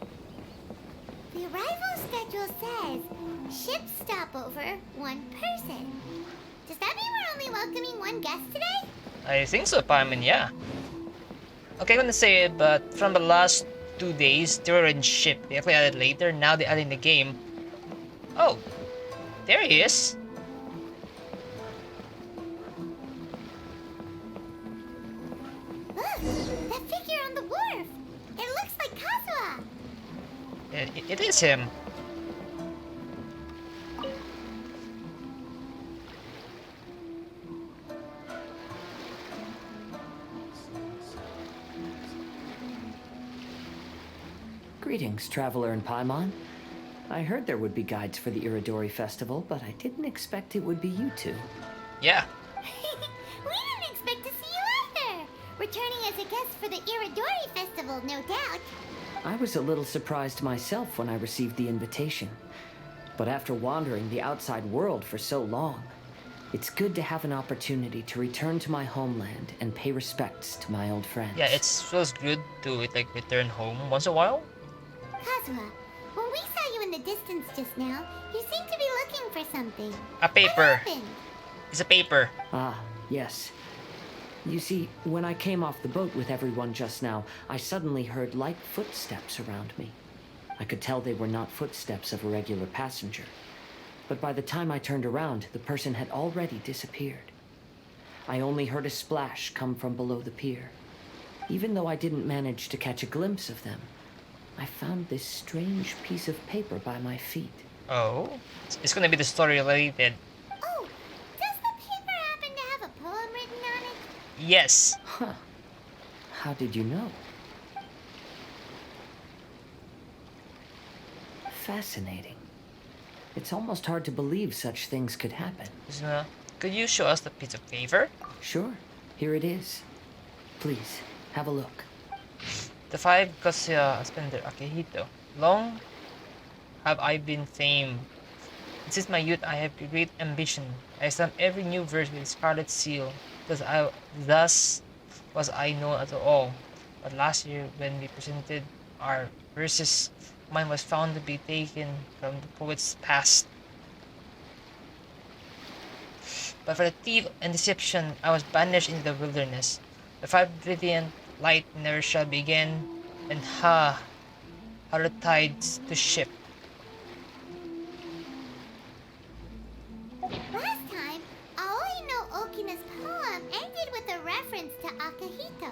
The arrival schedule says ship stopover, 1 person. Does that mean we're only welcoming 1 guest today? I think so, Paimon, yeah. Okay, I'm gonna say it, but from the last 2 days, they were in ship. They actually added later, now they added in the game. Oh, there he is. Look, that figure on the wharf. It looks like Kazuha. It is him. Greetings, Traveler and Paimon. I heard there would be guides for the Iridori Festival, but I didn't expect it would be you two. Yeah. We didn't expect to see you either. We're returning as a guest for the Iridori Festival, no doubt. I was a little surprised myself when I received the invitation. But after wandering the outside world for so long, it's good to have an opportunity to return to my homeland and pay respects to my old friends. Yeah, it feels good to return home once in a while. Kazuha, when we saw you in the distance just now, you seemed to be looking for something. A paper. What happened? It's a paper. Ah, yes. You see, when I came off the boat with everyone just now, I suddenly heard light footsteps around me. I could tell they were not footsteps of a regular passenger. But by the time I turned around, the person had already disappeared. I only heard a splash come from below the pier. Even though I didn't manage to catch a glimpse of them, I found this strange piece of paper by my feet. Oh, it's gonna be the story related. Oh, does the paper happen to have a poem written on it? Yes. Huh. How did you know? Fascinating. It's almost hard to believe such things could happen. Could you show us the piece of paper? Sure. Here it is. Please, have a look. The 5 Kazuya Spender Akihito. Long have I been famed. Since my youth I have great ambition. I stamp every new verse with scarlet seal. Thus was I known at all. But last year when we presented our verses, mine was found to be taken from the poet's past. But for the thief and deception, I was banished into the wilderness. The 5 brilliant light never shall begin, and how the tides to shift. Last time, Aoi no Okina's poem ended with a reference to Akihito.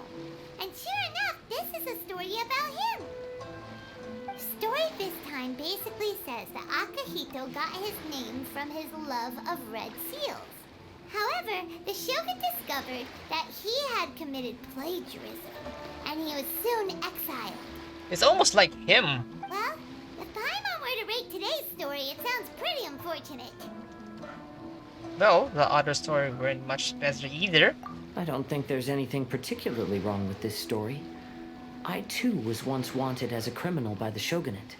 And sure enough, this is a story about him. The story this time basically says that Akihito got his name from his love of red seals. However, the shogun discovered that he had committed plagiarism, and he was soon exiled. It's almost like him. Well, if Paimon were to rate today's story, it sounds pretty unfortunate. Well, the other story weren't much better either. I don't think there's anything particularly wrong with this story. I too was once wanted as a criminal by the shogunate.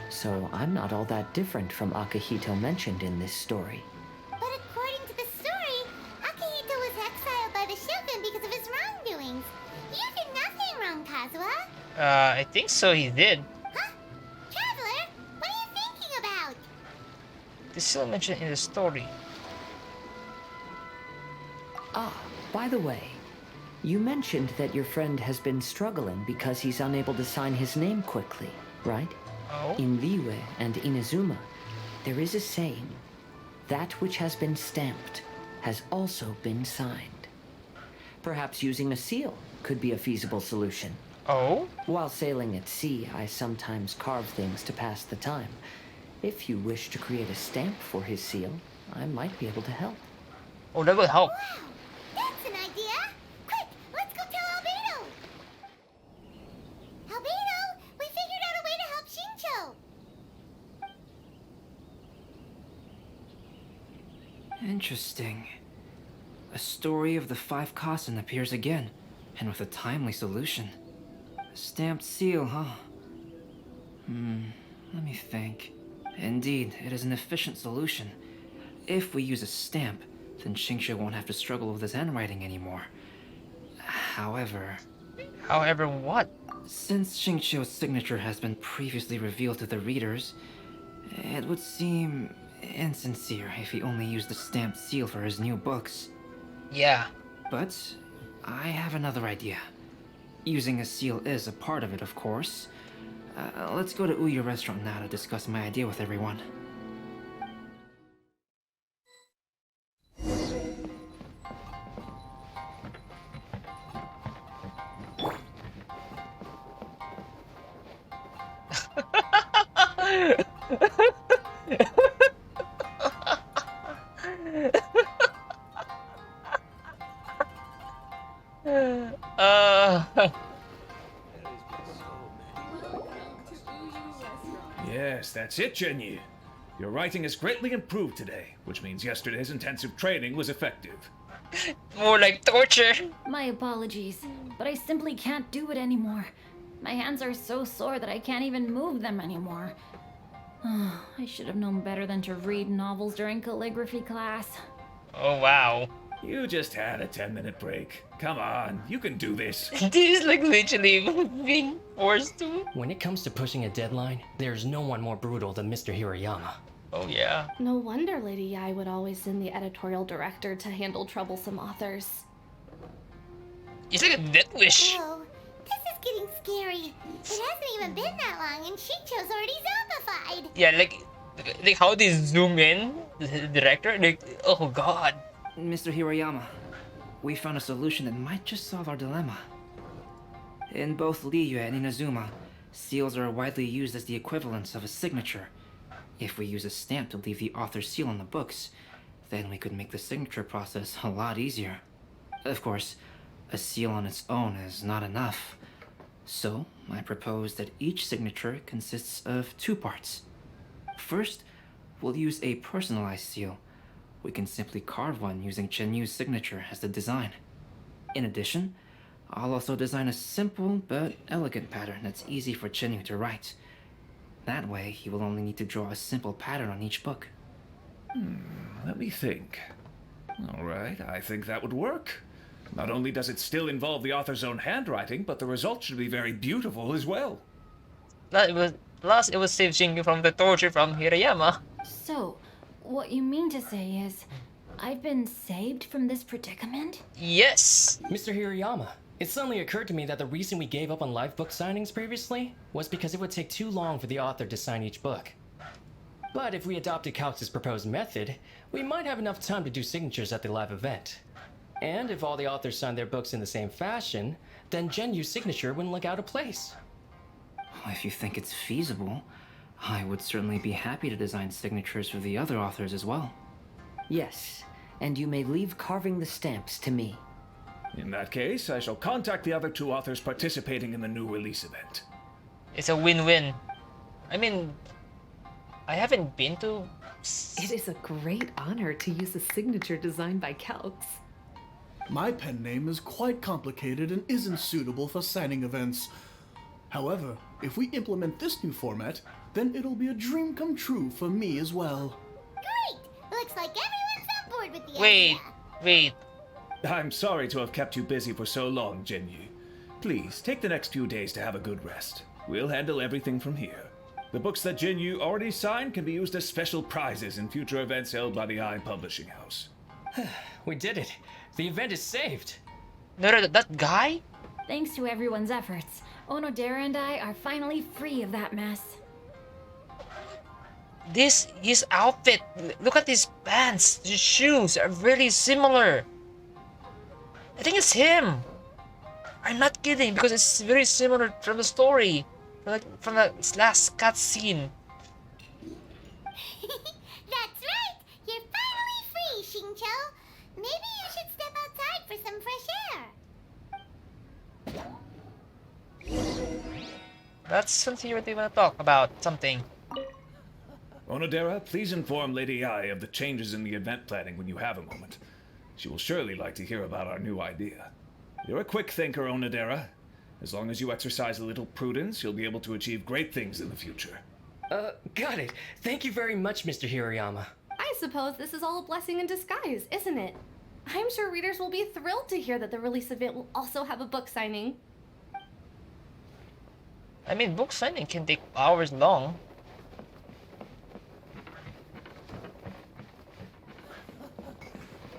So I'm not all that different from Akihito mentioned in this story. But according to the story, Akihito was exiled by the shogun because of his wrongdoings. You did nothing wrong, Kazuha. I think so he did. Huh? Traveler, what are you thinking about? This is still mentioned in the story. Ah, by the way, you mentioned that your friend has been struggling because he's unable to sign his name quickly, right? Oh? In Liyue and Inazuma, there is a saying, that which has been stamped has also been signed. Perhaps using a seal could be a feasible solution. Oh? While sailing at sea, I sometimes carve things to pass the time. If you wish to create a stamp for his seal, I might be able to help. Oh, that will help. Wow, that's an idea. Quick, let's go tell Albedo. Albedo, we figured out a way to help Shincho. Interesting. A story of the 5 Kasen appears again, and with a timely solution. A stamped seal, huh? Let me think. Indeed, it is an efficient solution. If we use a stamp, then Xingqiu won't have to struggle with his handwriting anymore. However... However what? Since Xingqiu's signature has been previously revealed to the readers, it would seem insincere if he only used the stamped seal for his new books. Yeah. But I have another idea. Using a seal is a part of it, of course. Let's go to Ouya restaurant now to discuss my idea with everyone. Yes, that's it, Jinyu. Your writing has greatly improved today, which means yesterday's intensive training was effective. More like torture. My apologies, but I simply can't do it anymore. My hands are so sore that I can't even move them anymore. I should have known better than to read novels during calligraphy class. Oh wow. You just had a 10-minute break. Come on, you can do this. This is like literally being forced to. When it comes to pushing a deadline, there's no one more brutal than Mr. Hirayama. Oh yeah. No wonder Lady Yai would always send the editorial director to handle troublesome authors. It's like a death wish. Oh, this is getting scary. It hasn't even been that long and Shicho's already zombified. Yeah, like how they zoom in, the director, like, oh god. Mr. Hirayama, we found a solution that might just solve our dilemma. In both Liyue and Inazuma, seals are widely used as the equivalents of a signature. If we use a stamp to leave the author's seal on the books, then we could make the signature process a lot easier. Of course, a seal on its own is not enough. So, I propose that each signature consists of 2 parts. First, we'll use a personalized seal. We can simply carve one using Chenyu's signature as the design. In addition, I'll also design a simple but elegant pattern that's easy for Chenyu to write. That way, he will only need to draw a simple pattern on each book. Let me think. Alright, I think that would work. Not only does it still involve the author's own handwriting, but the result should be very beautiful as well. Plus, it will save Shinju from the torture from Hirayama. So, what you mean to say is, I've been saved from this predicament? Yes! Mr. Hirayama, it suddenly occurred to me that the reason we gave up on live book signings previously was because it would take too long for the author to sign each book. But if we adopted Calx's proposed method, we might have enough time to do signatures at the live event. And if all the authors signed their books in the same fashion, then Genyu's signature wouldn't look out of place. If you think it's feasible, I would certainly be happy to design signatures for the other authors as well. Yes, and you may leave carving the stamps to me. In that case, I shall contact the other 2 authors participating in the new release event. It's a win-win. I mean, I haven't been to... It is a great honor to use a signature designed by Calx. My pen name is quite complicated and isn't suitable for signing events. However, if we implement this new format, then it'll be a dream come true for me as well. Great! Looks like everyone's on board with the Wait, idea. wait. I'm sorry to have kept you busy for so long, Genyu. Please, take the next few days to have a good rest. We'll handle everything from here. The books that Genyu already signed can be used as special prizes in future events held by the Eye Publishing House. We did it! The event is saved! No, that guy? Thanks to everyone's efforts, Onodera and I are finally free of that mess. His outfit, look at his pants, his shoes are really similar. I think it's him. I'm not kidding, because it's very similar from the story, from the last cutscene. That's right! You're finally free, Xingqiu! Maybe you should step outside for some fresh air. Let's continue what they want to talk about, something. Onodera, please inform Lady Ai of the changes in the event planning when you have a moment. She will surely like to hear about our new idea. You're a quick thinker, Onodera. As long as you exercise a little prudence, you'll be able to achieve great things in the future. Got it. Thank you very much, Mr. Hirayama. I suppose this is all a blessing in disguise, isn't it? I'm sure readers will be thrilled to hear that the release event will also have a book signing. I mean, book signing can take hours long.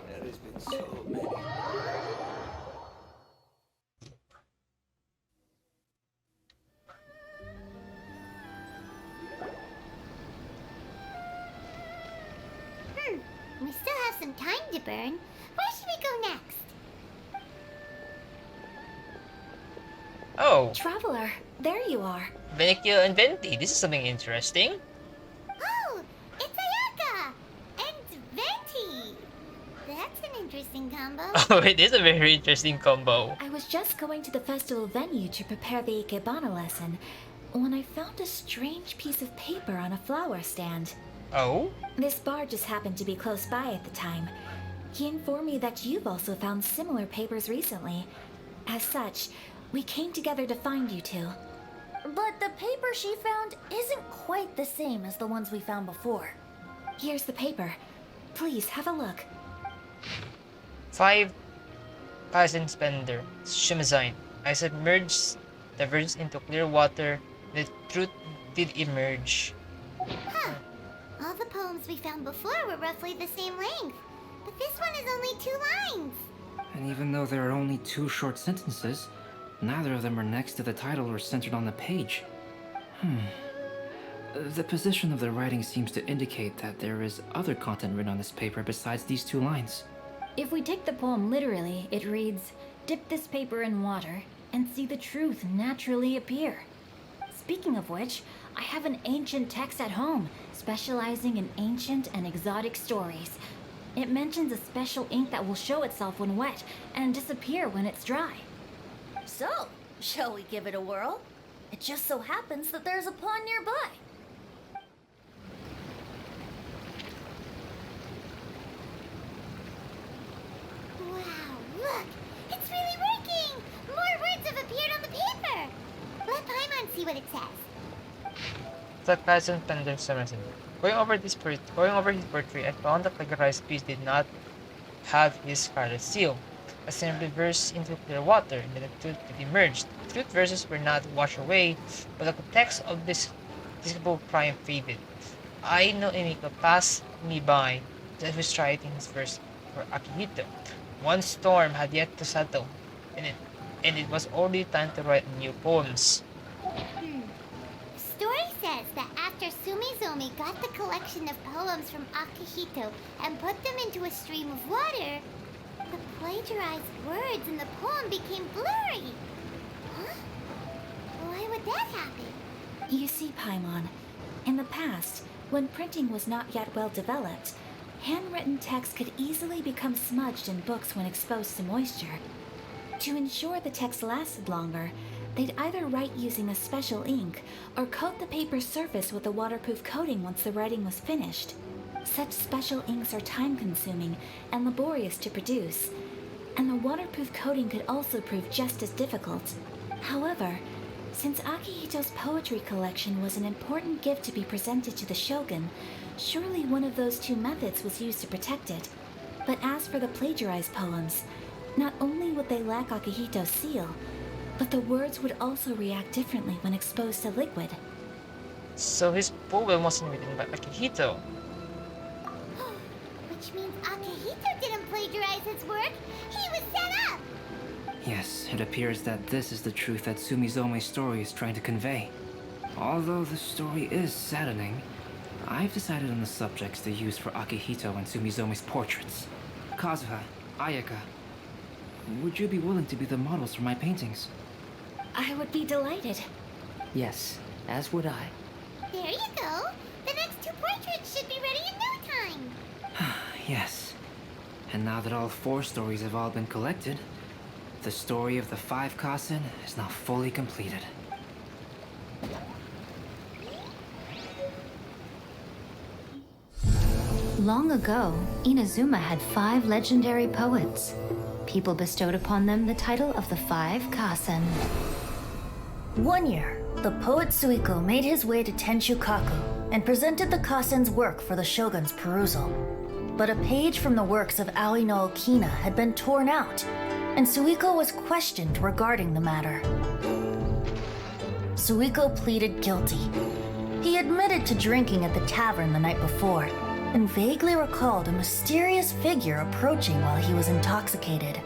There has been so many. We still have some time to burn. Where should we go next? Oh. Traveler, there you are. Venicchio and Venti, this is something interesting. Oh, it's Ayaka! And Venti! That's an interesting combo. Oh, it is a very interesting combo. I was just going to the festival venue to prepare the Ikebana lesson when I found a strange piece of paper on a flower stand. Oh? This bar just happened to be close by at the time. He informed me that you've also found similar papers recently. As such, we came together to find you two. But the paper she found isn't quite the same as the ones we found before. Here's the paper. Please have a look. 5 Cousin Spender, Shimazine. I submerged the verse into clear water. The truth did emerge. Huh. All the poems we found before were roughly the same length. But this one is only 2 lines. And even though there are only 2 short sentences, neither of them are next to the title or centered on the page. The position of the writing seems to indicate that there is other content written on this paper besides these 2 lines. If we take the poem literally, it reads, "Dip this paper in water and see the truth naturally appear." Speaking of which, I have an ancient text at home, specializing in ancient and exotic stories. It mentions a special ink that will show itself when wet and disappear when it's dry. So, shall we give it a whirl? It just so happens that there's a pond nearby. Wow, look! It's really working! More words have appeared on the paper! Let Paimon see what it says. The Cousin Spender, Summerson. Going over his poetry, I found the plagiarized piece did not have his scarlet seal. I simply versed into clear water, and then the truth did emerge. The truth verses were not washed away, but the text of this despicable crime faded. I know Emiko passed me by as he was writing his verse for Akihito. One storm had yet to settle, and it was already time to write new poems. The story says that after Sumizomi got the collection of poems from Akihito and put them into a stream of water, the plagiarized words in the poem became blurry. Huh? Why would that happen? You see, Paimon, in the past, when printing was not yet well developed, handwritten text could easily become smudged in books when exposed to moisture. To ensure the text lasted longer, they'd either write using a special ink or coat the paper's surface with a waterproof coating once the writing was finished. Such special inks are time-consuming and laborious to produce, and the waterproof coating could also prove just as difficult. However, since Akihito's poetry collection was an important gift to be presented to the shogun, surely one of those 2 methods was used to protect it. But as for the plagiarized poems, not only would they lack Akihito's seal, but the words would also react differently when exposed to liquid. So his poem wasn't written by Akihito. Which means Akihito didn't plagiarize his work. He was set up. Yes, it appears that this is the truth that Sumizome's story is trying to convey. Although the story is saddening, I've decided on the subjects to use for Akihito and Sumizome's portraits. Kazuha, Ayaka, would you be willing to be the models for my paintings? I would be delighted. Yes, as would I. There you go. The next 2 portraits should be ready in no time. Yes. And now that all 4 stories have all been collected, the story of the 5 Kasen is now fully completed. Long ago, Inazuma had 5 legendary poets. People bestowed upon them the title of the 5 Kasen. One year, the poet Suikou made his way to Tenshukaku and presented the Kasen's work for the shogun's perusal. But a page from the works of Aoi no Okina had been torn out, and Suikou was questioned regarding the matter. Suikou pleaded guilty. He admitted to drinking at the tavern the night before, and vaguely recalled a mysterious figure approaching while he was intoxicated.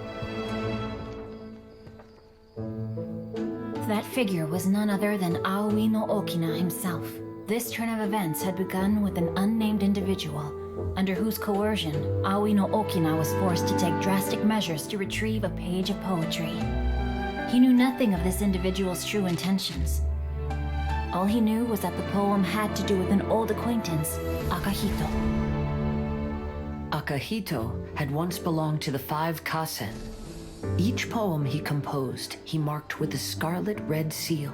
That figure was none other than Aoi no Okina himself. This turn of events had begun with an unnamed individual, under whose coercion Aoi no Okina was forced to take drastic measures to retrieve a page of poetry. He knew nothing of this individual's true intentions. All he knew was that the poem had to do with an old acquaintance, Akihito. Akihito had once belonged to the 5 Kasen. Each poem he composed, he marked with a scarlet red seal,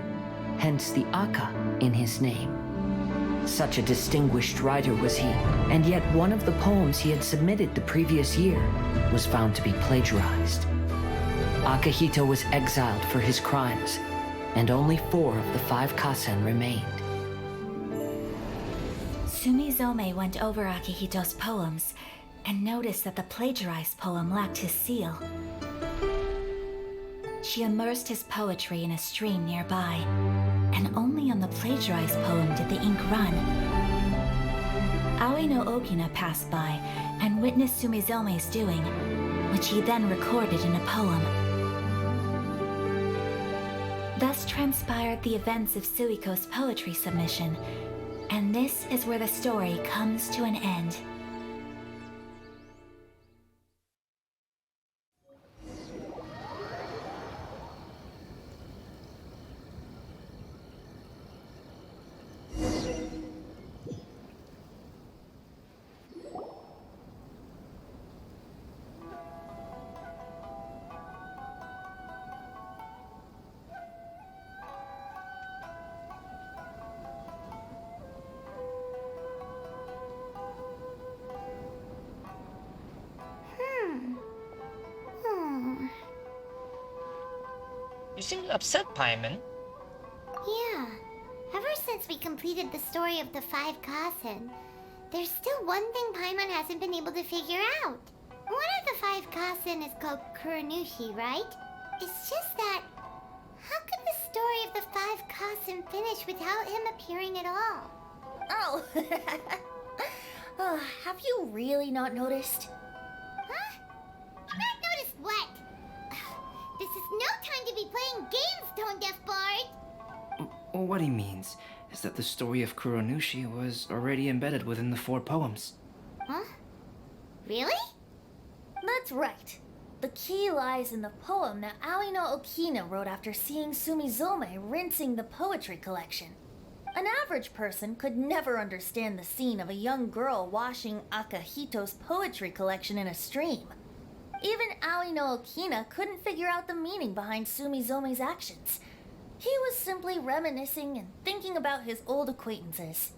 hence the Aka in his name. Such a distinguished writer was he, and yet one of the poems he had submitted the previous year was found to be plagiarized. Akihito was exiled for his crimes, and only 4 of the 5 Kasen remained. Sumizome went over Akihito's poems and noticed that the plagiarized poem lacked his seal. She immersed his poetry in a stream nearby, and only on the plagiarized poem did the ink run. Aoi no Okina passed by and witnessed Sumizome's doing, which he then recorded in a poem. Thus transpired the events of Suiko's poetry submission, and this is where the story comes to an end. You seem upset, Paimon. Yeah. Ever since we completed the story of the 5 Kasen, there's still one thing Paimon hasn't been able to figure out. One of the 5 Kasen is called Kuronushi, right? It's just that... how could the story of the 5 Kasen finish without him appearing at all? Oh. Have you really not noticed? Huh? Not noticed what? This is no time to be playing games, Tone Deaf Bard! What he means is that the story of Kuronushi was already embedded within the 4 poems. Huh? Really? That's right. The key lies in the poem that Aoi no Okina wrote after seeing Sumizome rinsing the poetry collection. An average person could never understand the scene of a young girl washing Akihito's poetry collection in a stream. Even Aoi no Okina couldn't figure out the meaning behind Sumizome's actions. He was simply reminiscing and thinking about his old acquaintances.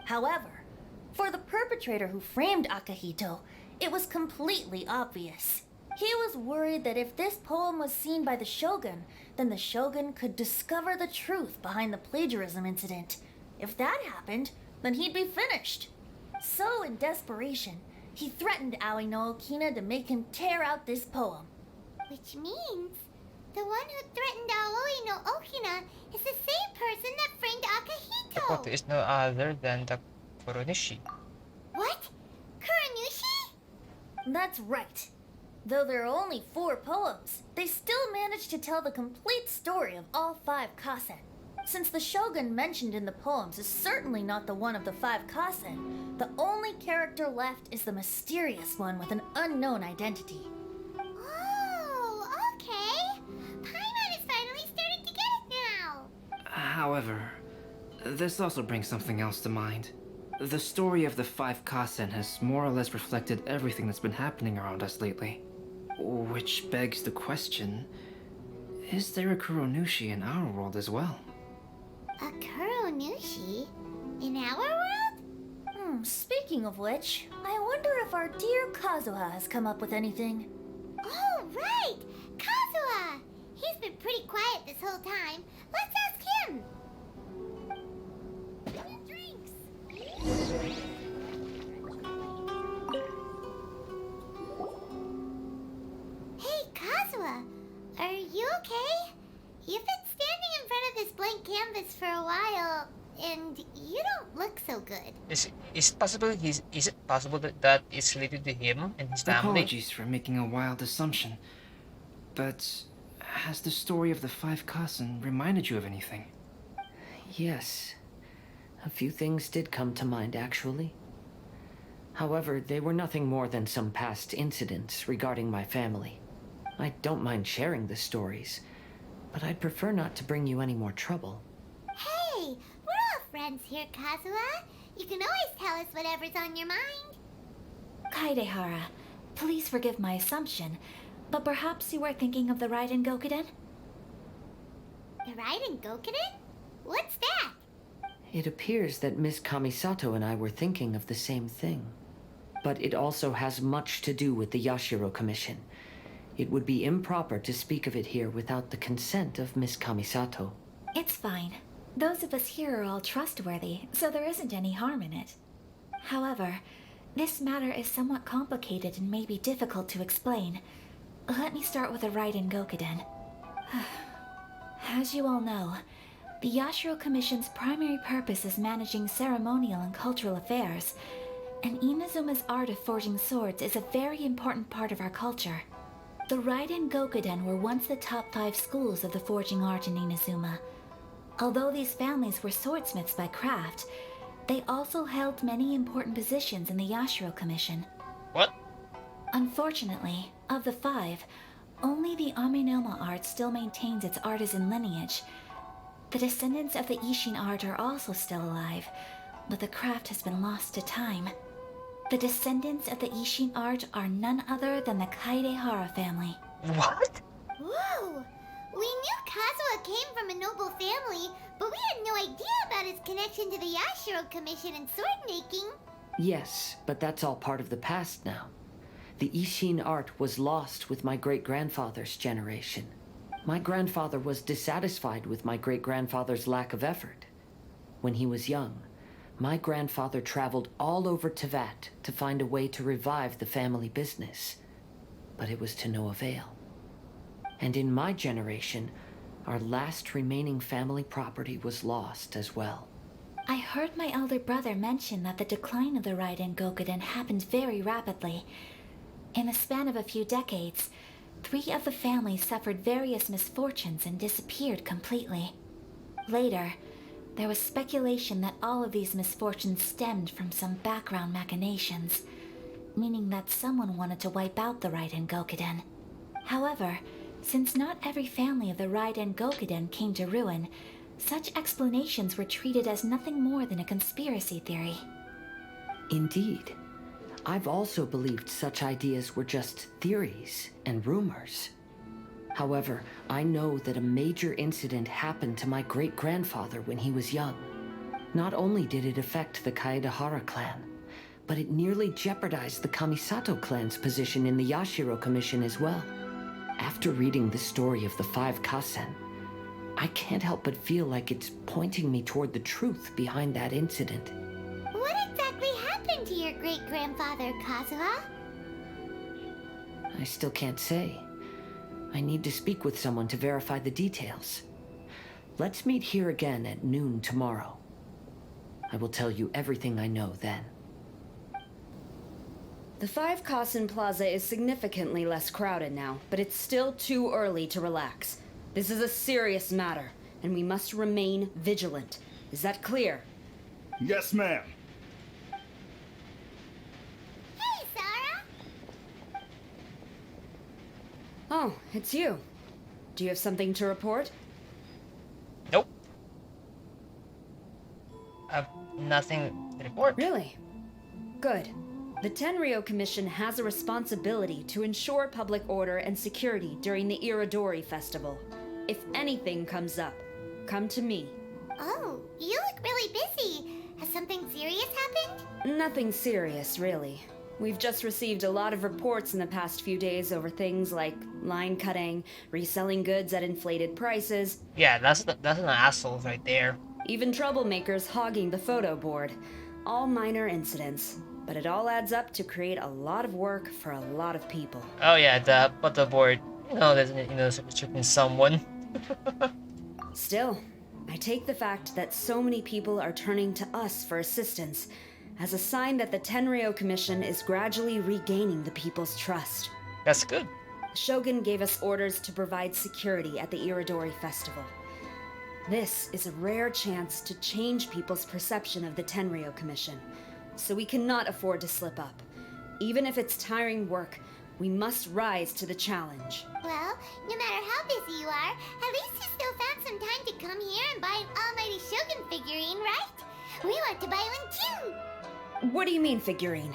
However, for the perpetrator who framed Akihito, it was completely obvious. He was worried that if this poem was seen by the Shogun, then the Shogun could discover the truth behind the plagiarism incident. If that happened, then he'd be finished. So, in desperation, he threatened Aoi no Okina to make him tear out this poem. Which means the one who threatened Aoi no Okina is the same person that framed The Akihito. quote is no other than the Kuronushi. What? Kuronushi? That's right. Though there are only 4 poems, they still managed to tell the complete story of all 5 Kasen. Since the Shogun mentioned in the poems is certainly not the one of the 5 Kasen, the only character left is the mysterious one with an unknown identity. Oh, okay. Paimon is finally starting to get it now. However, this also brings something else to mind. The story of the 5 Kasen has more or less reflected everything that's been happening around us lately. Which begs the question, is there a Kuronushi in our world as well? A Kuronushi? In our world? Speaking of which, I wonder if our dear Kazuha has come up with anything. Oh, right! Kazuha! He's been pretty quiet this whole time. Let's ask him! Drinks! Hey, Kazuha! Are you okay? You've been standing in front of this blank canvas for a while, and you don't look so good. Is it possible that it's related to him and his family? Apologies for making a wild assumption, but has the story of the 5 Kasen reminded you of anything? Yes. A few things did come to mind, actually. However, they were nothing more than some past incidents regarding my family. I don't mind sharing the stories, but I'd prefer not to bring you any more trouble. Hey, we're all friends here, Kazuha. You can always tell us whatever's on your mind. Kaidehara, please forgive my assumption, but perhaps you were thinking of the Raiden Gokuden? The Raiden Gokuden? What's that? It appears that Miss Kamisato and I were thinking of the same thing. But it also has much to do with the Yashiro Commission. It would be improper to speak of it here without the consent of Miss Kamisato. It's fine. Those of us here are all trustworthy, so there isn't any harm in it. However, this matter is somewhat complicated and may be difficult to explain. Let me start with the Raiden Gokuden. As you all know, the Yashiro Commission's primary purpose is managing ceremonial and cultural affairs, and Inazuma's art of forging swords is a very important part of our culture. The Raiden Gokuden were once the top 5 schools of the forging art in Inazuma. Although these families were swordsmiths by craft, they also held many important positions in the Yashiro Commission. What? Unfortunately, of the 5, only the Aminoma art still maintains its artisan lineage. The descendants of the Ishin art are also still alive, but the craft has been lost to time. The descendants of the Ishin art are none other than the Kaidehara family. What? Whoa! We knew Kazuha came from a noble family, but we had no idea about his connection to the Yashiro Commission and sword making. Yes, but that's all part of the past now. The Ishin art was lost with my great-grandfather's generation. My grandfather was dissatisfied with my great-grandfather's lack of effort. When he was young, my grandfather traveled all over Tevat to find a way to revive the family business. But it was to no avail. And in my generation, our last remaining family property was lost as well. I heard my elder brother mention that the decline of the Raiden Gokuden happened very rapidly. In the span of a few decades, 3 of the families suffered various misfortunes and disappeared completely. Later, there was speculation that all of these misfortunes stemmed from some background machinations, meaning that someone wanted to wipe out the Raiden Gokuden. However, since not every family of the Raiden Gokuden came to ruin, such explanations were treated as nothing more than a conspiracy theory. Indeed. I've also believed such ideas were just theories and rumors. However, I know that a major incident happened to my great-grandfather when he was young. Not only did it affect the Kaedehara clan, but it nearly jeopardized the Kamisato clan's position in the Yashiro Commission as well. After reading the story of the 5 Kasen, I can't help but feel like it's pointing me toward the truth behind that incident. What exactly happened to your great-grandfather, Kazuha? I still can't say. I need to speak with someone to verify the details. Let's meet here again at noon tomorrow. I will tell you everything I know then. The 5 Kasen Plaza is significantly less crowded now, but it's still too early to relax. This is a serious matter, and we must remain vigilant. Is that clear? Yes, ma'am. Hey, Sarah! Oh, it's you. Do you have something to report? Nope. I have nothing to report. Really? Good. The Tenryo Commission has a responsibility to ensure public order and security during the Irodori Festival. If anything comes up, come to me. Oh, you look really busy. Has something serious happened? Nothing serious, really. We've just received a lot of reports in the past few days over things like line cutting, reselling goods at inflated prices. Yeah, that's an asshole right there. Even troublemakers hogging the photo board. All minor incidents, but it all adds up to create a lot of work for a lot of people. Oh yeah, the photo board. There's certain someone. Still, I take the fact that so many people are turning to us for assistance as a sign that the Tenryo Commission is gradually regaining the people's trust. That's good. The Shogun gave us orders to provide security at the Irodori Festival. This is a rare chance to change people's perception of the Tenryo Commission, so we cannot afford to slip up. Even if it's tiring work, we must rise to the challenge. Well, no matter how busy you are, at least you still found some time to come here and buy an Almighty Shogun figurine, right? We want to buy one too! What do you mean, figurine?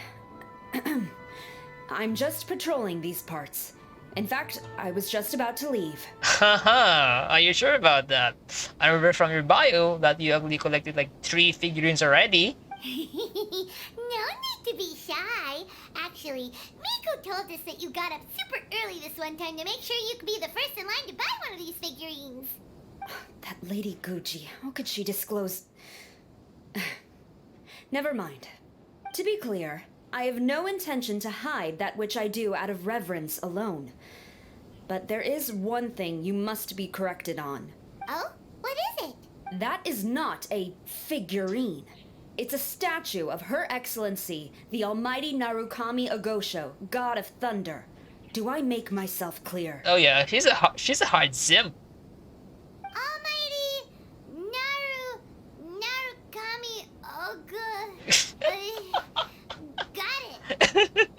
I'm just patrolling these parts. In fact, I was just about to leave. Haha, are you sure about that? I remember from your bio that you actually collected like 3 figurines already. No need to be shy. Actually, Miko told us that you got up super early this one time to make sure you could be the first in line to buy one of these figurines. That Lady Gucci, how could she disclose... Never mind. To be clear, I have no intention to hide that which I do out of reverence alone. But there is one thing you must be corrected on. Oh? What is it? That is not a figurine. It's a statue of Her Excellency, the Almighty Narukami Agosho, God of Thunder. Do I make myself clear? Oh yeah, she's a hard simp. Almighty Narukami Got it.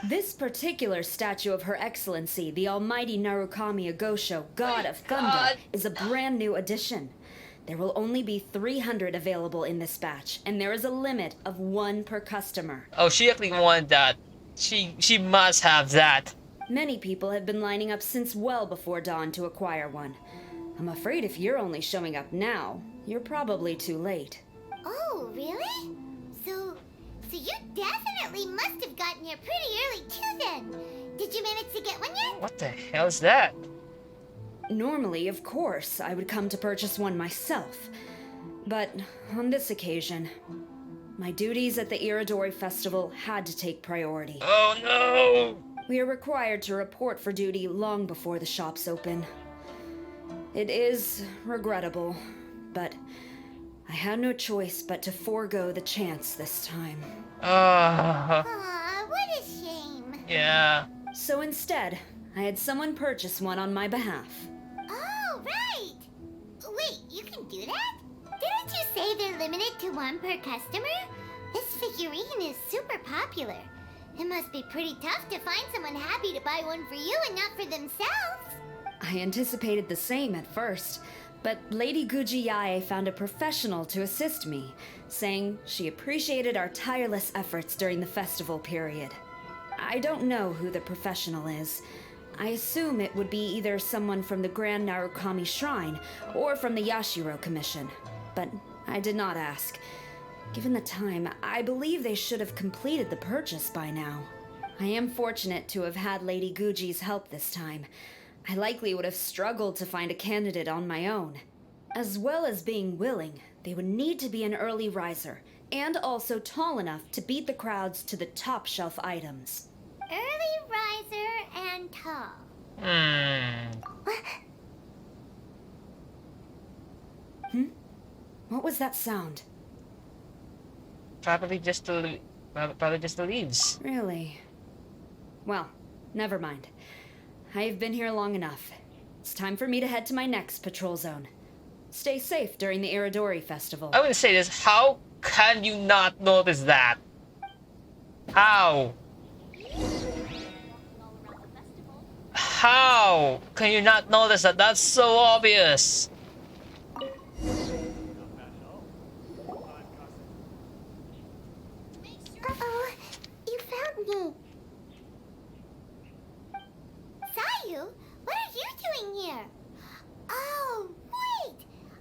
This particular statue of Her Excellency, the Almighty Narukami Agosho, God of Thunder, is a brand new addition. There will only be 300 available in this batch, and there is a limit of 1 per customer. Oh, she actually wanted that. She must have that. Many people have been lining up since well before dawn to acquire one. I'm afraid if you're only showing up now, you're probably too late. Oh, really? So you definitely must have gotten here pretty early too then. Did you manage to get one yet? What the hell is that? Normally, of course, I would come to purchase one myself. But on this occasion, my duties at the Iridori Festival had to take priority. Oh no! We are required to report for duty long before the shops open. It is regrettable, but I had no choice but to forego the chance this time. Aw, what a shame. Yeah. So instead, I had someone purchase one on my behalf. Oh, right. Wait, you can do that? Didn't you say they're limited to 1 per customer? This figurine is super popular. It must be pretty tough to find someone happy to buy one for you and not for themselves. I anticipated the same at first, but Lady Guji Yae found a professional to assist me, saying she appreciated our tireless efforts during the festival period. I don't know who the professional is. I assume it would be either someone from the Grand Narukami Shrine or from the Yashiro Commission, but I did not ask. Given the time, I believe they should have completed the purchase by now. I am fortunate to have had Lady Guji's help this time. I likely would have struggled to find a candidate on my own. As well as being willing, they would need to be an early riser, and also tall enough to beat the crowds to the top shelf items. Early riser and tall. What was that sound? Probably just the leaves. Really? Well, never mind. I've been here long enough. It's time for me to head to my next patrol zone. Stay safe during the Iridori Festival. I would say this, how can you not notice that? How? How can you not notice that? That's so obvious. Uh-oh, you found me. Sayu, what are you doing here? Oh, wait.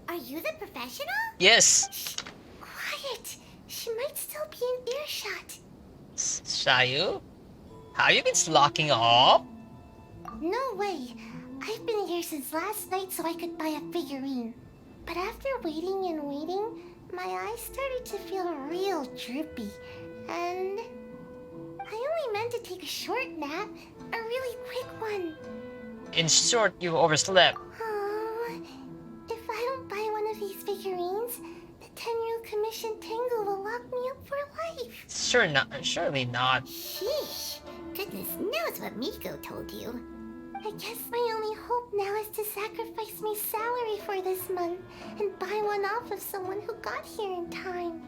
Are you the professional? Yes. Shh, quiet. She might still be in earshot. Sayu? Have you been slacking off? No way. I've been here since last night so I could buy a figurine. But after waiting and waiting, my eyes started to feel real droopy. And I only meant to take a short nap, a really quick one. In short, you overslept. Oh, if I don't buy one of these figurines, the Tenryu Commission Tengu will lock me up for life. Surely not. Sheesh. Goodness knows what Miko told you. I guess my only hope now is to sacrifice my salary for this month and buy one off of someone who got here in time.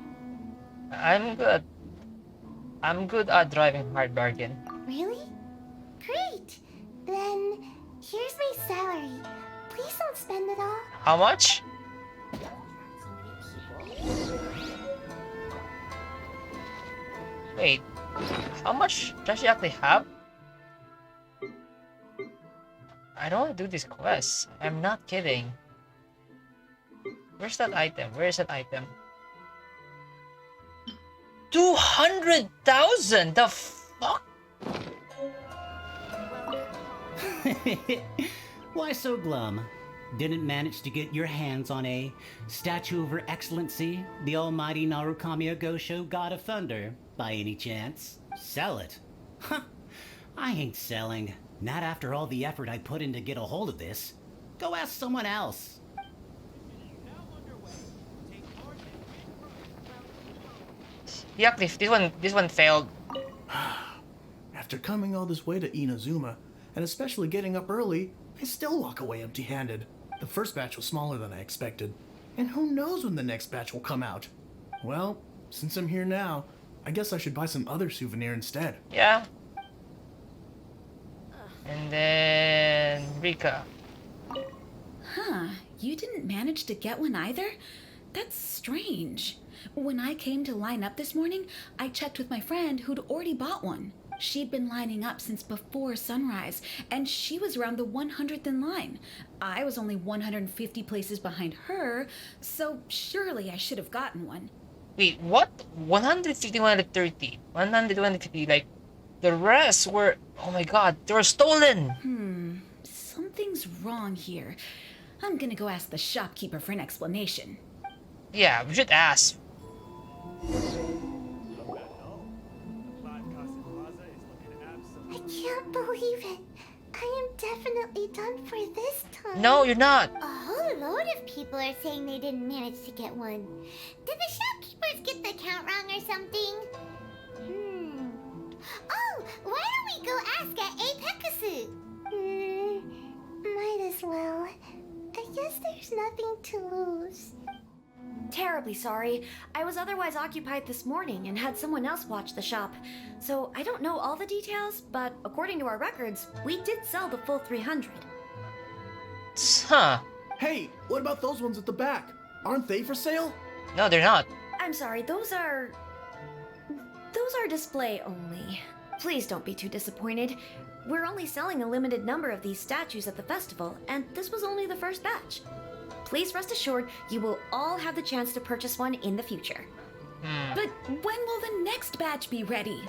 I'm good. I'm good at driving hard bargain. Really? Great. Then here's my salary. Please don't spend it all. How much? Wait, how much does she actually have? I don't want to do this quest. I'm not kidding. Where's that item? Where is that item? 200,000! The fuck? Why so glum? Didn't manage to get your hands on a statue of Her Excellency, the almighty Narukami Agosho, God of Thunder, by any chance? Sell it? Huh. I ain't selling. Not after all the effort I put in to get a hold of this. Go ask someone else. Yeah, Cliff, this one failed. After coming all this way to Inazuma, and especially getting up early, I still walk away empty-handed. The first batch was smaller than I expected, and who knows when the next batch will come out. Well, since I'm here now, I guess I should buy some other souvenir instead. Yeah. And then Rika. Huh, you didn't manage to get one either? That's strange. When I came to line up this morning, I checked with my friend who'd already bought one. She'd been lining up since before sunrise, and she was around the 100th in line. I was only 150 places behind her, so surely I should have gotten one. Wait, what? 150, 130, 100, 150, like, the rest were, oh my god, they were stolen! Something's wrong here. I'm gonna go ask the shopkeeper for an explanation. Yeah, we should ask. I can't believe it. I am definitely done for this time. No, you're not. A whole load of people are saying they didn't manage to get one. Did the shopkeepers get the count wrong or something? Oh, why don't we go ask at Apekasu? Might as well. I guess there's nothing to lose. Terribly sorry. I was otherwise occupied this morning and had someone else watch the shop. So I don't know all the details, but according to our records, we did sell the full 300. Huh. Hey, what about those ones at the back? Aren't they for sale? No, they're not. I'm sorry, those are display only. Please don't be too disappointed. We're only selling a limited number of these statues at the festival, and this was only the first batch. Please rest assured, you will all have the chance to purchase one in the future. But when will the next batch be ready?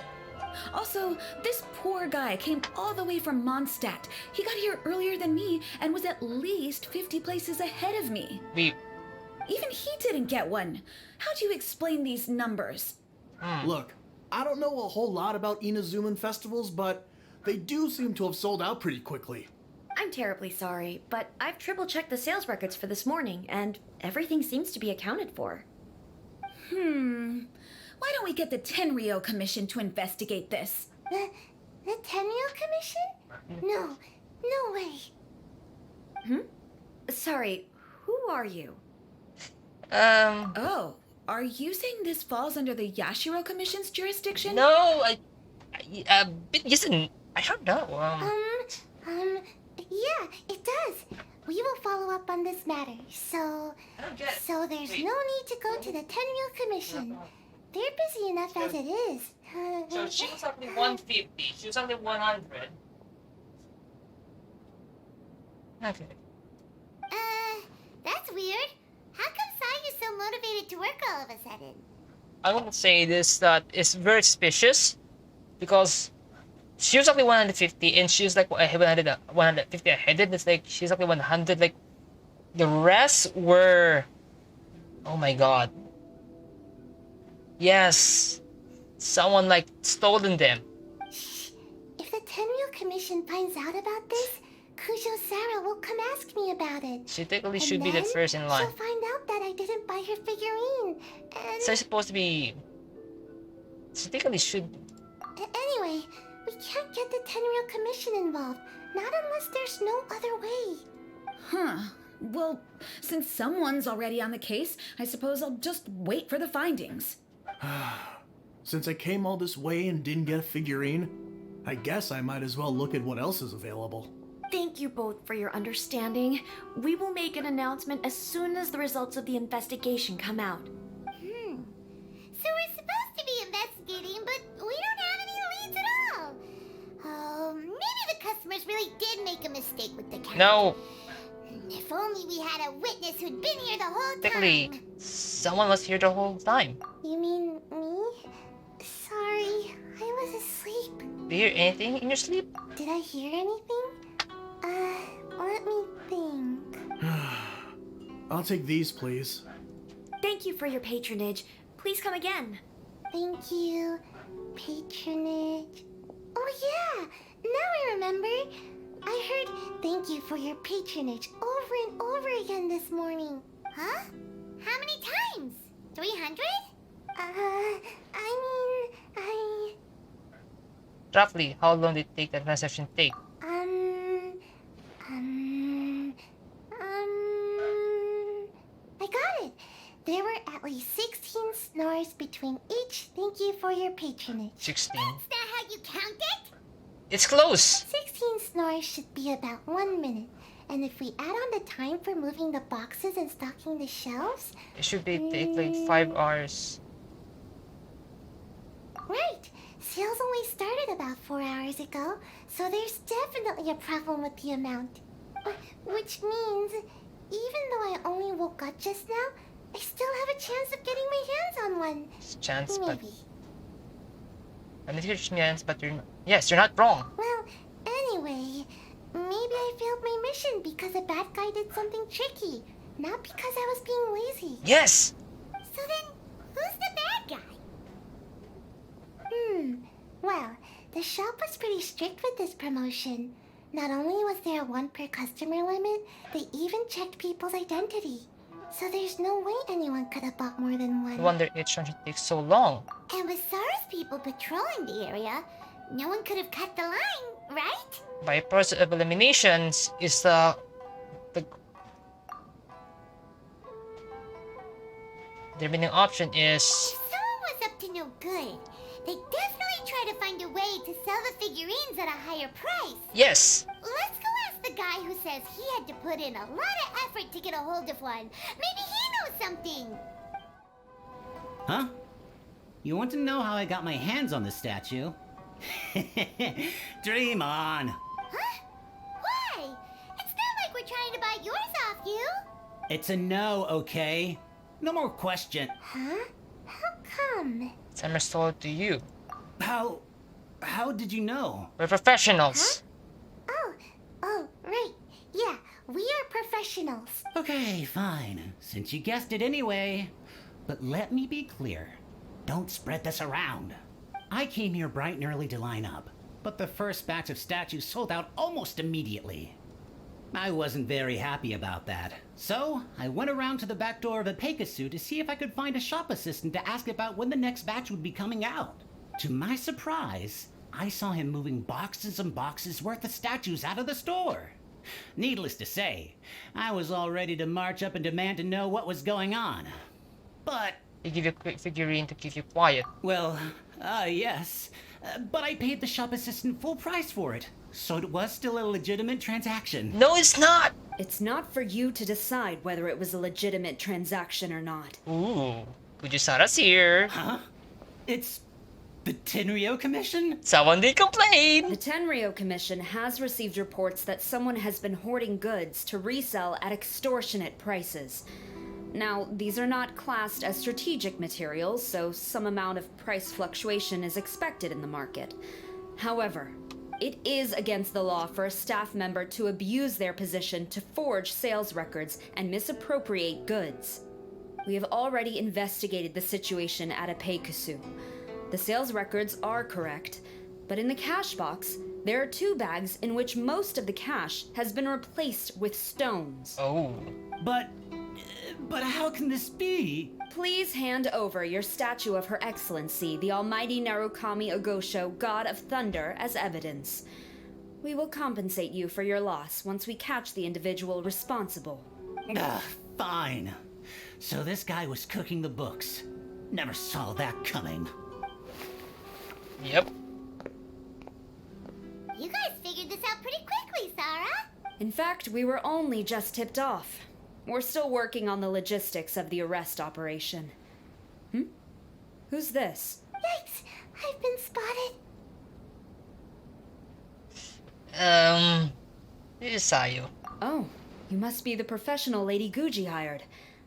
Also, this poor guy came all the way from Mondstadt. He got here earlier than me and was at least 50 places ahead of me. Even he didn't get one. How do you explain these numbers? Look, I don't know a whole lot about Inazuman festivals, but they do seem to have sold out pretty quickly. I'm terribly sorry, but I've triple-checked the sales records for this morning, and everything seems to be accounted for. Why don't we get the Tenryou Commission to investigate this? The Tenryou Commission? No way. Sorry, who are you? Oh, are you saying this falls under the Yashiro Commission's jurisdiction? No, listen, I don't know. Yeah, it does. We will follow up on this matter. So there's no need to go to the Tenryou Commission. They're busy enough as it is. So she was only 150, she was only 100. Okay. That's weird. How come Sai is so motivated to work all of a sudden? I want to say this, that it's very suspicious because she was only 150 and she was like 150 ahead. It's like she's only 100. Like the rest were, oh my god. Yes, someone like stolen them. If the Tenryou Commission finds out about this, Kujo Sarah will come ask me about it. She technically And should be the then first in line. She'll find out that I didn't buy her figurine. And So it's supposed to be. She technically should. Anyway, we can't get the Tenryou Commission involved. Not unless there's no other way. Well, since someone's already on the case, I suppose I'll just wait for the findings. Since I came all this way and didn't get a figurine, I guess I might as well look at what else is available. Thank you both for your understanding. We will make an announcement as soon as the results of the investigation come out. So we're supposed to be investigating, but we don't have any leads at all. Maybe the customers really did make a mistake with the count. No. If only we had a witness who'd been here the whole Technically, time. someone was here the whole time. You mean me? Sorry, I was asleep. Do you hear anything in your sleep? Did I hear anything? Let me think. I'll take these, please. Thank you for your patronage. Please come again. Thank you. Patronage. Oh yeah, now I remember. I heard thank you for your patronage over and over again this morning. Huh? How many times? 300? Roughly, how long did that transaction take? I got it. There were at least 16 snores between each thank you for your patronage. 16. That's not how you count it? It's close. 16 snores should be about 1 minute. And if we add on the time for moving the boxes and stocking the shelves... It should be take like 5 hours. Right. Sales only started about 4 hours ago, so there's definitely a problem with the amount. Which means, even though I only woke up just now, I still have a chance of getting my hands on one. Chance, Maybe. but... I mean, here's chance, but you're not... Yes, you're not wrong. Well, anyway, maybe I failed my mission because a bad guy did something tricky, not because I was being lazy. Yes! So then, who's the bad guy? Well, the shop was pretty strict with this promotion. Not only was there a 1 per customer limit, they even checked people's identity. So there's no way anyone could have bought more than 1. I wonder each one should take so long. And with Sarah's people patrolling the area, no one could have cut the line, right? By process of eliminations is the remaining option is... If someone was up to no good, they definitely try to find a way to sell the figurines at a higher price. Yes! Let's go ask the guy who says he had to put in a lot of effort to get a hold of one. Maybe he knows something. Huh? You want to know how I got my hands on the statue? Dream on! Huh? Why? It's not like we're trying to buy yours off you. It's a no, okay? No more question. Huh? How come? Summer sold to you. How did you know? We're professionals. Huh? Oh, right. Yeah, we are professionals. Okay, fine. Since you guessed it anyway. But let me be clear. Don't spread this around. I came here bright and early to line up, but the first batch of statues sold out almost immediately. I wasn't very happy about that, so I went around to the back door of a Pegasus to see if I could find a shop assistant to ask about when the next batch would be coming out. To my surprise, I saw him moving boxes and boxes worth of statues out of the store. Needless to say, I was all ready to march up and demand to know what was going on. But... They give you a quick figurine to keep you quiet. Well, yes. But I paid the shop assistant full price for it. So it was still a legitimate transaction. No, it's not! It's not for you to decide whether it was a legitimate transaction or not. Ooh, Kujusara's here. Huh? It's the Tenryo Commission? Someone did complain! The Tenryo Commission has received reports that someone has been hoarding goods to resell at extortionate prices. Now, these are not classed as strategic materials, so some amount of price fluctuation is expected in the market. However, it is against the law for a staff member to abuse their position to forge sales records and misappropriate goods. We have already investigated the situation at Apeikusu. The sales records are correct, but in the cash box, there are 2 bags in which most of the cash has been replaced with stones. Oh. But how can this be? Please hand over your statue of Her Excellency, the Almighty Narukami Ogosho, God of Thunder, as evidence. We will compensate you for your loss once we catch the individual responsible. Fine. So this guy was cooking the books. Never saw that coming. Yep. You guys figured this out pretty quickly, Sarah. In fact, we were only just tipped off. We're still working on the logistics of the arrest operation. Who's this? Yikes! I've been spotted. This is Sayo. Oh, you must be the professional Lady Guji hired.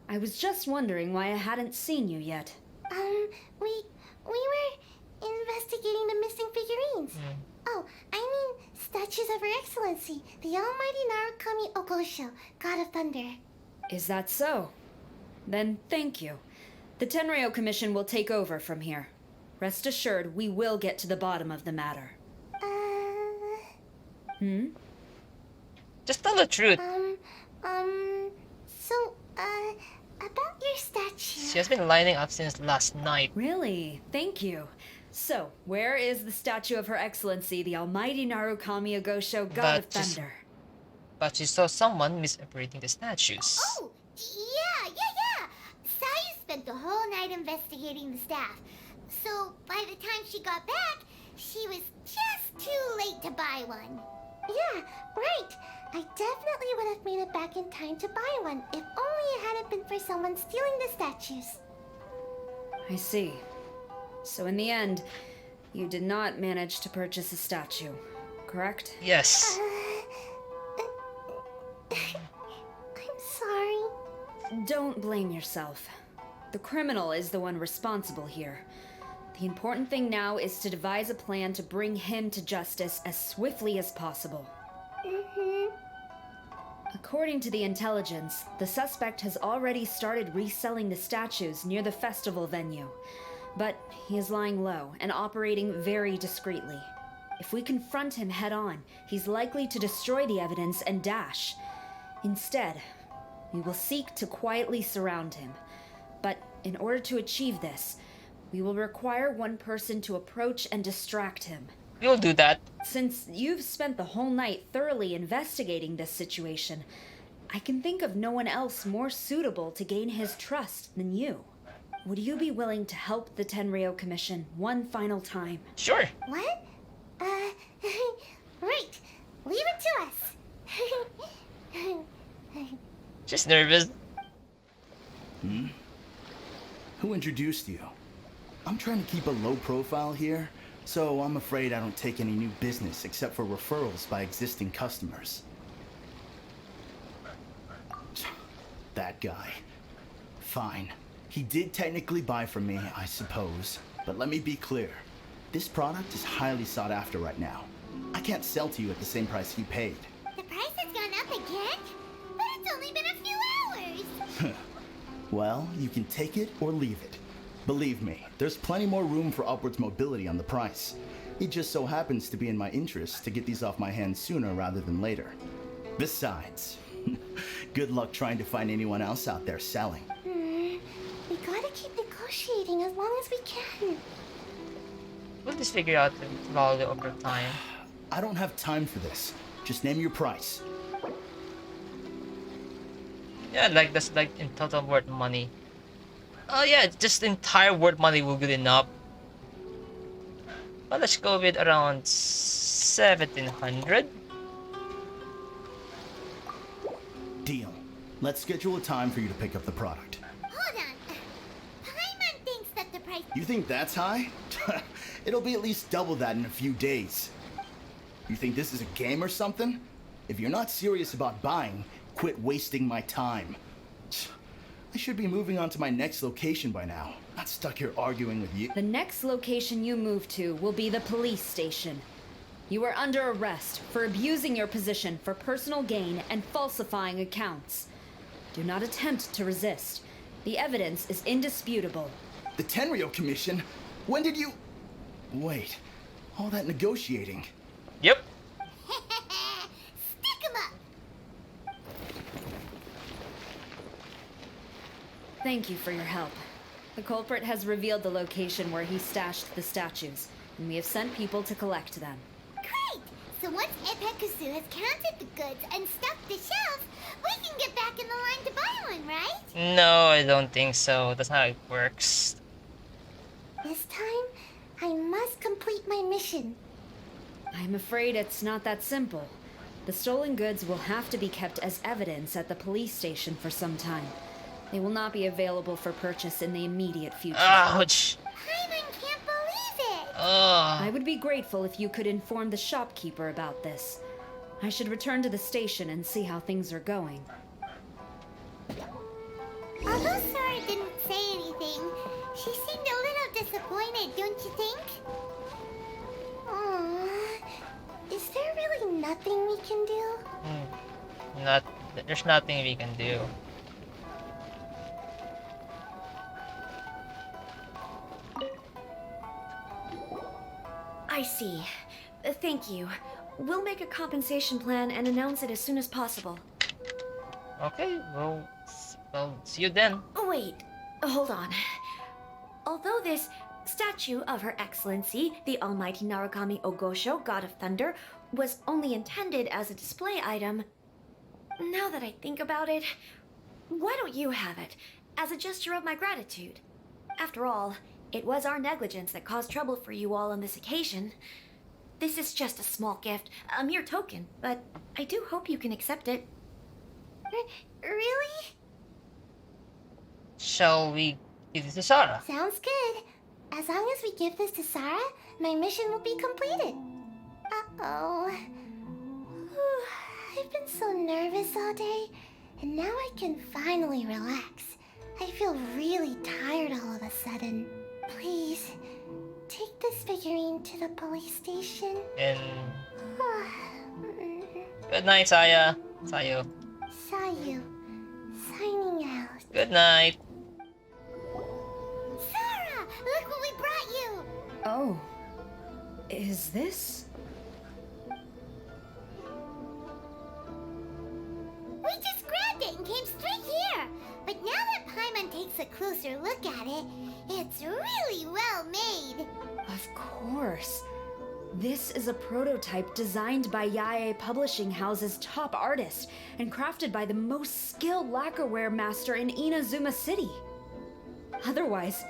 I was just wondering why I hadn't seen you yet. We were investigating the missing figurines. Oh, I mean statues of Her Excellency, the Almighty Narukami Ogosho, God of Thunder. Is that so? Then thank you. The Tenryo Commission will take over from here. Rest assured, we will get to the bottom of the matter. Just tell the truth. About your statue. She has been lining up since last night. Really? Thank you. So, where is the statue of Her Excellency, the Almighty Narukami Ogosho, God of Thunder? But she saw someone misoperating the statues. Oh, yeah. Sayu spent the whole night investigating the staff. So, by the time she got back, she was just too late to buy one. Yeah, right. I definitely would have made it back in time to buy one, if only it hadn't been for someone stealing the statues. I see. So in the end, you did not manage to purchase a statue, correct? Yes. I'm sorry. Don't blame yourself. The criminal is the one responsible here. The important thing now is to devise a plan to bring him to justice as swiftly as possible. According to the intelligence, the suspect has already started reselling the statues near the festival venue. But he is lying low and operating very discreetly. If we confront him head-on, he's likely to destroy the evidence and dash. Instead, we will seek to quietly surround him. But in order to achieve this, we will require one person to approach and distract him. We'll do that. Since you've spent the whole night thoroughly investigating this situation, I can think of no one else more suitable to gain his trust than you. Would you be willing to help the Tenryo Commission one final time? Sure. What? Right. Leave it to us. Just nervous. Who introduced you? I'm trying to keep a low profile here, so I'm afraid I don't take any new business except for referrals by existing customers. That guy. Fine. He did technically buy from me, I suppose. But let me be clear. This product is highly sought after right now. I can't sell to you at the same price he paid. The price has gone up again? But it's only been a few hours. Well, you can take it or leave it. Believe me, there's plenty more room for upwards mobility on the price. It just so happens to be in my interest to get these off my hands sooner rather than later. Besides, good luck trying to find anyone else out there selling. We gotta keep negotiating as long as we can. We'll just figure out the value over time. I don't have time for this. Just name your price. Yeah, like that's like in total worth money. Oh yeah, just entire worth money will be good enough. Well, let's go with around 1700. Deal. Let's schedule a time for you to pick up the product. Hold on. Paimon thinks that the price... You think that's high? It'll be at least double that in a few days. You think this is a game or something? If you're not serious about buying, quit wasting my time. I should be moving on to my next location by now. Not stuck here arguing with you. The next location you move to will be the police station. You are under arrest for abusing your position for personal gain and falsifying accounts. Do not attempt to resist. The evidence is indisputable. The Tenryo Commission? When did you... Wait, all that negotiating. Yep. Stick 'em up! Thank you for your help. The culprit has revealed the location where he stashed the statues, and we have sent people to collect them. Great! So once Epekusu has counted the goods and stuffed the shelves, we can get back in the line to buy one, right? No, I don't think so. That's not how it works. This time, I must complete my mission. I'm afraid it's not that simple. The stolen goods will have to be kept as evidence at the police station for some time. They will not be available for purchase in the immediate future. Ouch! Paimon can't believe it! I would be grateful if you could inform the shopkeeper about this. I should return to the station and see how things are going. Although Sora didn't say anything, she seemed a little disappointed, don't you think? Is there really nothing we can do? There's nothing we can do. I see. Thank you. We'll make a compensation plan and announce it as soon as possible. Okay, well, see you then. Wait, hold on. Although this statue of Her Excellency, the Almighty Narukami Ogosho, God of Thunder, was only intended as a display item, now that I think about it, why don't you have it, as a gesture of my gratitude? After all, it was our negligence that caused trouble for you all on this occasion. This is just a small gift, a mere token, but I do hope you can accept it. Really? Shall we give this to Sarah? Sounds good. As long as we give this to Sarah, my mission will be completed. Uh-oh. I've been so nervous all day, and now I can finally relax. I feel really tired all of a sudden. Please, take this figurine to the police station. And good night, Saya. Sayo. Sayu, signing out. Good night. Sarah, look what we brought you! Oh. Is this? We just grabbed it and came straight here. But now that Paimon takes a closer look at it, it's really well made. Of course. This is a prototype designed by Yae Publishing House's top artist and crafted by the most skilled lacquerware master in Inazuma City. Otherwise,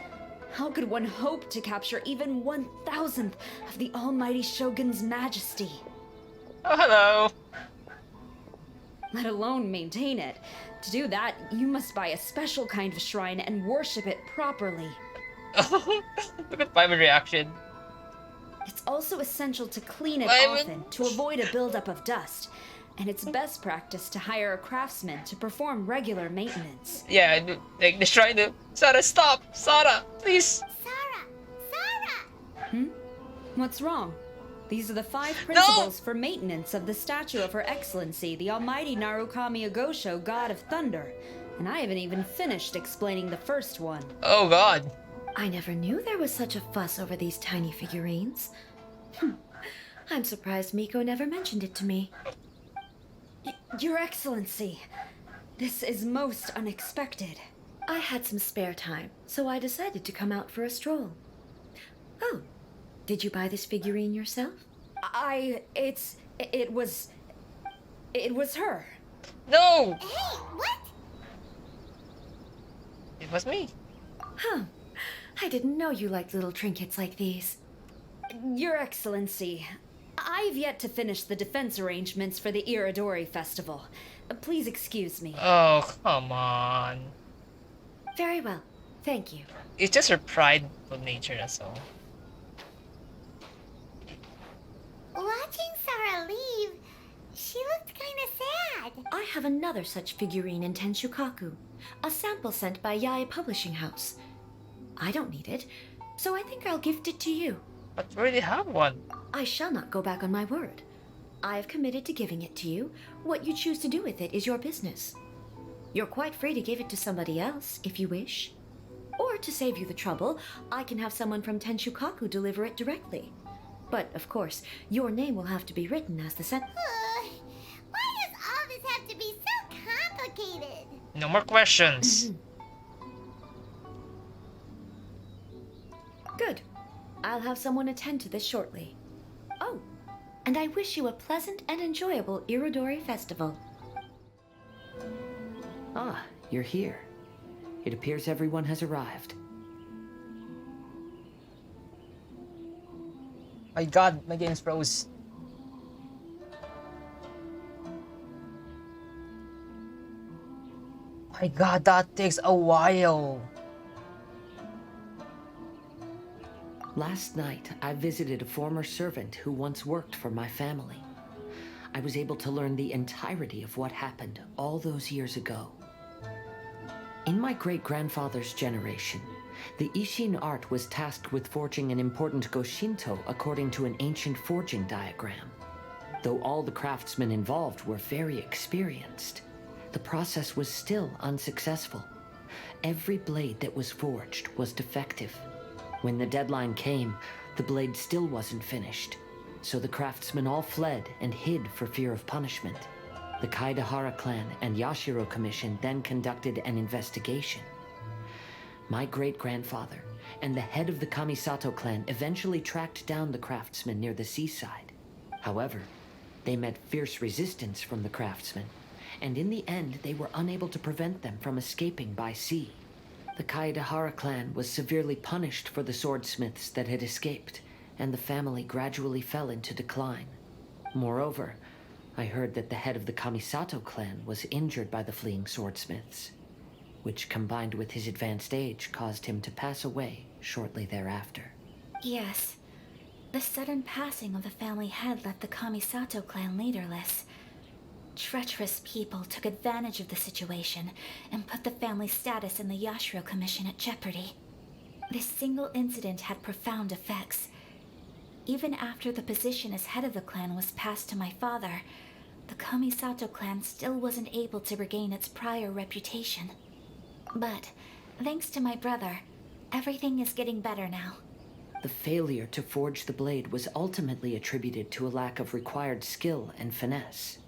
how could one hope to capture even 1,000th of the Almighty Shogun's majesty? Oh, hello. Let alone maintain it. To do that, you must buy a special kind of shrine and worship it properly. Look at Paimon's reaction. It's also essential to clean it Paimon. often to avoid a buildup of dust. And it's best practice to hire a craftsman to perform regular maintenance. Yeah, like the shrine to Sarah, stop! Sarah, please! What's wrong? These are the 5 principles for maintenance of the statue of Her Excellency, the Almighty Narukami Ogosho, God of Thunder. And I haven't even finished explaining the first one. Oh god. I never knew there was such a fuss over these tiny figurines. I'm surprised Miko never mentioned it to me. Your Excellency, this is most unexpected. I had some spare time, so I decided to come out for a stroll. Oh, did you buy this figurine yourself? It was her. No! Hey, what? It was me. Huh. I didn't know you liked little trinkets like these. Your Excellency, I've yet to finish the defense arrangements for the Iridori Festival. Please excuse me. Oh, come on. Very well. Thank you. It's just her prideful nature, that's all. Watching Sarah leave, she looked kind of sad. I have another such figurine in Tenshukaku, a sample sent by Yae Publishing House. I don't need it, so I think I'll gift it to you. But we already have one. I shall not go back on my word. I have committed to giving it to you. What you choose to do with it is your business. You're quite free to give it to somebody else, if you wish. Or to save you the trouble, I can have someone from Tenshukaku deliver it directly. But, of course, your name will have to be written as the Why does all this have to be so complicated? No more questions. Good. I'll have someone attend to this shortly. Oh, and I wish you a pleasant and enjoyable Irodori Festival. Ah, you're here. It appears everyone has arrived. My god, my game's froze. My god, that takes a while. Last night, I visited a former servant who once worked for my family. I was able to learn the entirety of what happened all those years ago. In my great-grandfather's generation, the Ishin art was tasked with forging an important Goshinto according to an ancient forging diagram. Though all the craftsmen involved were very experienced, the process was still unsuccessful. Every blade that was forged was defective. When the deadline came, the blade still wasn't finished, so the craftsmen all fled and hid for fear of punishment. The Kaidahara clan and Yashiro Commission then conducted an investigation. My great-grandfather and the head of the Kamisato clan eventually tracked down the craftsmen near the seaside. However, they met fierce resistance from the craftsmen, and in the end they were unable to prevent them from escaping by sea. The Kaidahara clan was severely punished for the swordsmiths that had escaped, and the family gradually fell into decline. Moreover, I heard that the head of the Kamisato clan was injured by the fleeing swordsmiths, which combined with his advanced age caused him to pass away shortly thereafter. Yes. The sudden passing of the family head left the Kamisato clan leaderless. Treacherous people took advantage of the situation and put the family's status in the Yashiro Commission at jeopardy. This single incident had profound effects. Even after the position as head of the clan was passed to my father, the Kamisato clan still wasn't able to regain its prior reputation. But, thanks to my brother, everything is getting better now. The failure to forge the blade was ultimately attributed to a lack of required skill and finesse.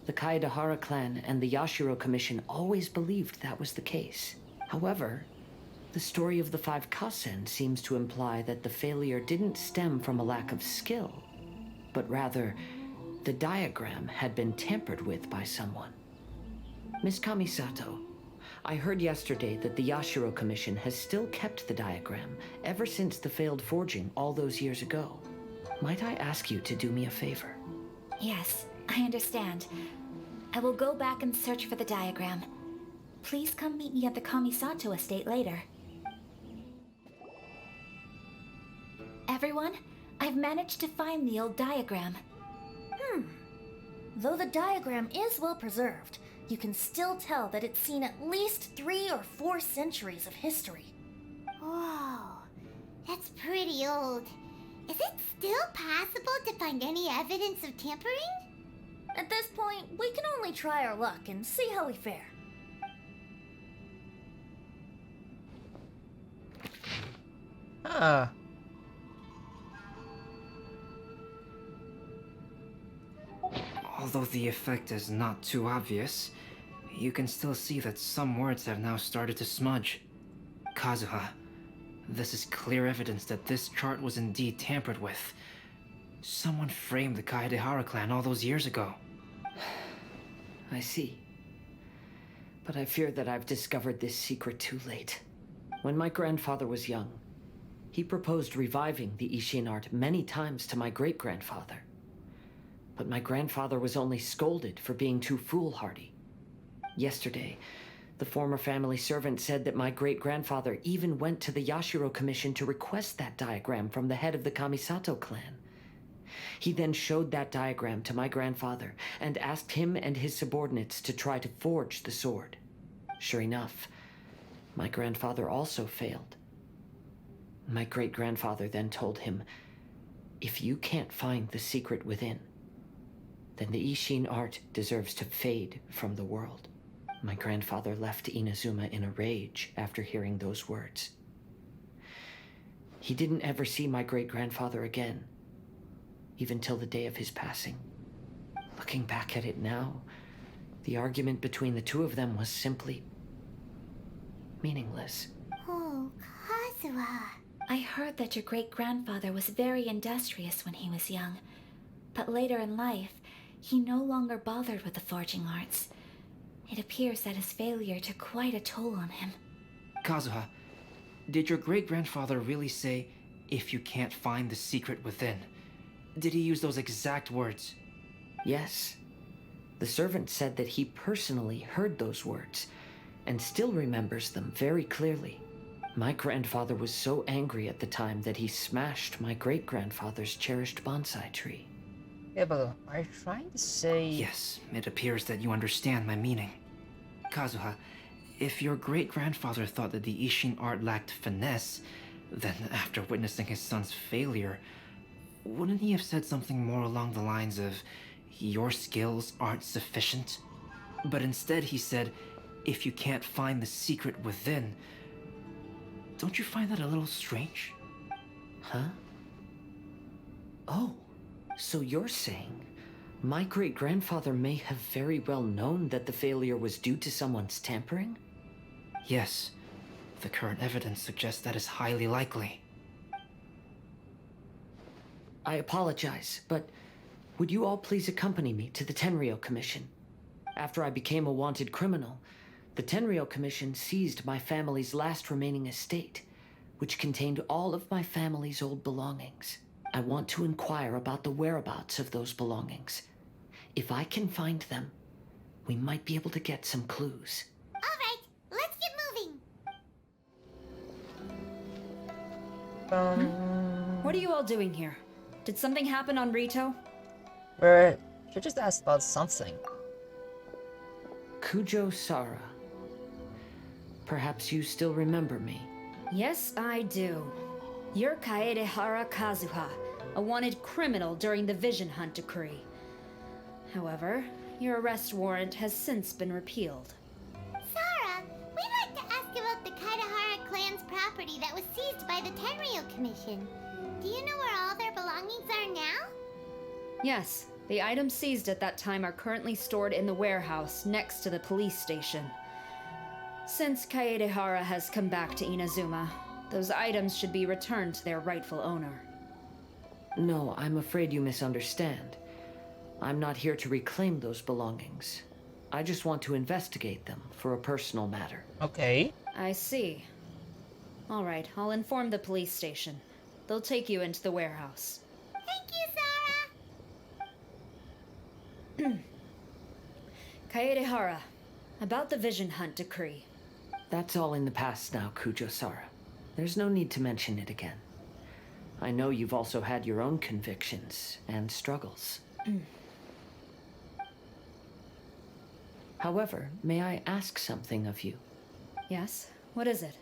The Kaidahara clan and the Yashiro Commission always believed that was the case. However, the story of the 5 Kasen seems to imply that the failure didn't stem from a lack of skill, but rather, the diagram had been tampered with by someone. Miss Kamisato, I heard yesterday that the Yashiro Commission has still kept the diagram ever since the failed forging all those years ago. Might I ask you to do me a favor? Yes, I understand. I will go back and search for the diagram. Please come meet me at the Kamisato estate later. Everyone, I've managed to find the old diagram. Though the diagram is well preserved, you can still tell that it's seen at least 3 or 4 centuries of history. Whoa, that's pretty old. Is it still possible to find any evidence of tampering? At this point, we can only try our luck and see how we fare. Huh. Although the effect is not too obvious, you can still see that some words have now started to smudge. Kazuha, this is clear evidence that this chart was indeed tampered with. Someone framed the Kaedehara clan all those years ago. I see. But I fear that I've discovered this secret too late. When my grandfather was young, he proposed reviving the Ishin art many times to my great-grandfather. But my grandfather was only scolded for being too foolhardy. Yesterday, the former family servant said that my great-grandfather even went to the Yashiro Commission to request that diagram from the head of the Kamisato clan. He then showed that diagram to my grandfather and asked him and his subordinates to try to forge the sword. Sure enough, my grandfather also failed. My great-grandfather then told him, "If you can't find the secret within, then the Ishin art deserves to fade from the world." My grandfather left Inazuma in a rage after hearing those words. He didn't ever see my great-grandfather again, even till the day of his passing. Looking back at it now, the argument between the two of them was simply meaningless. Oh, Kazuha. I heard that your great-grandfather was very industrious when he was young, but later in life, he no longer bothered with the forging arts. It appears that his failure took quite a toll on him. Kazuha, did your great-grandfather really say, "If you can't find the secret within"? Did he use those exact words? Yes. The servant said that he personally heard those words, and still remembers them very clearly. My grandfather was so angry at the time that he smashed my great-grandfather's cherished bonsai tree. Yeah, but are you trying to say... Yes, it appears that you understand my meaning. Kazuha, if your great-grandfather thought that the Ishin art lacked finesse, then after witnessing his son's failure, wouldn't he have said something more along the lines of, your skills aren't sufficient? But instead he said, if you can't find the secret within. Don't you find that a little strange? Huh? Oh, so you're saying my great-grandfather may have very well known that the failure was due to someone's tampering? Yes. The current evidence suggests that is highly likely. I apologize, but would you all please accompany me to the Tenryou Commission? After I became a wanted criminal, the Tenryou Commission seized my family's last remaining estate, which contained all of my family's old belongings. I want to inquire about the whereabouts of those belongings. If I can find them, we might be able to get some clues. All right, let's get moving. What are you all doing here? Did something happen on Rito? She just asked about something. Kujo Sara. Perhaps you still remember me. Yes, I do. You're Kaedehara Kazuha, a wanted criminal during the Vision Hunt decree. However, your arrest warrant has since been repealed. Sarah, we'd like to ask about the Kaedehara clan's property that was seized by the Tenryou Commission. Do you know where all their belongings are now? Yes, the items seized at that time are currently stored in the warehouse next to the police station. Since Kaedehara has come back to Inazuma, those items should be returned to their rightful owner. No, I'm afraid you misunderstand. I'm not here to reclaim those belongings. I just want to investigate them for a personal matter. Okay. I see. All right, I'll inform the police station. They'll take you into the warehouse. Thank you, Sarah! Kaedehara, about the Vision Hunt decree. That's all in the past now, Kujo-Sara. There's no need to mention it again. I know you've also had your own convictions and struggles. However, may I ask something of you? Yes? What is it?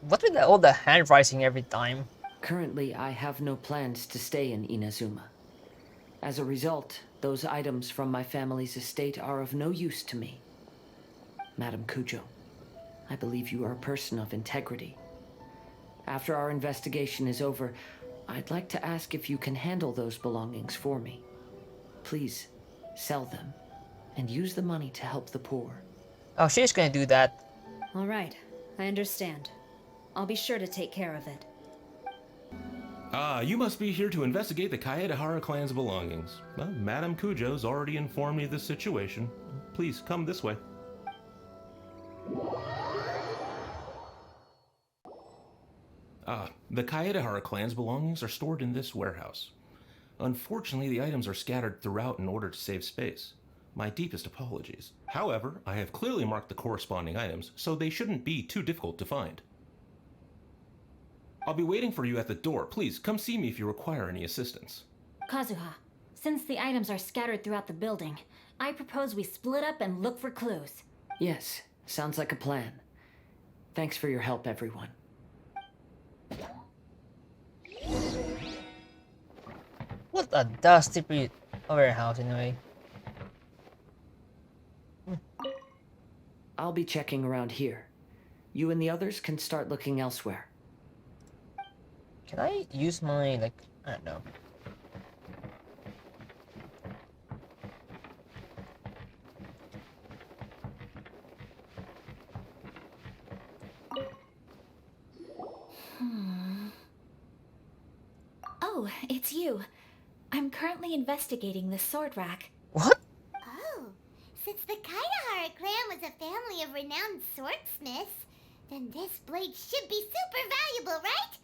What with all the handwriting every time? Currently, I have no plans to stay in Inazuma. As a result, those items from my family's estate are of no use to me. Madam Kujo, I believe you are a person of integrity. After our investigation is over, I'd like to ask if you can handle those belongings for me. Please, sell them, and use the money to help the poor. Oh, she's gonna do that. All right, I understand. I'll be sure to take care of it. Ah, you must be here to investigate the Kaedehara clan's belongings. Well, Madame Kujo's already informed me of the situation. Please, come this way. The Kaedehara clan's belongings are stored in this warehouse. Unfortunately, the items are scattered throughout in order to save space. My deepest apologies. However, I have clearly marked the corresponding items, so they shouldn't be too difficult to find. I'll be waiting for you at the door. Please, come see me if you require any assistance. Kazuha, since the items are scattered throughout the building, I propose we split up and look for clues. Yes, sounds like a plan. Thanks for your help, everyone. What a dusty warehouse, anyway. I'll be checking around here. You and the others can start looking elsewhere. Can I use my, like, I don't know. Oh, it's you. I'm currently investigating the sword rack. What? Oh, since the Kaedehara clan was a family of renowned swordsmiths, then this blade should be super valuable, right?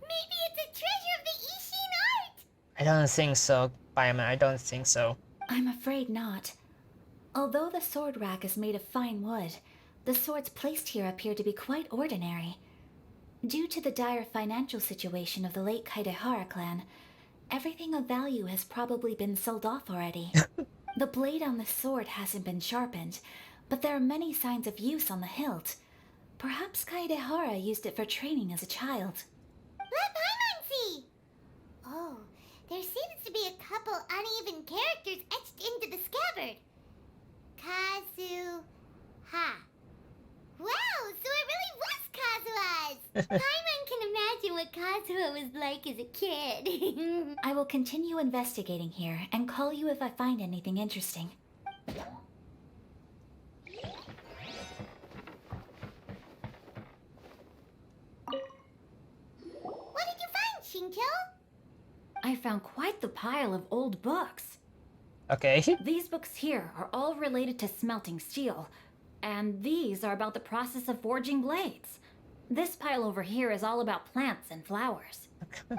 Maybe it's a treasure of the Ishin art! I don't think so, Fireman. I don't think so. I'm afraid not. Although the sword rack is made of fine wood, the swords placed here appear to be quite ordinary. Due to the dire financial situation of the late Kaedehara clan, Everything of value has probably been sold off already. The blade on the sword hasn't been sharpened, but there are many signs of use on the hilt. Perhaps Kaedehara used it for training as a child. Let Paimon see! Oh, there seems to be a couple uneven characters etched into the scabbard. Kazuha. Wow, so it really was Kazuha's! Paimon can imagine what Kazuha was like as a kid. I will continue investigating here and call you if I find anything interesting. What did you find, Shincho? I found quite the pile of old books. Okay. These books here are all related to smelting steel, and these are about the process of forging blades. This pile over here is all about plants and flowers. The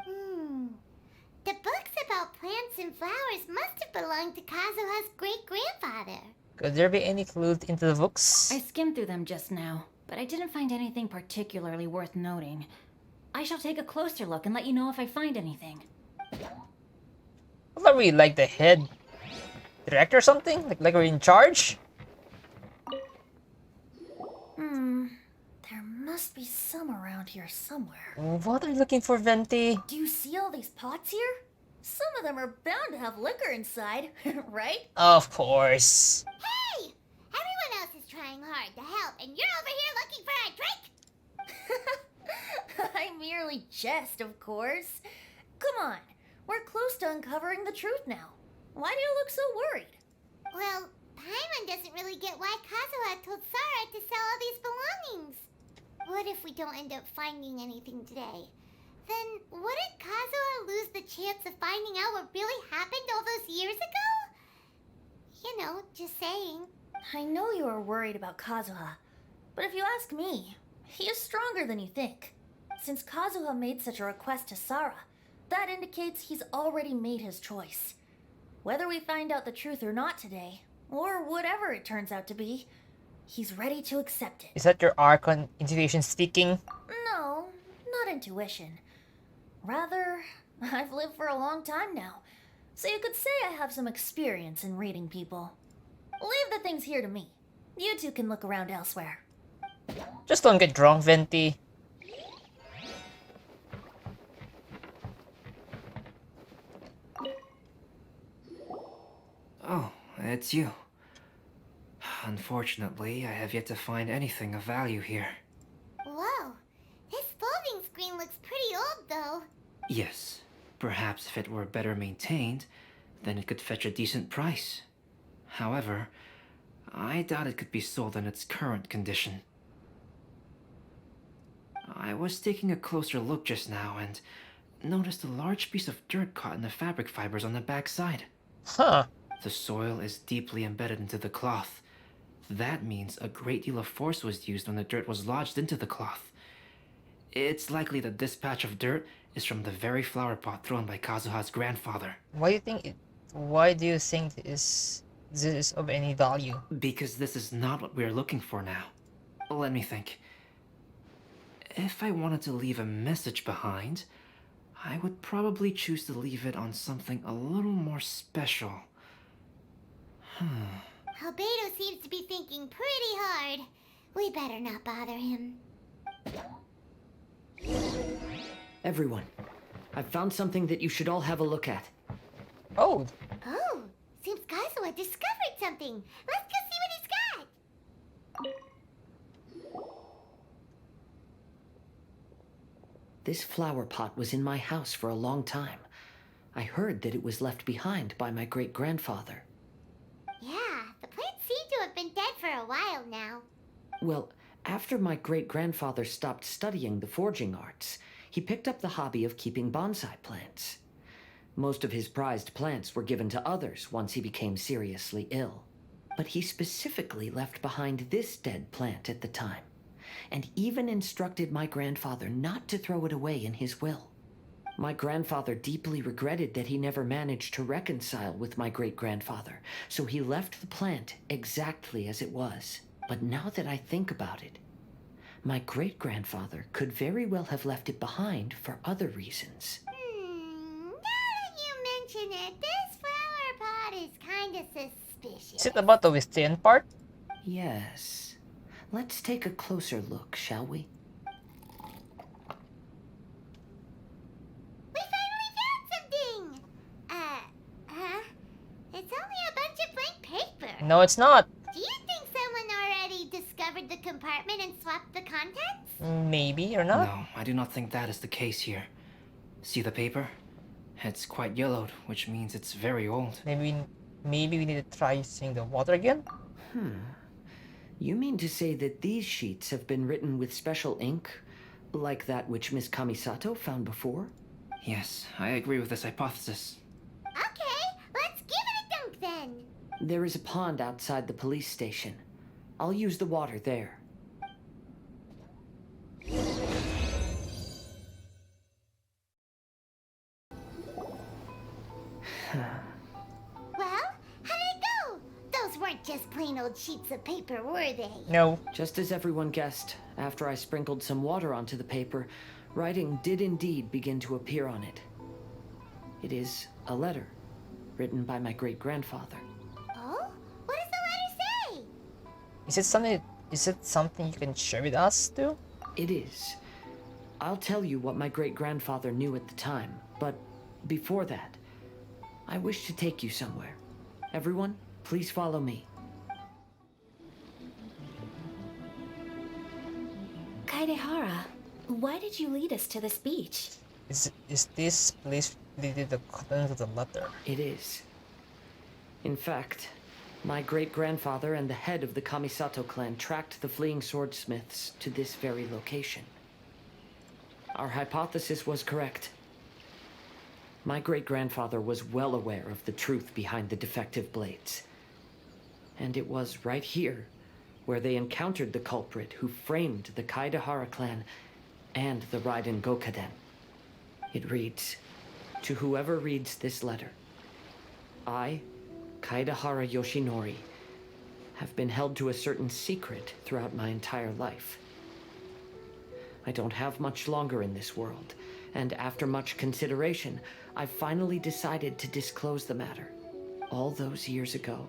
books about plants and flowers must have belonged to Kazuha's great-grandfather. Could there be any clue into the books? I skimmed through them just now, but I didn't find anything particularly worth noting. I shall take a closer look and let you know if I find anything. What are we, like the head director or something? Like we're in charge? There must be some around here somewhere. What are you looking for, Venti? Do you see all these pots here? Some of them are bound to have liquor inside, right? Of course. Hey! Everyone else is trying hard to help, and you're over here looking for a drink? I merely jest, of course. Come on, we're close to uncovering the truth now. Why do you look so worried? Well, Paimon doesn't really get why Kazuha told Sarah to sell all these belongings. What if we don't end up finding anything today? Then wouldn't Kazuha lose the chance of finding out what really happened all those years ago? You know, just saying. I know you are worried about Kazuha, but if you ask me, he is stronger than you think. Since Kazuha made such a request to Sarah, that indicates he's already made his choice. Whether we find out the truth or not today, or whatever it turns out to be, he's ready to accept it. Is that your Archon intuition speaking? No, not intuition. Rather, I've lived for a long time now, so you could say I have some experience in reading people. Leave the things here to me. You two can look around elsewhere. Just don't get drunk, Venti. Oh, it's you. Unfortunately, I have yet to find anything of value here. Whoa, this folding screen looks pretty old though. Yes, perhaps if it were better maintained, then it could fetch a decent price. However, I doubt it could be sold in its current condition. I was taking a closer look just now and noticed a large piece of dirt caught in the fabric fibers on the back side. Huh. The soil is deeply embedded into the cloth. That means a great deal of force was used when the dirt was lodged into the cloth. It's likely that this patch of dirt is from the very flower pot thrown by Kazuha's grandfather. Why do you think this is of any value? Because this is not what we're looking for now. Let me think. If I wanted to leave a message behind, I would probably choose to leave it on something a little more special. Albedo seems to be thinking pretty hard. We better not bother him. Everyone, I've found something that you should all have a look at. Oh. Oh, seems Kazuha discovered something. Let's go see what he's got. This flower pot was in my house for a long time. I heard that it was left behind by my great-grandfather. Yeah, the plants seem to have been dead for a while now. Well, after my great-grandfather stopped studying the forging arts, he picked up the hobby of keeping bonsai plants. Most of his prized plants were given to others once he became seriously ill. But he specifically left behind this dead plant at the time, and even instructed my grandfather not to throw it away in his will. My grandfather deeply regretted that he never managed to reconcile with my great-grandfather, so he left the plant exactly as it was. But now that I think about it, my great-grandfather could very well have left it behind for other reasons. Now that you minute, this flower pot is kinda suspicious. Is it about the within part? Yes. Let's take a closer look, shall we? We finally found something! Huh? It's only a bunch of blank paper. No, it's not. Do you think someone already discovered the compartment and swapped the contents? Maybe or not? No, I do not think that is the case here. See the paper? It's quite yellowed, which means it's very old. Maybe we need to try using the water again? You mean to say that these sheets have been written with special ink, like that which Miss Kamisato found before? Yes, I agree with this hypothesis. Okay, let's give it a dunk then. There is a pond outside the police station. I'll use the water there. Well, how did it go? Those weren't just plain old sheets of paper, were they? No. Just as everyone guessed, after I sprinkled some water onto the paper, writing did indeed begin to appear on it. It is a letter, written by my great-grandfather. Oh? What does the letter say? Is it something you can share with us too? It is. I'll tell you what my great-grandfather knew at the time, but before that, I wish to take you somewhere. Everyone, please follow me. Kaidehara, why did you lead us to this beach? Is this place related to the contents of the letter? It is. In fact, my great-grandfather and the head of the Kamisato clan tracked the fleeing swordsmiths to this very location. Our hypothesis was correct. My great-grandfather was well aware of the truth behind the defective blades. And it was right here where they encountered the culprit who framed the Kaidehara clan and the Raiden Gokaden. It reads, "To whoever reads this letter, I, Kaidehara Yoshinori, have been held to a certain secret throughout my entire life. I don't have much longer in this world, and after much consideration, I finally decided to disclose the matter. All those years ago,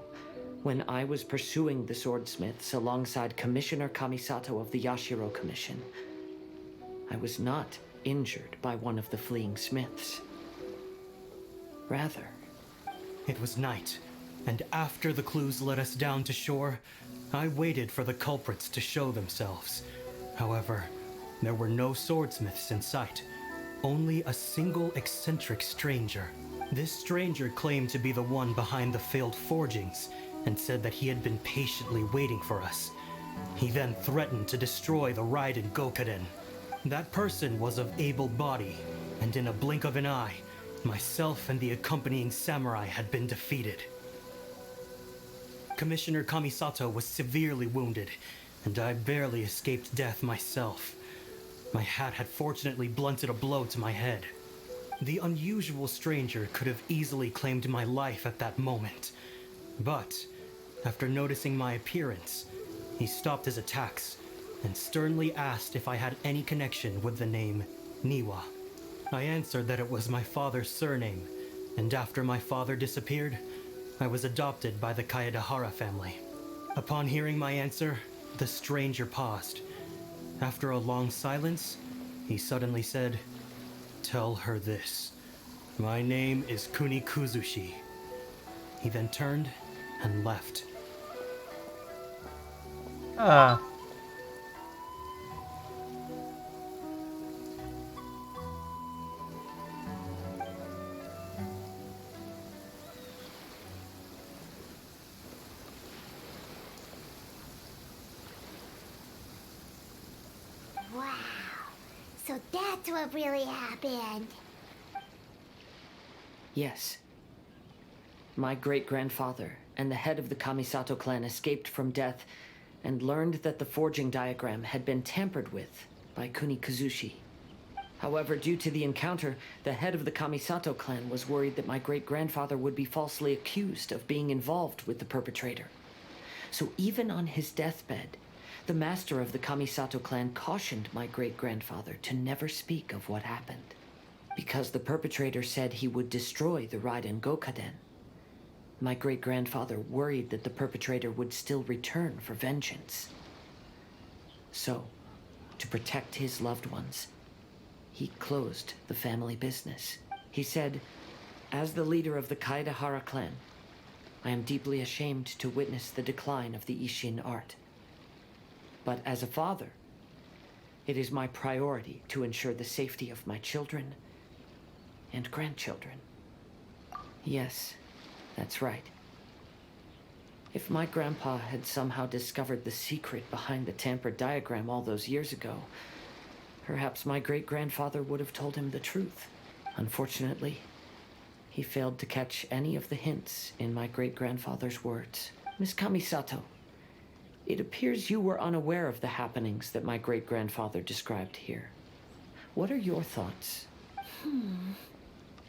when I was pursuing the swordsmiths alongside Commissioner Kamisato of the Yashiro Commission, I was not injured by one of the fleeing smiths. Rather, it was night, and after the clues led us down to shore, I waited for the culprits to show themselves. However, there were no swordsmiths in sight, only a single eccentric stranger. This stranger claimed to be the one behind the failed forgings, and said that he had been patiently waiting for us. He then threatened to destroy the Raiden Gokaden. That person was of able body, and in a blink of an eye, myself and the accompanying samurai had been defeated. Commissioner Kamisato was severely wounded, and I barely escaped death myself. My hat had fortunately blunted a blow to my head. The unusual stranger could have easily claimed my life at that moment, but after noticing my appearance, he stopped his attacks and sternly asked if I had any connection with the name Niwa. I answered that it was my father's surname, and after my father disappeared, I was adopted by the Kaedehara family. Upon hearing my answer, the stranger paused. After a long silence, he suddenly said, "Tell her this. My name is Kuni Kuzushi." He then turned and left. Wow. So that's what really happened. Yes. My great-grandfather and the head of the Kamisato clan escaped from death and learned that the forging diagram had been tampered with by Kuni Kazushi. However, due to the encounter, the head of the Kamisato clan was worried that my great-grandfather would be falsely accused of being involved with the perpetrator. So even on his deathbed, the master of the Kamisato clan cautioned my great-grandfather to never speak of what happened. Because the perpetrator said he would destroy the Raiden Gokaden. My great-grandfather worried that the perpetrator would still return for vengeance. So, to protect his loved ones, he closed the family business. He said, "As the leader of the Kaedahara clan, I am deeply ashamed to witness the decline of the Ishin art. But as a father, it is my priority to ensure the safety of my children and grandchildren." Yes, that's right. If my grandpa had somehow discovered the secret behind the tampered diagram all those years ago, perhaps my great-grandfather would have told him the truth. Unfortunately, he failed to catch any of the hints in my great-grandfather's words. Miss Kamisato, it appears you were unaware of the happenings that my great-grandfather described here. What are your thoughts?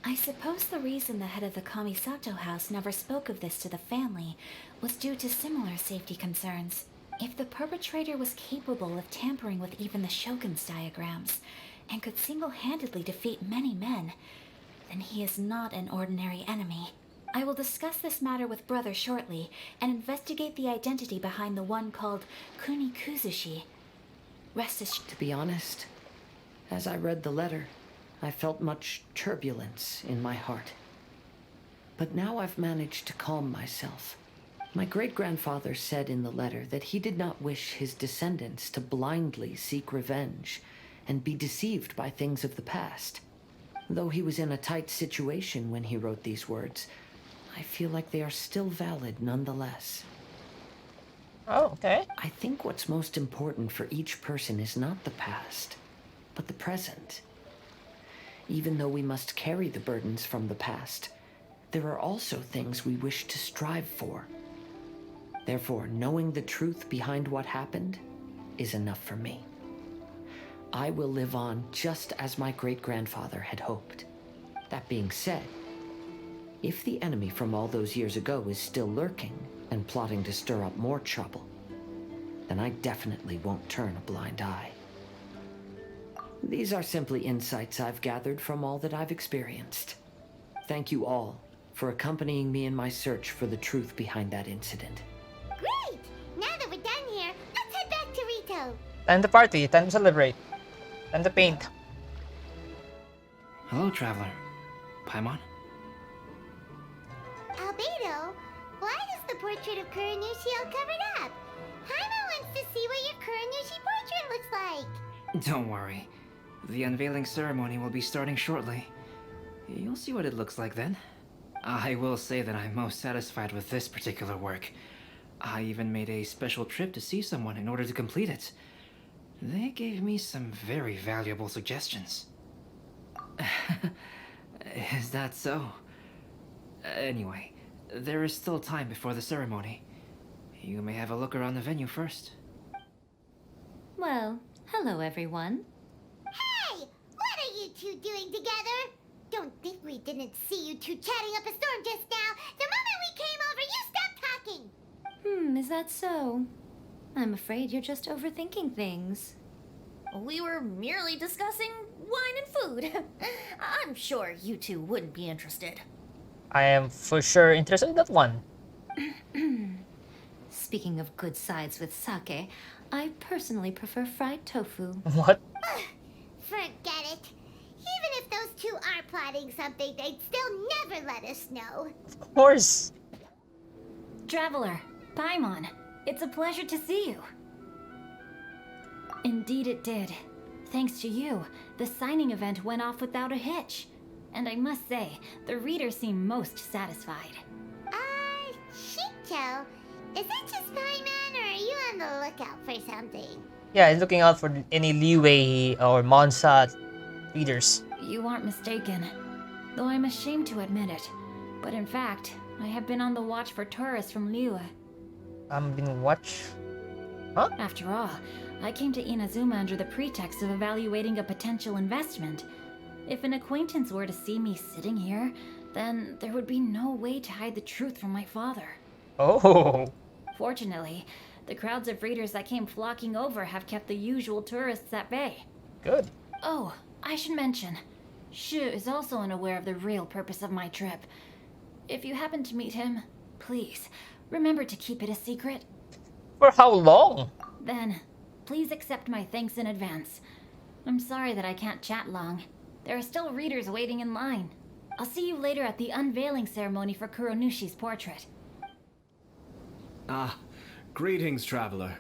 I suppose the reason the head of the Kamisato house never spoke of this to the family was due to similar safety concerns. If the perpetrator was capable of tampering with even the Shogun's diagrams, and could single-handedly defeat many men, then he is not an ordinary enemy. I will discuss this matter with Brother shortly, and investigate the identity behind the one called Kunikuzushi. Rest assured. To be honest, as I read the letter, I felt much turbulence in my heart. But now I've managed to calm myself. My great-grandfather said in the letter that he did not wish his descendants to blindly seek revenge and be deceived by things of the past. Though he was in a tight situation when he wrote these words, I feel like they are still valid nonetheless. Oh, okay. I think what's most important for each person is not the past, but the present. Even though we must carry the burdens from the past, there are also things we wish to strive for. Therefore, knowing the truth behind what happened is enough for me. I will live on just as my great-grandfather had hoped. That being said, if the enemy from all those years ago is still lurking and plotting to stir up more trouble, then I definitely won't turn a blind eye. These are simply insights I've gathered from all that I've experienced. Thank you all for accompanying me in my search for the truth behind that incident. Great! Now that we're done here, let's head back to Rito. Time to party, time to celebrate, time to paint. Hello, traveler. Paimon? Albedo, why is the portrait of Kuranushi all covered up? Paimon wants to see what your Kuranushi portrait looks like. Don't worry. The unveiling ceremony will be starting shortly. You'll see what it looks like then. I will say that I'm most satisfied with this particular work. I even made a special trip to see someone in order to complete it. They gave me some very valuable suggestions. Is that so? Anyway, there is still time before the ceremony. You may have a look around the venue first. Well, hello everyone. Hey! What are you two doing together? Don't think we didn't see you two chatting up a storm just now. The moment we came over, you stopped talking. Is that so? I'm afraid you're just overthinking things. We were merely discussing wine and food. I'm sure you two wouldn't be interested. I am for sure interested in that one. Speaking of good sides with sake, I personally prefer fried tofu. What? Forget it. Even if those two are plotting something, they'd still never let us know. Of course. Traveler, Paimon, it's a pleasure to see you. Indeed it did. Thanks to you, the signing event went off without a hitch. And I must say, the readers seem most satisfied. Shito, is that just Paimon, or are you on the lookout for something? Yeah, he's looking out for any leeway or Monsa readers. You aren't mistaken. Though I'm ashamed to admit it. But in fact, I have been on the watch for tourists from Liyue. Been watch? Huh? After all, I came to Inazuma under the pretext of evaluating a potential investment. If an acquaintance were to see me sitting here, then there would be no way to hide the truth from my father. Oh. Fortunately, the crowds of readers that came flocking over have kept the usual tourists at bay. Good. Oh, I should mention, Shu is also unaware of the real purpose of my trip. If you happen to meet him, please, remember to keep it a secret. For how long? Then, please accept my thanks in advance. I'm sorry that I can't chat long. There are still readers waiting in line. I'll see you later at the unveiling ceremony for Kuronushi's portrait. Ah, greetings, traveler.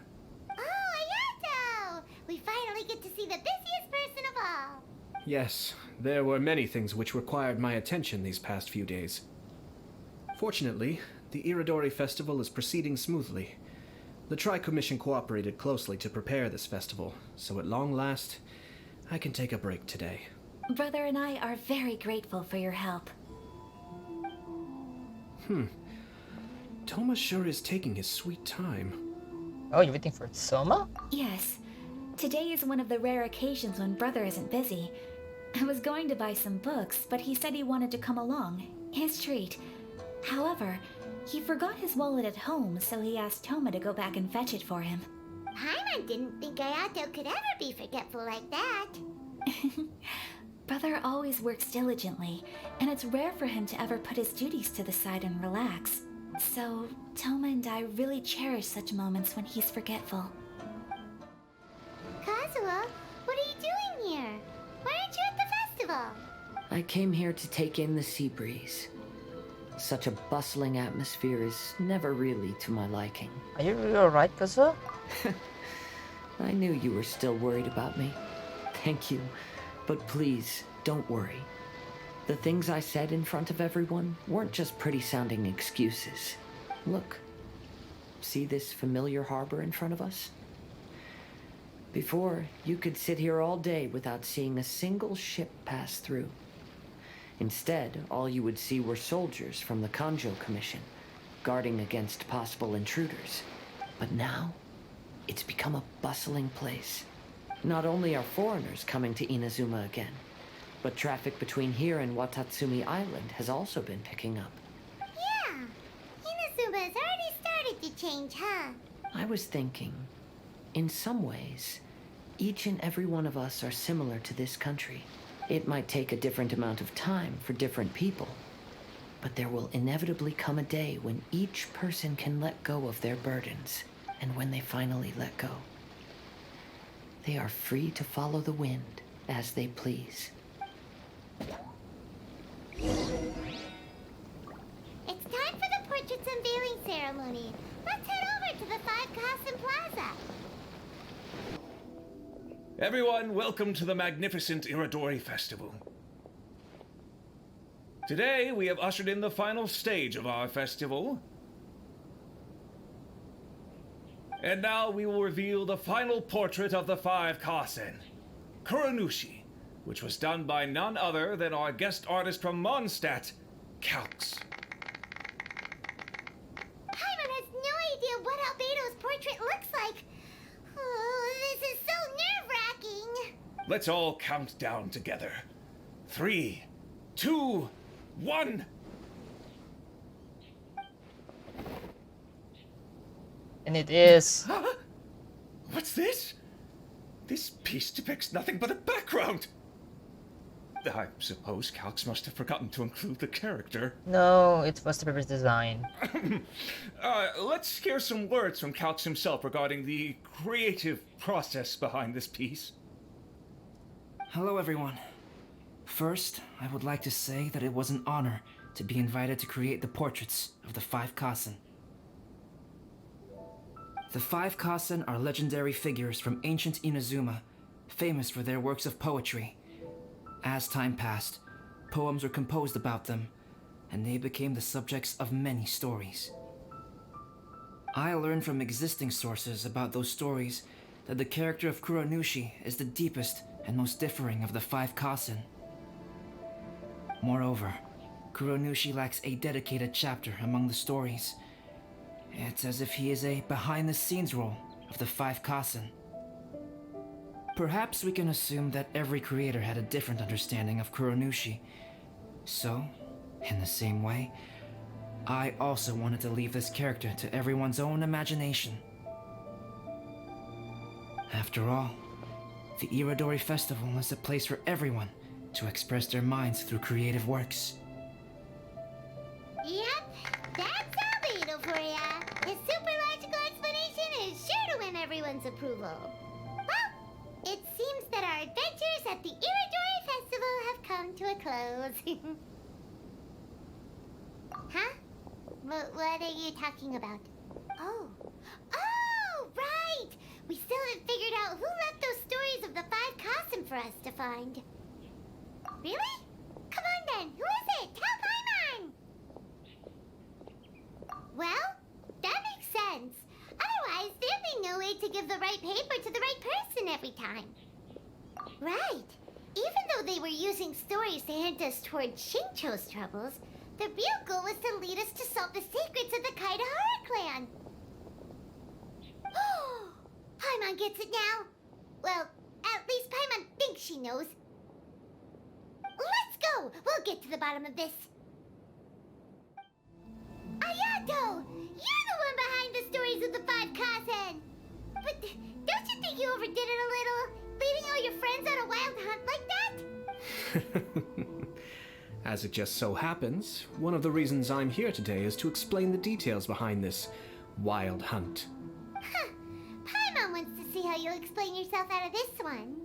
Oh, Ayato! We finally get to see the busiest person of all. Yes, there were many things which required my attention these past few days. Fortunately, the Iridori Festival is proceeding smoothly. The Tri-Commission cooperated closely to prepare this festival, so at long last, I can take a break today. Brother and I are very grateful for your help. Toma sure is taking his sweet time. Oh, you're waiting for Soma? Yes. Today is one of the rare occasions when Brother isn't busy. I was going to buy some books, but he said he wanted to come along. His treat. However, he forgot his wallet at home, so he asked Toma to go back and fetch it for him. Paimon didn't think Ayato could ever be forgetful like that. Brother always works diligently, and it's rare for him to ever put his duties to the side and relax. So, Toma and I really cherish such moments when he's forgetful. Kazuo, what are you doing here? Why aren't you at the festival? I came here to take in the sea breeze. Such a bustling atmosphere is never really to my liking. Are you really alright, Kazuo? I knew you were still worried about me. Thank you. But please, don't worry. The things I said in front of everyone weren't just pretty-sounding excuses. Look. See this familiar harbor in front of us? Before, you could sit here all day without seeing a single ship pass through. Instead, all you would see were soldiers from the Kanjo Commission, guarding against possible intruders. But now, it's become a bustling place. Not only are foreigners coming to Inazuma again, but traffic between here and Watatsumi Island has also been picking up. Yeah, Inazuma has already started to change, huh? I was thinking, in some ways, each and every one of us are similar to this country. It might take a different amount of time for different people, but there will inevitably come a day when each person can let go of their burdens, and when they finally let go, they are free to follow the wind as they please. It's time for the portrait's unveiling ceremony. Let's head over to the Five Kasen Plaza. Everyone, welcome to the magnificent Iridori Festival. Today, we have ushered in the final stage of our festival. And now we will reveal the final portrait of the Five Kasen, Kuronushi, which was done by none other than our guest artist from Mondstadt, Calx. Paimon has no idea what Albedo's portrait looks like. Oh, this is so nerve-wracking. Let's all count down together. 3, 2, 1. And it is... What's this? This piece depicts nothing but a background. I suppose Calx must have forgotten to include the character. No, it was the paper's design. Let's hear some words from Calx himself regarding the creative process behind this piece. Hello, everyone. First, I would like to say that it was an honor to be invited to create the portraits of the Five Kasen. The Five Kasen are legendary figures from ancient Inazuma, famous for their works of poetry. As time passed, poems were composed about them, and they became the subjects of many stories. I learned from existing sources about those stories that the character of Kuronushi is the deepest and most differing of the Five Kasen. Moreover, Kuronushi lacks a dedicated chapter among the stories. It's as if he is a behind-the-scenes role of the Five Kasen. Perhaps we can assume that every creator had a different understanding of Kuronushi. So, in the same way, I also wanted to leave this character to everyone's own imagination. After all, the Iridori Festival is a place for everyone to express their minds through creative works. Yep, that's Albedo for ya. His super logical explanation is sure to win everyone's approval. Well, it seems that our adventures at the Iridori Festival have come to a close. Huh? What are you talking about? Oh, right! We still haven't figured out who left those stories of the 5 Qasim for us to find. Really? Come on then, who is it? Tell Paimon! Well, that makes sense. Otherwise, there'd be no way to give the right paper to the right person every time. Right. Even though they were using stories to hint us toward Shincho's troubles, the real goal was to lead us to solve the secrets of the Kaidahara clan. Paimon gets it now. Well, at least Paimon thinks she knows. Let's go! We'll get to the bottom of this. Ayato! You're the one behind the stories of the 5 Kazen! But don't you think you overdid it a little? Leading all your friends on a wild hunt like that? As it just so happens, one of the reasons I'm here today is to explain the details behind this wild hunt. Huh. Paimon wants to see how you'll explain yourself out of this one.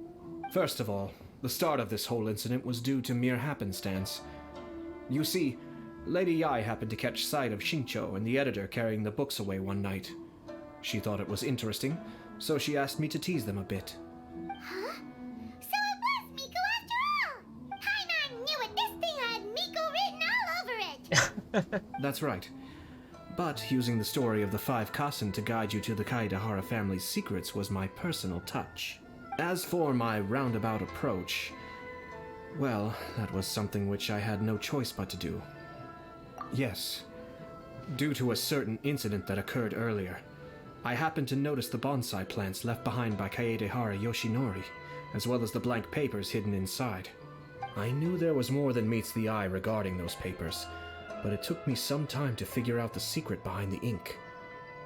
First of all, the start of this whole incident was due to mere happenstance. You see, Lady Yai happened to catch sight of Shincho and the editor carrying the books away one night. She thought it was interesting, so she asked me to tease them a bit. Huh? So it was Miko after all! Paimon knew it! This thing had Miko written all over it! That's right. But using the story of the 5 Kassen to guide you to the Kaidahara family's secrets was my personal touch. As for my roundabout approach, well, that was something which I had no choice but to do. Yes, due to a certain incident that occurred earlier, I happened to notice the bonsai plants left behind by Kaedehara Yoshinori, as well as the blank papers hidden inside. I knew there was more than meets the eye regarding those papers, but it took me some time to figure out the secret behind the ink,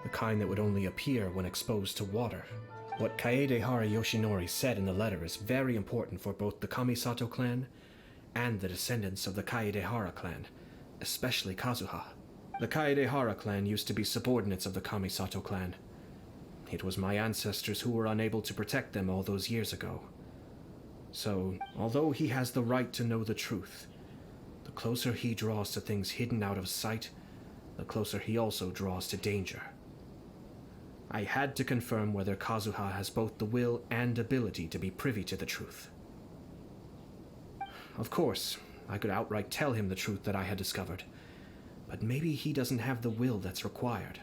the kind that would only appear when exposed to water. What Kaedehara Yoshinori said in the letter is very important for both the Kamisato clan and the descendants of the Kaedehara clan, especially Kazuha. The Kaedehara clan used to be subordinates of the Kamisato clan. It was my ancestors who were unable to protect them all those years ago. So, although he has the right to know the truth, the closer he draws to things hidden out of sight, the closer he also draws to danger. I had to confirm whether Kazuha has both the will and ability to be privy to the truth. Of course, I could outright tell him the truth that I had discovered, but maybe he doesn't have the will that's required.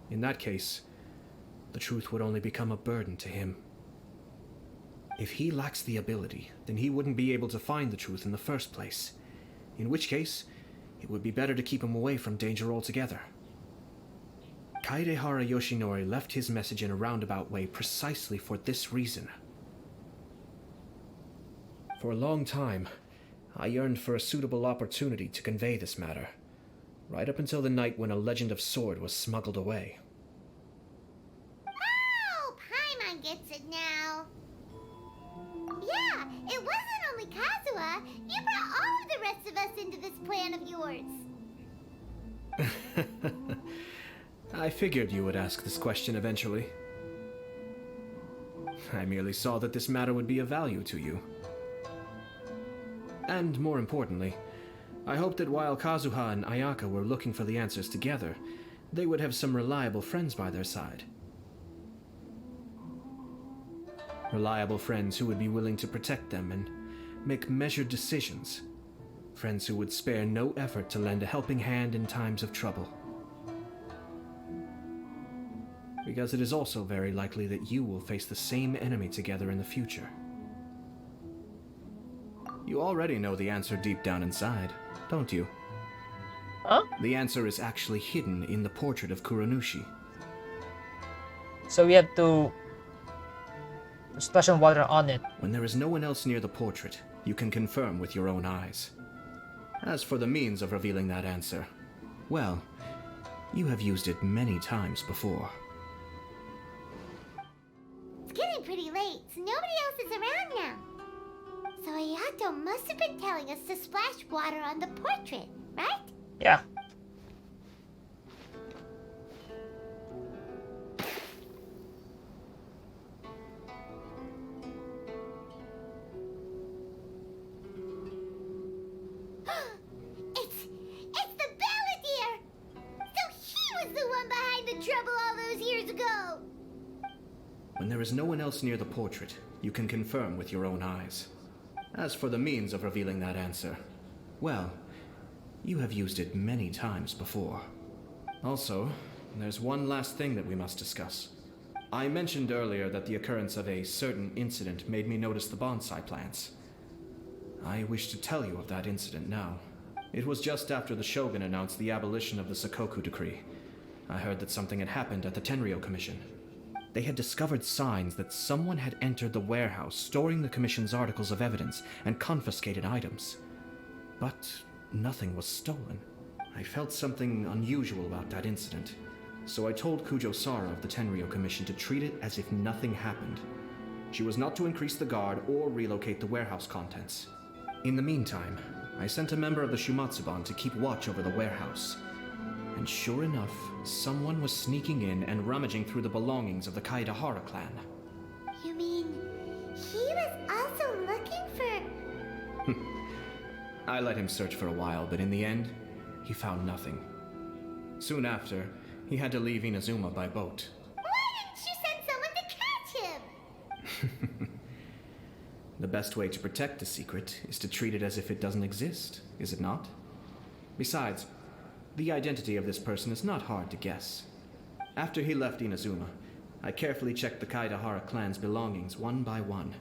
In that case, the truth would only become a burden to him. If he lacks the ability, then he wouldn't be able to find the truth in the first place, in which case, it would be better to keep him away from danger altogether. Kaedehara Yoshinori left his message in a roundabout way precisely for this reason. For a long time, I yearned for a suitable opportunity to convey this matter, right up until the night when a legend of sword was smuggled away. Oh, Paimon gets it now. Yeah, it wasn't only Kazuha. You brought all of the rest of us into this plan of yours. I figured you would ask this question eventually. I merely saw that this matter would be of value to you. And more importantly, I hoped that while Kazuha and Ayaka were looking for the answers together, they would have some reliable friends by their side. Reliable friends who would be willing to protect them and make measured decisions. Friends who would spare no effort to lend a helping hand in times of trouble. Because it is also very likely that you will face the same enemy together in the future. You already know the answer deep down inside, don't you? Huh? The answer is actually hidden in the portrait of Kuronushi. So we have to splash some water on it. When there is no one else near the portrait, you can confirm with your own eyes. As for the means of revealing that answer, well, you have used it many times before. It's getting pretty late, so nobody else is around now. So Ayato must have been telling us to splash water on the portrait, right? Yeah. It's the Balladeer! So he was the one behind the trouble all those years ago! When there is no one else near the portrait, you can confirm with your own eyes. As for the means of revealing that answer, well, you have used it many times before. Also, there's one last thing that we must discuss. I mentioned earlier that the occurrence of a certain incident made me notice the bonsai plants. I wish to tell you of that incident now. It was just after the Shogun announced the abolition of the Suikou decree. I heard that something had happened at the Tenryou Commission. They had discovered signs that someone had entered the warehouse storing the Commission's articles of evidence and confiscated items. But nothing was stolen. I felt something unusual about that incident, so I told Kujo-Sara of the Tenryou Commission to treat it as if nothing happened. She was not to increase the guard or relocate the warehouse contents. In the meantime, I sent a member of the Shumatsuban to keep watch over the warehouse. And sure enough, someone was sneaking in and rummaging through the belongings of the Kaedahara clan. You mean he was also looking for... I let him search for a while, but in the end, he found nothing. Soon after, he had to leave Inazuma by boat. Why didn't you send someone to catch him? The best way to protect a secret is to treat it as if it doesn't exist, is it not? Besides, the identity of this person is not hard to guess. After he left Inazuma, I carefully checked the Kaedahara clan's belongings one by one,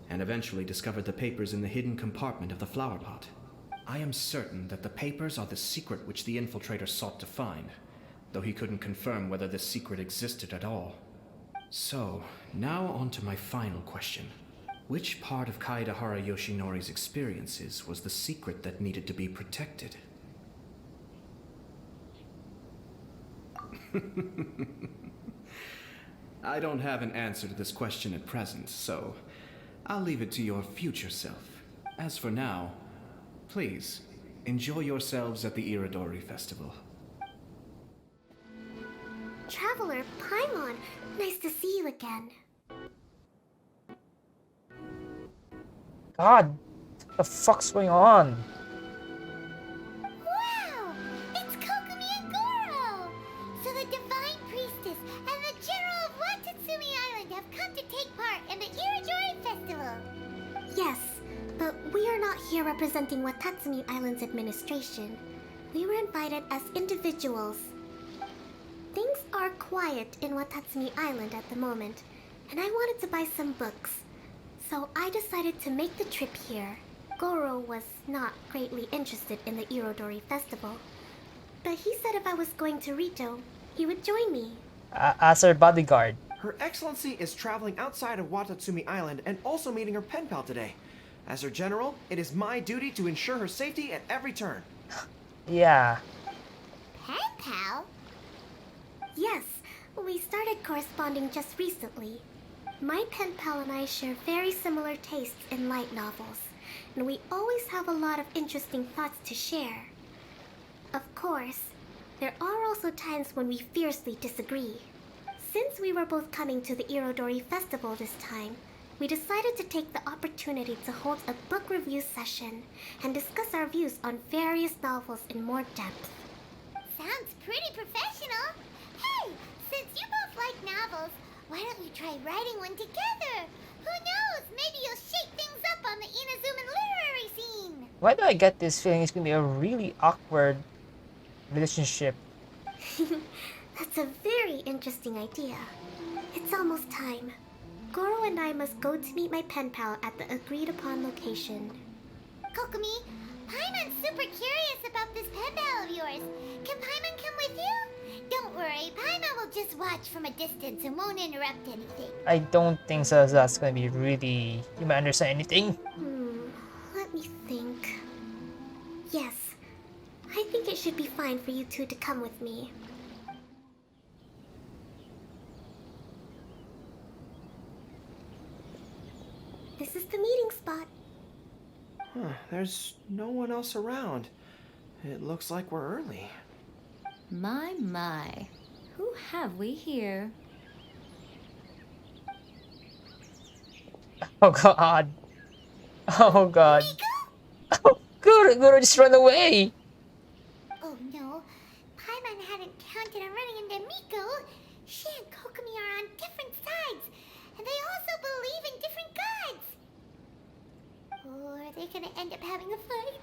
and eventually discovered the papers in the hidden compartment of the flower pot. I am certain that the papers are the secret which the infiltrator sought to find, though he couldn't confirm whether this secret existed at all. So, now on to my final question. Which part of Kaedahara Yoshinori's experiences was the secret that needed to be protected? I don't have an answer to this question at present, so I'll leave it to your future self. As for now, please, enjoy yourselves at the Irodori Festival. Traveler Paimon, nice to see you again. God, what the fuck's going on? Wow! It's Kokomi and Goro! So the Divine Priestess and the General of Watatsumi Island have come to take part in the Irodori Festival! Yes, but we are not here representing Watatsumi Island's administration. We were invited as individuals. Things are quiet in Watatsumi Island at the moment, and I wanted to buy some books. So I decided to make the trip here. Goro was not greatly interested in the Irodori Festival, but he said if I was going to Rito, he would join me. As her bodyguard. Her Excellency is traveling outside of Watatsumi Island and also meeting her pen pal today. As her general, it is my duty to ensure her safety at every turn. Yeah. Pen pal? Yes, we started corresponding just recently. My pen pal and I share very similar tastes in light novels, and we always have a lot of interesting thoughts to share. Of course, there are also times when we fiercely disagree. Since we were both coming to the Irodori Festival this time, we decided to take the opportunity to hold a book review session and discuss our views on various novels in more depth. Sounds pretty professional. Hey, since you both like novels, why don't you try writing one together? Who knows? Maybe you'll shake things up on the Inazuman literary scene. Why do I get this feeling it's gonna be a really awkward relationship? That's a very interesting idea. It's almost time. Goro and I must go to meet my pen pal at the agreed upon location. Kokomi, Paimon's super curious about this pen pal of yours. Can Paimon come with you? Don't worry, Paimon will just watch from a distance and won't interrupt anything. I don't think so. That's gonna be really... You might understand anything. Let me think. Yes, I think it should be fine for you two to come with me. This is the meeting spot. There's no one else around. It looks like we're early. My. Who have we here? Oh god. Oh god. Oh, Guru just run away. Oh no, Paimon hadn't counted on running into Miko. She and Kokomi are on different sides, and they also believe in different gods. Or are they gonna end up having a fight?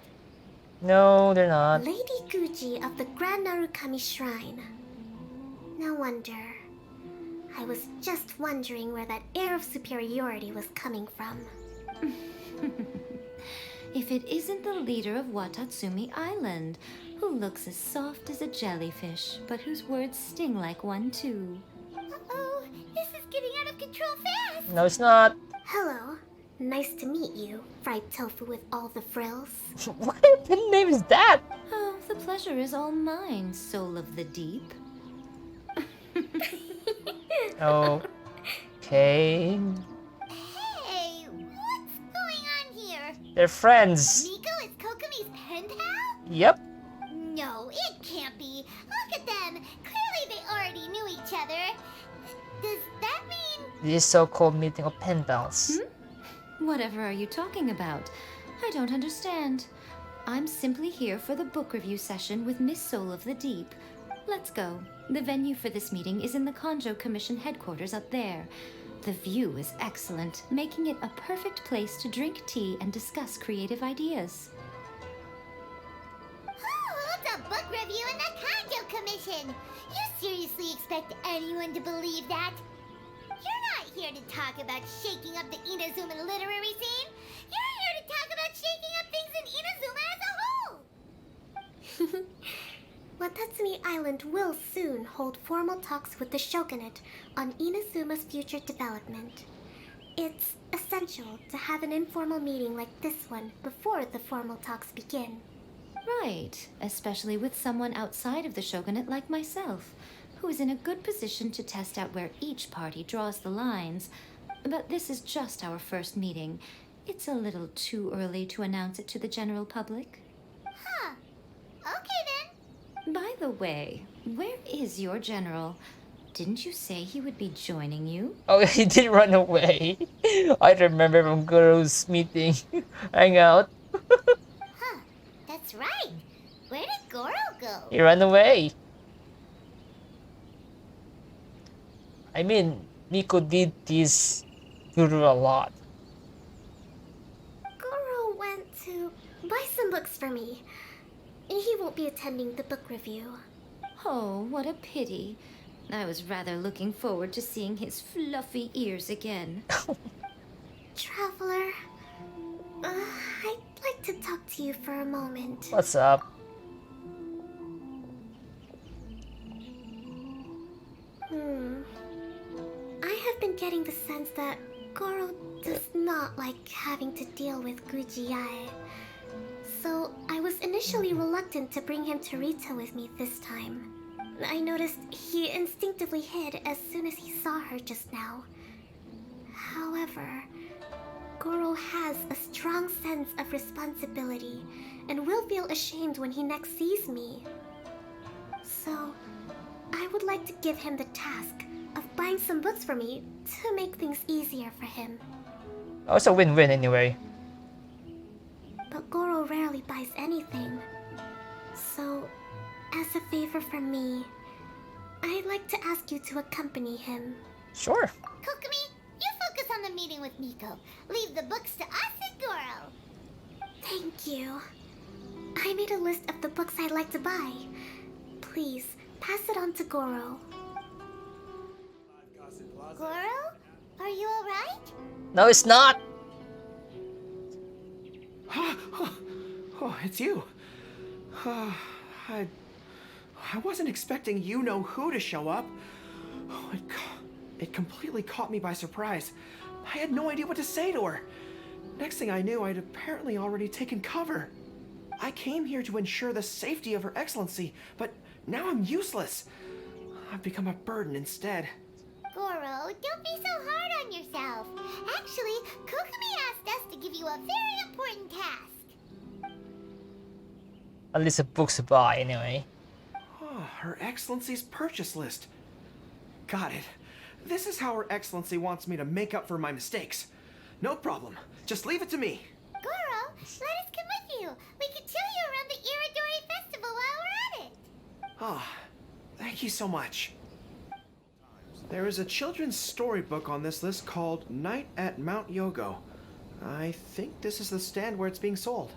No, they're not. Lady Guji of the Grand Narukami Shrine. No wonder. I was just wondering where that air of superiority was coming from. If it isn't the leader of Watatsumi Island, who looks as soft as a jellyfish, but whose words sting like one too. Uh-oh, this is getting out of control fast. No, it's not. Hello. Nice to meet you, fried tofu with all the frills. What kind of name is that? Oh, the pleasure is all mine, soul of the deep. Okay. Hey, what's going on here? They're friends. Miko is Kokomi's pen pal? Yep. No, it can't be. Look at them. Clearly they already knew each other. Does that mean... This so-called meeting of pen pals. Whatever are you talking about? I don't understand. I'm simply here for the book review session with Miss Soul of the Deep. Let's go. The venue for this meeting is in the Kanjo Commission headquarters up there. The view is excellent, making it a perfect place to drink tea and discuss creative ideas. Oh, it's a book review in the Kanjo Commission. You seriously expect anyone to believe that? You're not here to talk about shaking up the Inazuma literary scene. You're here to talk about shaking up things in Inazuma as a whole. Watatsumi Island will soon hold formal talks with the shogunate on Inazuma's future development. It's essential to have an informal meeting like this one before the formal talks begin. Right, especially with someone outside of the shogunate like myself, who is in a good position to test out where each party draws the lines. But this is just our first meeting. It's a little too early to announce it to the general public. Huh. Okay then. By the way, where is your general? Didn't you say he would be joining you? Oh, he did run away. I remember from Guru's meeting. Hang out. Huh. That's right. Where did Goro go? He ran away. I mean, Miko did tease Guru a lot. Goro went to buy some books for me. He won't be attending the book review. Oh, what a pity. I was rather looking forward to seeing his fluffy ears again. Traveler, I'd like to talk to you for a moment. What's up? I have been getting the sense that Goro does not like having to deal with Gujiae. So I was initially reluctant to bring him to Rito with me this time. I noticed he instinctively hid as soon as he saw her just now. However, Goro has a strong sense of responsibility and will feel ashamed when he next sees me. So, I would like to give him the task of buying some books for me to make things easier for him. Oh, it's a win-win anyway. But Goro rarely buys anything. So, as a favor from me, I'd like to ask you to accompany him. Sure. Kokomi, you focus on the meeting with Miko. Leave the books to us and Goro. Thank you. I made a list of the books I'd like to buy. Please, pass it on to Goro. Goro? Are you alright? No, it's not. Oh, it's you. I wasn't expecting you-know-who to show up. Oh, it completely caught me by surprise. I had no idea what to say to her. Next thing I knew, I'd apparently already taken cover. I came here to ensure the safety of Her Excellency, but now I'm useless. I've become a burden instead. Goro, don't be so hard on yourself. Actually, Kokomi asked us to give you a very important task. At least a book to buy, anyway. Oh, Her Excellency's purchase list. Got it. This is how Her Excellency wants me to make up for my mistakes. No problem. Just leave it to me. Goro, let us come with you. We can show you around the Iridori Festival while we're at it. Ah, thank you so much. There is a children's storybook on this list called Night at Mount Yogo. I think this is the stand where it's being sold.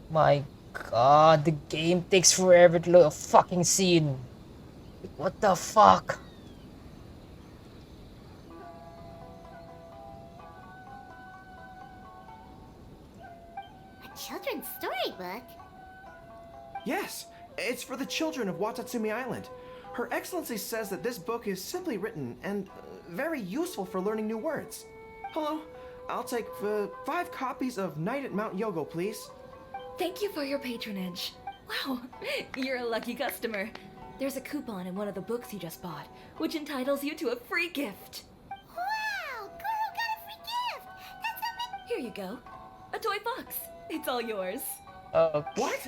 My god, the game takes forever to load a fucking scene. What the fuck? A children's storybook? Yes, it's for the children of Watatsumi Island. Her Excellency says that this book is simply written and very useful for learning new words. Hello, I'll take 5 copies of Night at Mount Yogo, please. Thank you for your patronage. Wow, you're a lucky customer. There's a coupon in one of the books you just bought, which entitles you to a free gift. Wow, Goro got a free gift. That's amazing. Here you go. A toy box. It's all yours. What?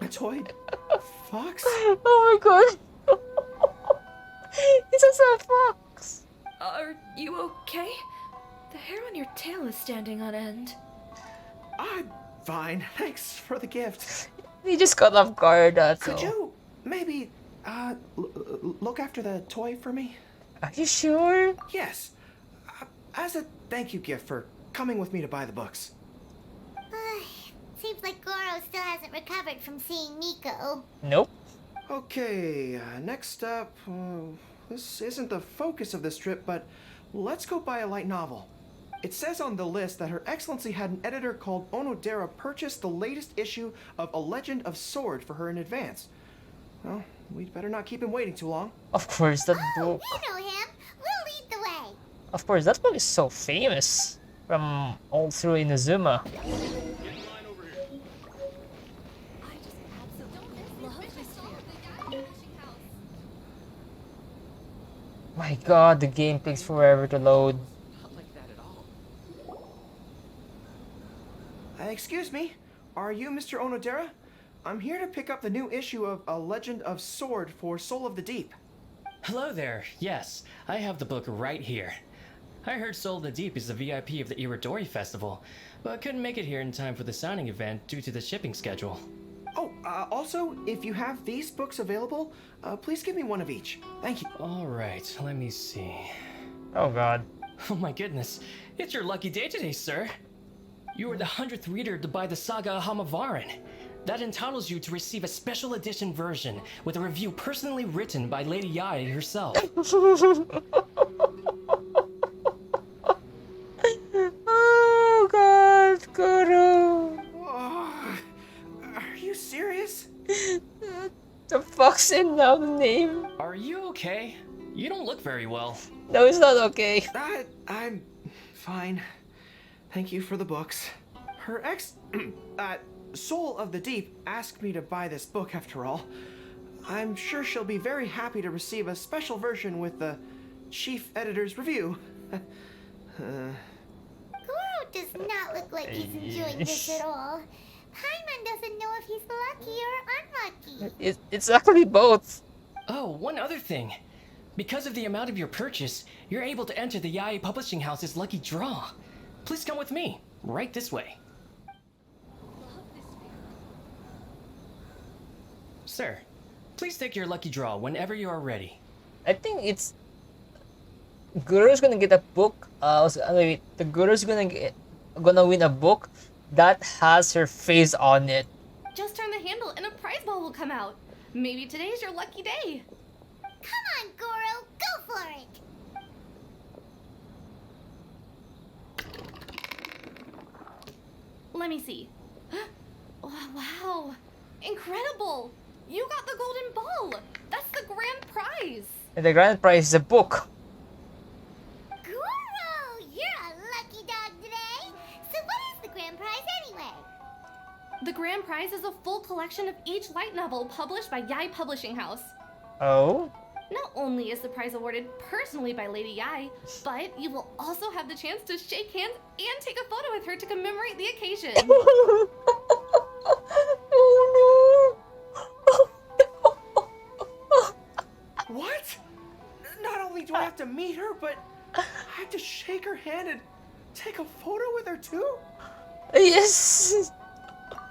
A toy fox? Oh my god. It's just a fox. Are you okay? The hair on your tail is standing on end. I'm fine. Thanks for the gift. He just got off guard, that's Could all. you maybe look after the toy for me? Are you sure? Yes. As a thank you gift for coming with me to buy the books. Seems like Goro still hasn't recovered from seeing Nico. Nope. Okay, next up, this isn't the focus of this trip, but let's go buy a light novel. It says on the list that Her Excellency had an editor called Onodera purchase the latest issue of A Legend of Sword for her in advance. Well, we'd better not keep him waiting too long. Of course, that book. We know him. We'll lead the way. Of course, that book is so famous from all through Inazuma. My god, the game takes forever to load. Excuse me, are you Mr. Onodera? I'm here to pick up the new issue of A Legend of Sword for Soul of the Deep. Hello there. Yes, I have the book right here. I heard Soul of the Deep is the VIP of the Iridori Festival, but couldn't make it here in time for the signing event due to the shipping schedule. Oh, also, if you have these books available, please give me one of each. Thank you. All right, let me see. Oh god. Oh my goodness, it's your lucky day today, sir. You are the 100th reader to buy the Saga of Hamavaran. That entitles you to receive a special edition version with a review personally written by Lady Yai herself. Oh god, Goro. Are you serious? The fox in now the name. Are you okay? You don't look very well. No, it's not okay. I'm fine. Thank you for the books. Her Soul of the Deep asked me to buy this book after all. I'm sure she'll be very happy to receive a special version with the chief editor's review. Goro does not look like he's enjoying this at all. Paimon doesn't know if he's lucky or unlucky. It's actually both. Oh, one other thing. Because of the amount of your purchase, you're able to enter the Yai Publishing House's lucky draw. Please come with me. Right this way. Sir, please take your lucky draw whenever you are ready. I think it's Guru's gonna get a book. Wait, the Guru's gonna win a book that has her face on it. Just turn the handle and a prize ball will come out. Maybe today's your lucky day. Come on, Goro, go for it. Let me see. Oh, wow. Incredible. You got the golden ball. That's the grand prize. And the grand prize is a book. Goro, you're a lucky dog today. So what is the grand prize anyway? The grand prize is a full collection of each light novel published by Yai Publishing House. Oh? Not only is the prize awarded personally by Lady Yai, but you will also have the chance to shake hands and take a photo with her to commemorate the occasion. Oh What? Not only do I have to meet her, but I have to shake her hand and take a photo with her too? no! Yes!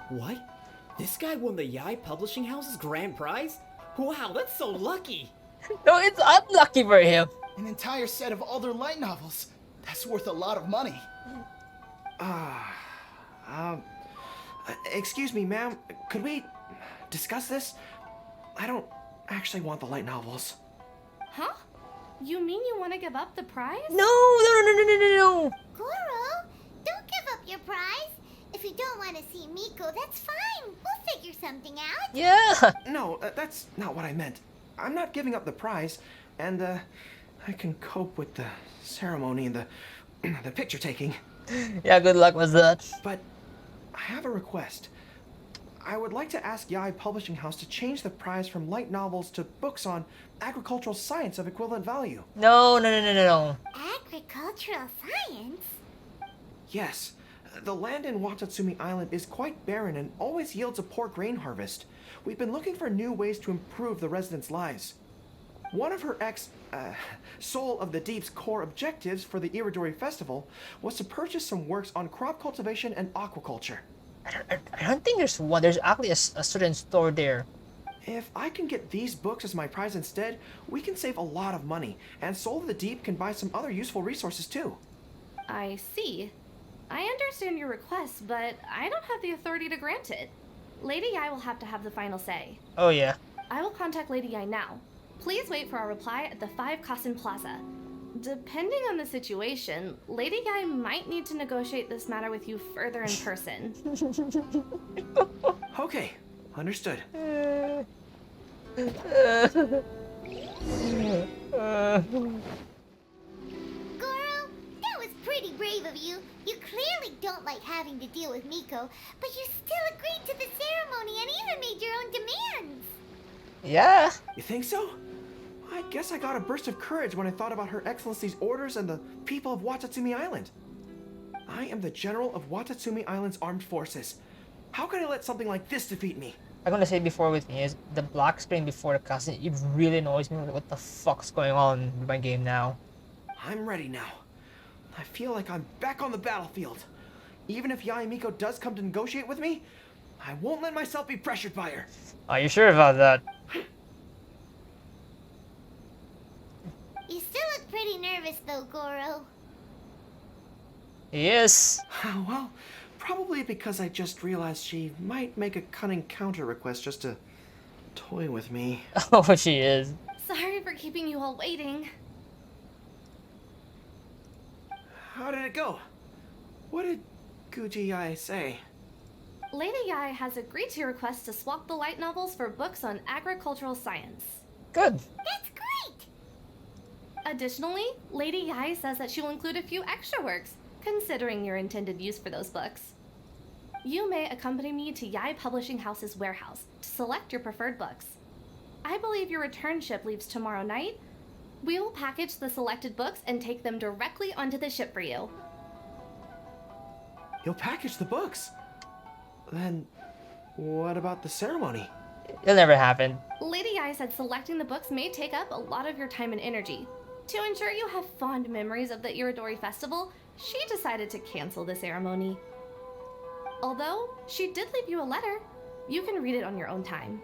What? This guy won the Yai Publishing House's grand prize? Wow, that's so lucky! No, it's unlucky for him. An entire set of other light novels. That's worth a lot of money. Excuse me, ma'am. Could we discuss this? I don't actually want the light novels. Huh? You mean you want to give up the prize? No. Goro, don't give up your prize. If you don't want to see Miko, that's fine. We'll figure something out. Yeah. No, that's not what I meant. I'm not giving up the prize, and I can cope with the ceremony and the picture taking. Yeah, good luck with that. But I have a request. I would like to ask Yai Publishing House to change the prize from light novels to books on agricultural science of equivalent value. No. Agricultural science? Yes. The land in Watatsumi Island is quite barren and always yields a poor grain harvest. We've been looking for new ways to improve the residents' lives. One of her Soul of the Deep's core objectives for the Iridori Festival was to purchase some works on crop cultivation and aquaculture. I don't think there's one. There's actually a certain store there. If I can get these books as my prize instead, we can save a lot of money, and Soul of the Deep can buy some other useful resources too. I see. I understand your request, but I don't have the authority to grant it. Lady Yai will have to have the final say. Oh, yeah. I will contact Lady Yai now. Please wait for our reply at the 5 Kasen Plaza. Depending on the situation, Lady Yai might need to negotiate this matter with you further in person. Okay, understood. Goro, that was pretty brave of you. You clearly don't like having to deal with Miko, but you still agreed to the ceremony and even made your own demands. Yeah. You think so? I guess I got a burst of courage when I thought about Her Excellency's orders and the people of Watatsumi Island. I am the General of Watatsumi Island's armed forces. How can I let something like this defeat me? I'm gonna say before with me is the black screen before the cutscene. It really annoys me. Like, what the fuck's going on with my game now? I'm ready now. I feel like I'm back on the battlefield. Even if Yai Miko does come to negotiate with me, I won't let myself be pressured by her. Are you sure about that? You still look pretty nervous though, Goro. He is. Well, probably because I just realized she might make a cunning counter request just to toy with me. Oh, she is. Sorry for keeping you all waiting. How did it go? What did Guji Yai say? Lady Yai has agreed to your request to swap the light novels for books on agricultural science. Good. That's great! Additionally, Lady Yai says that she will include a few extra works, considering your intended use for those books. You may accompany me to Yai Publishing House's warehouse to select your preferred books. I believe your return ship leaves tomorrow night. We will package the selected books and take them directly onto the ship for you. You'll package the books? Then, what about the ceremony? It'll never happen. Lady Yai said selecting the books may take up a lot of your time and energy. To ensure you have fond memories of the Iridori Festival, she decided to cancel the ceremony. Although, she did leave you a letter. You can read it on your own time.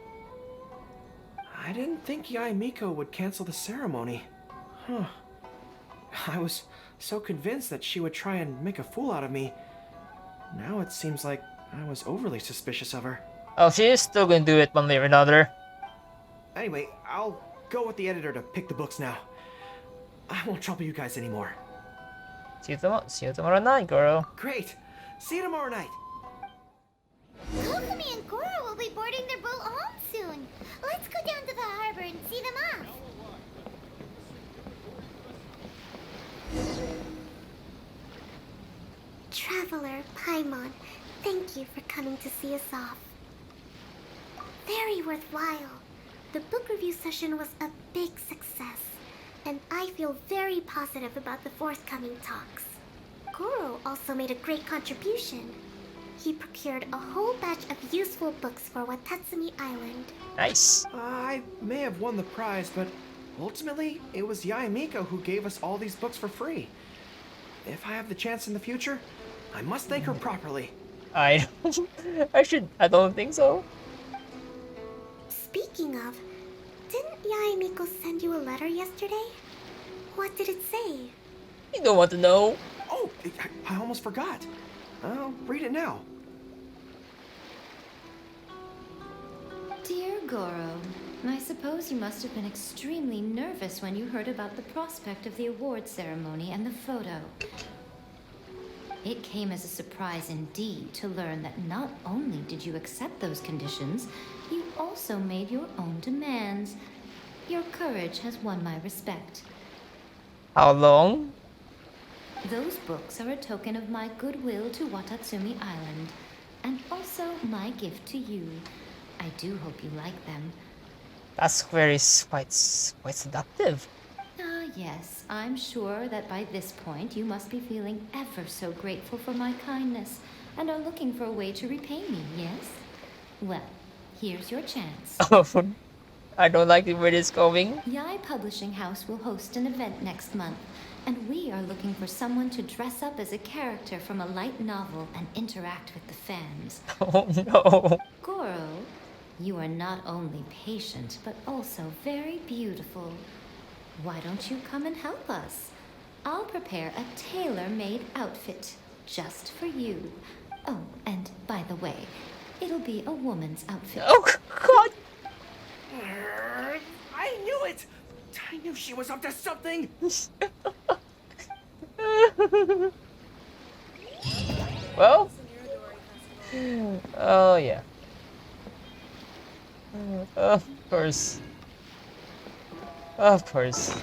I didn't think Yai Miko would cancel the ceremony. Huh. I was so convinced that she would try and make a fool out of me. Now it seems like I was overly suspicious of her. Oh, she is still gonna do it one way or another. Anyway, I'll go with the editor to pick the books now. I won't trouble you guys anymore. See you tomorrow night, Goro. Great! See you tomorrow night! Kokumi and Goro will be boarding their boat home soon. Let's go down to the harbor and see them off. Traveler Paimon, thank you for coming to see us off. Very worthwhile. The book review session was a big success, and I feel very positive about the forthcoming talks. Goro also made a great contribution. He procured a whole batch of useful books for Watatsumi Island. Nice. I may have won the prize, but ultimately, it was Yaemiko who gave us all these books for free. If I have the chance in the future, I must thank her properly. I don't think so. Speaking of, didn't Yaemiko send you a letter yesterday? What did it say? You don't want to know. Oh, I almost forgot. I'll read it now. Dear Goro, I suppose you must have been extremely nervous when you heard about the prospect of the award ceremony and the photo. It came as a surprise indeed to learn that not only did you accept those conditions, you also made your own demands. Your courage has won my respect. How long? Those books are a token of my goodwill to Watatsumi Island, and also my gift to you. I do hope you like them. That's quite seductive. Ah, yes, I'm sure that by this point you must be feeling ever so grateful for my kindness, and are looking for a way to repay me, yes? Well, here's your chance. I don't like where this is going. Yai Publishing House will host an event next month, and we are looking for someone to dress up as a character from a light novel and interact with the fans. Oh no. Goro, you are not only patient, but also very beautiful. Why don't you come and help us? I'll prepare a tailor-made outfit just for you. Oh, and by the way, it'll be a woman's outfit. Oh, God! I knew it! I knew she was up to something! Well? Oh, yeah. Of course. Of course.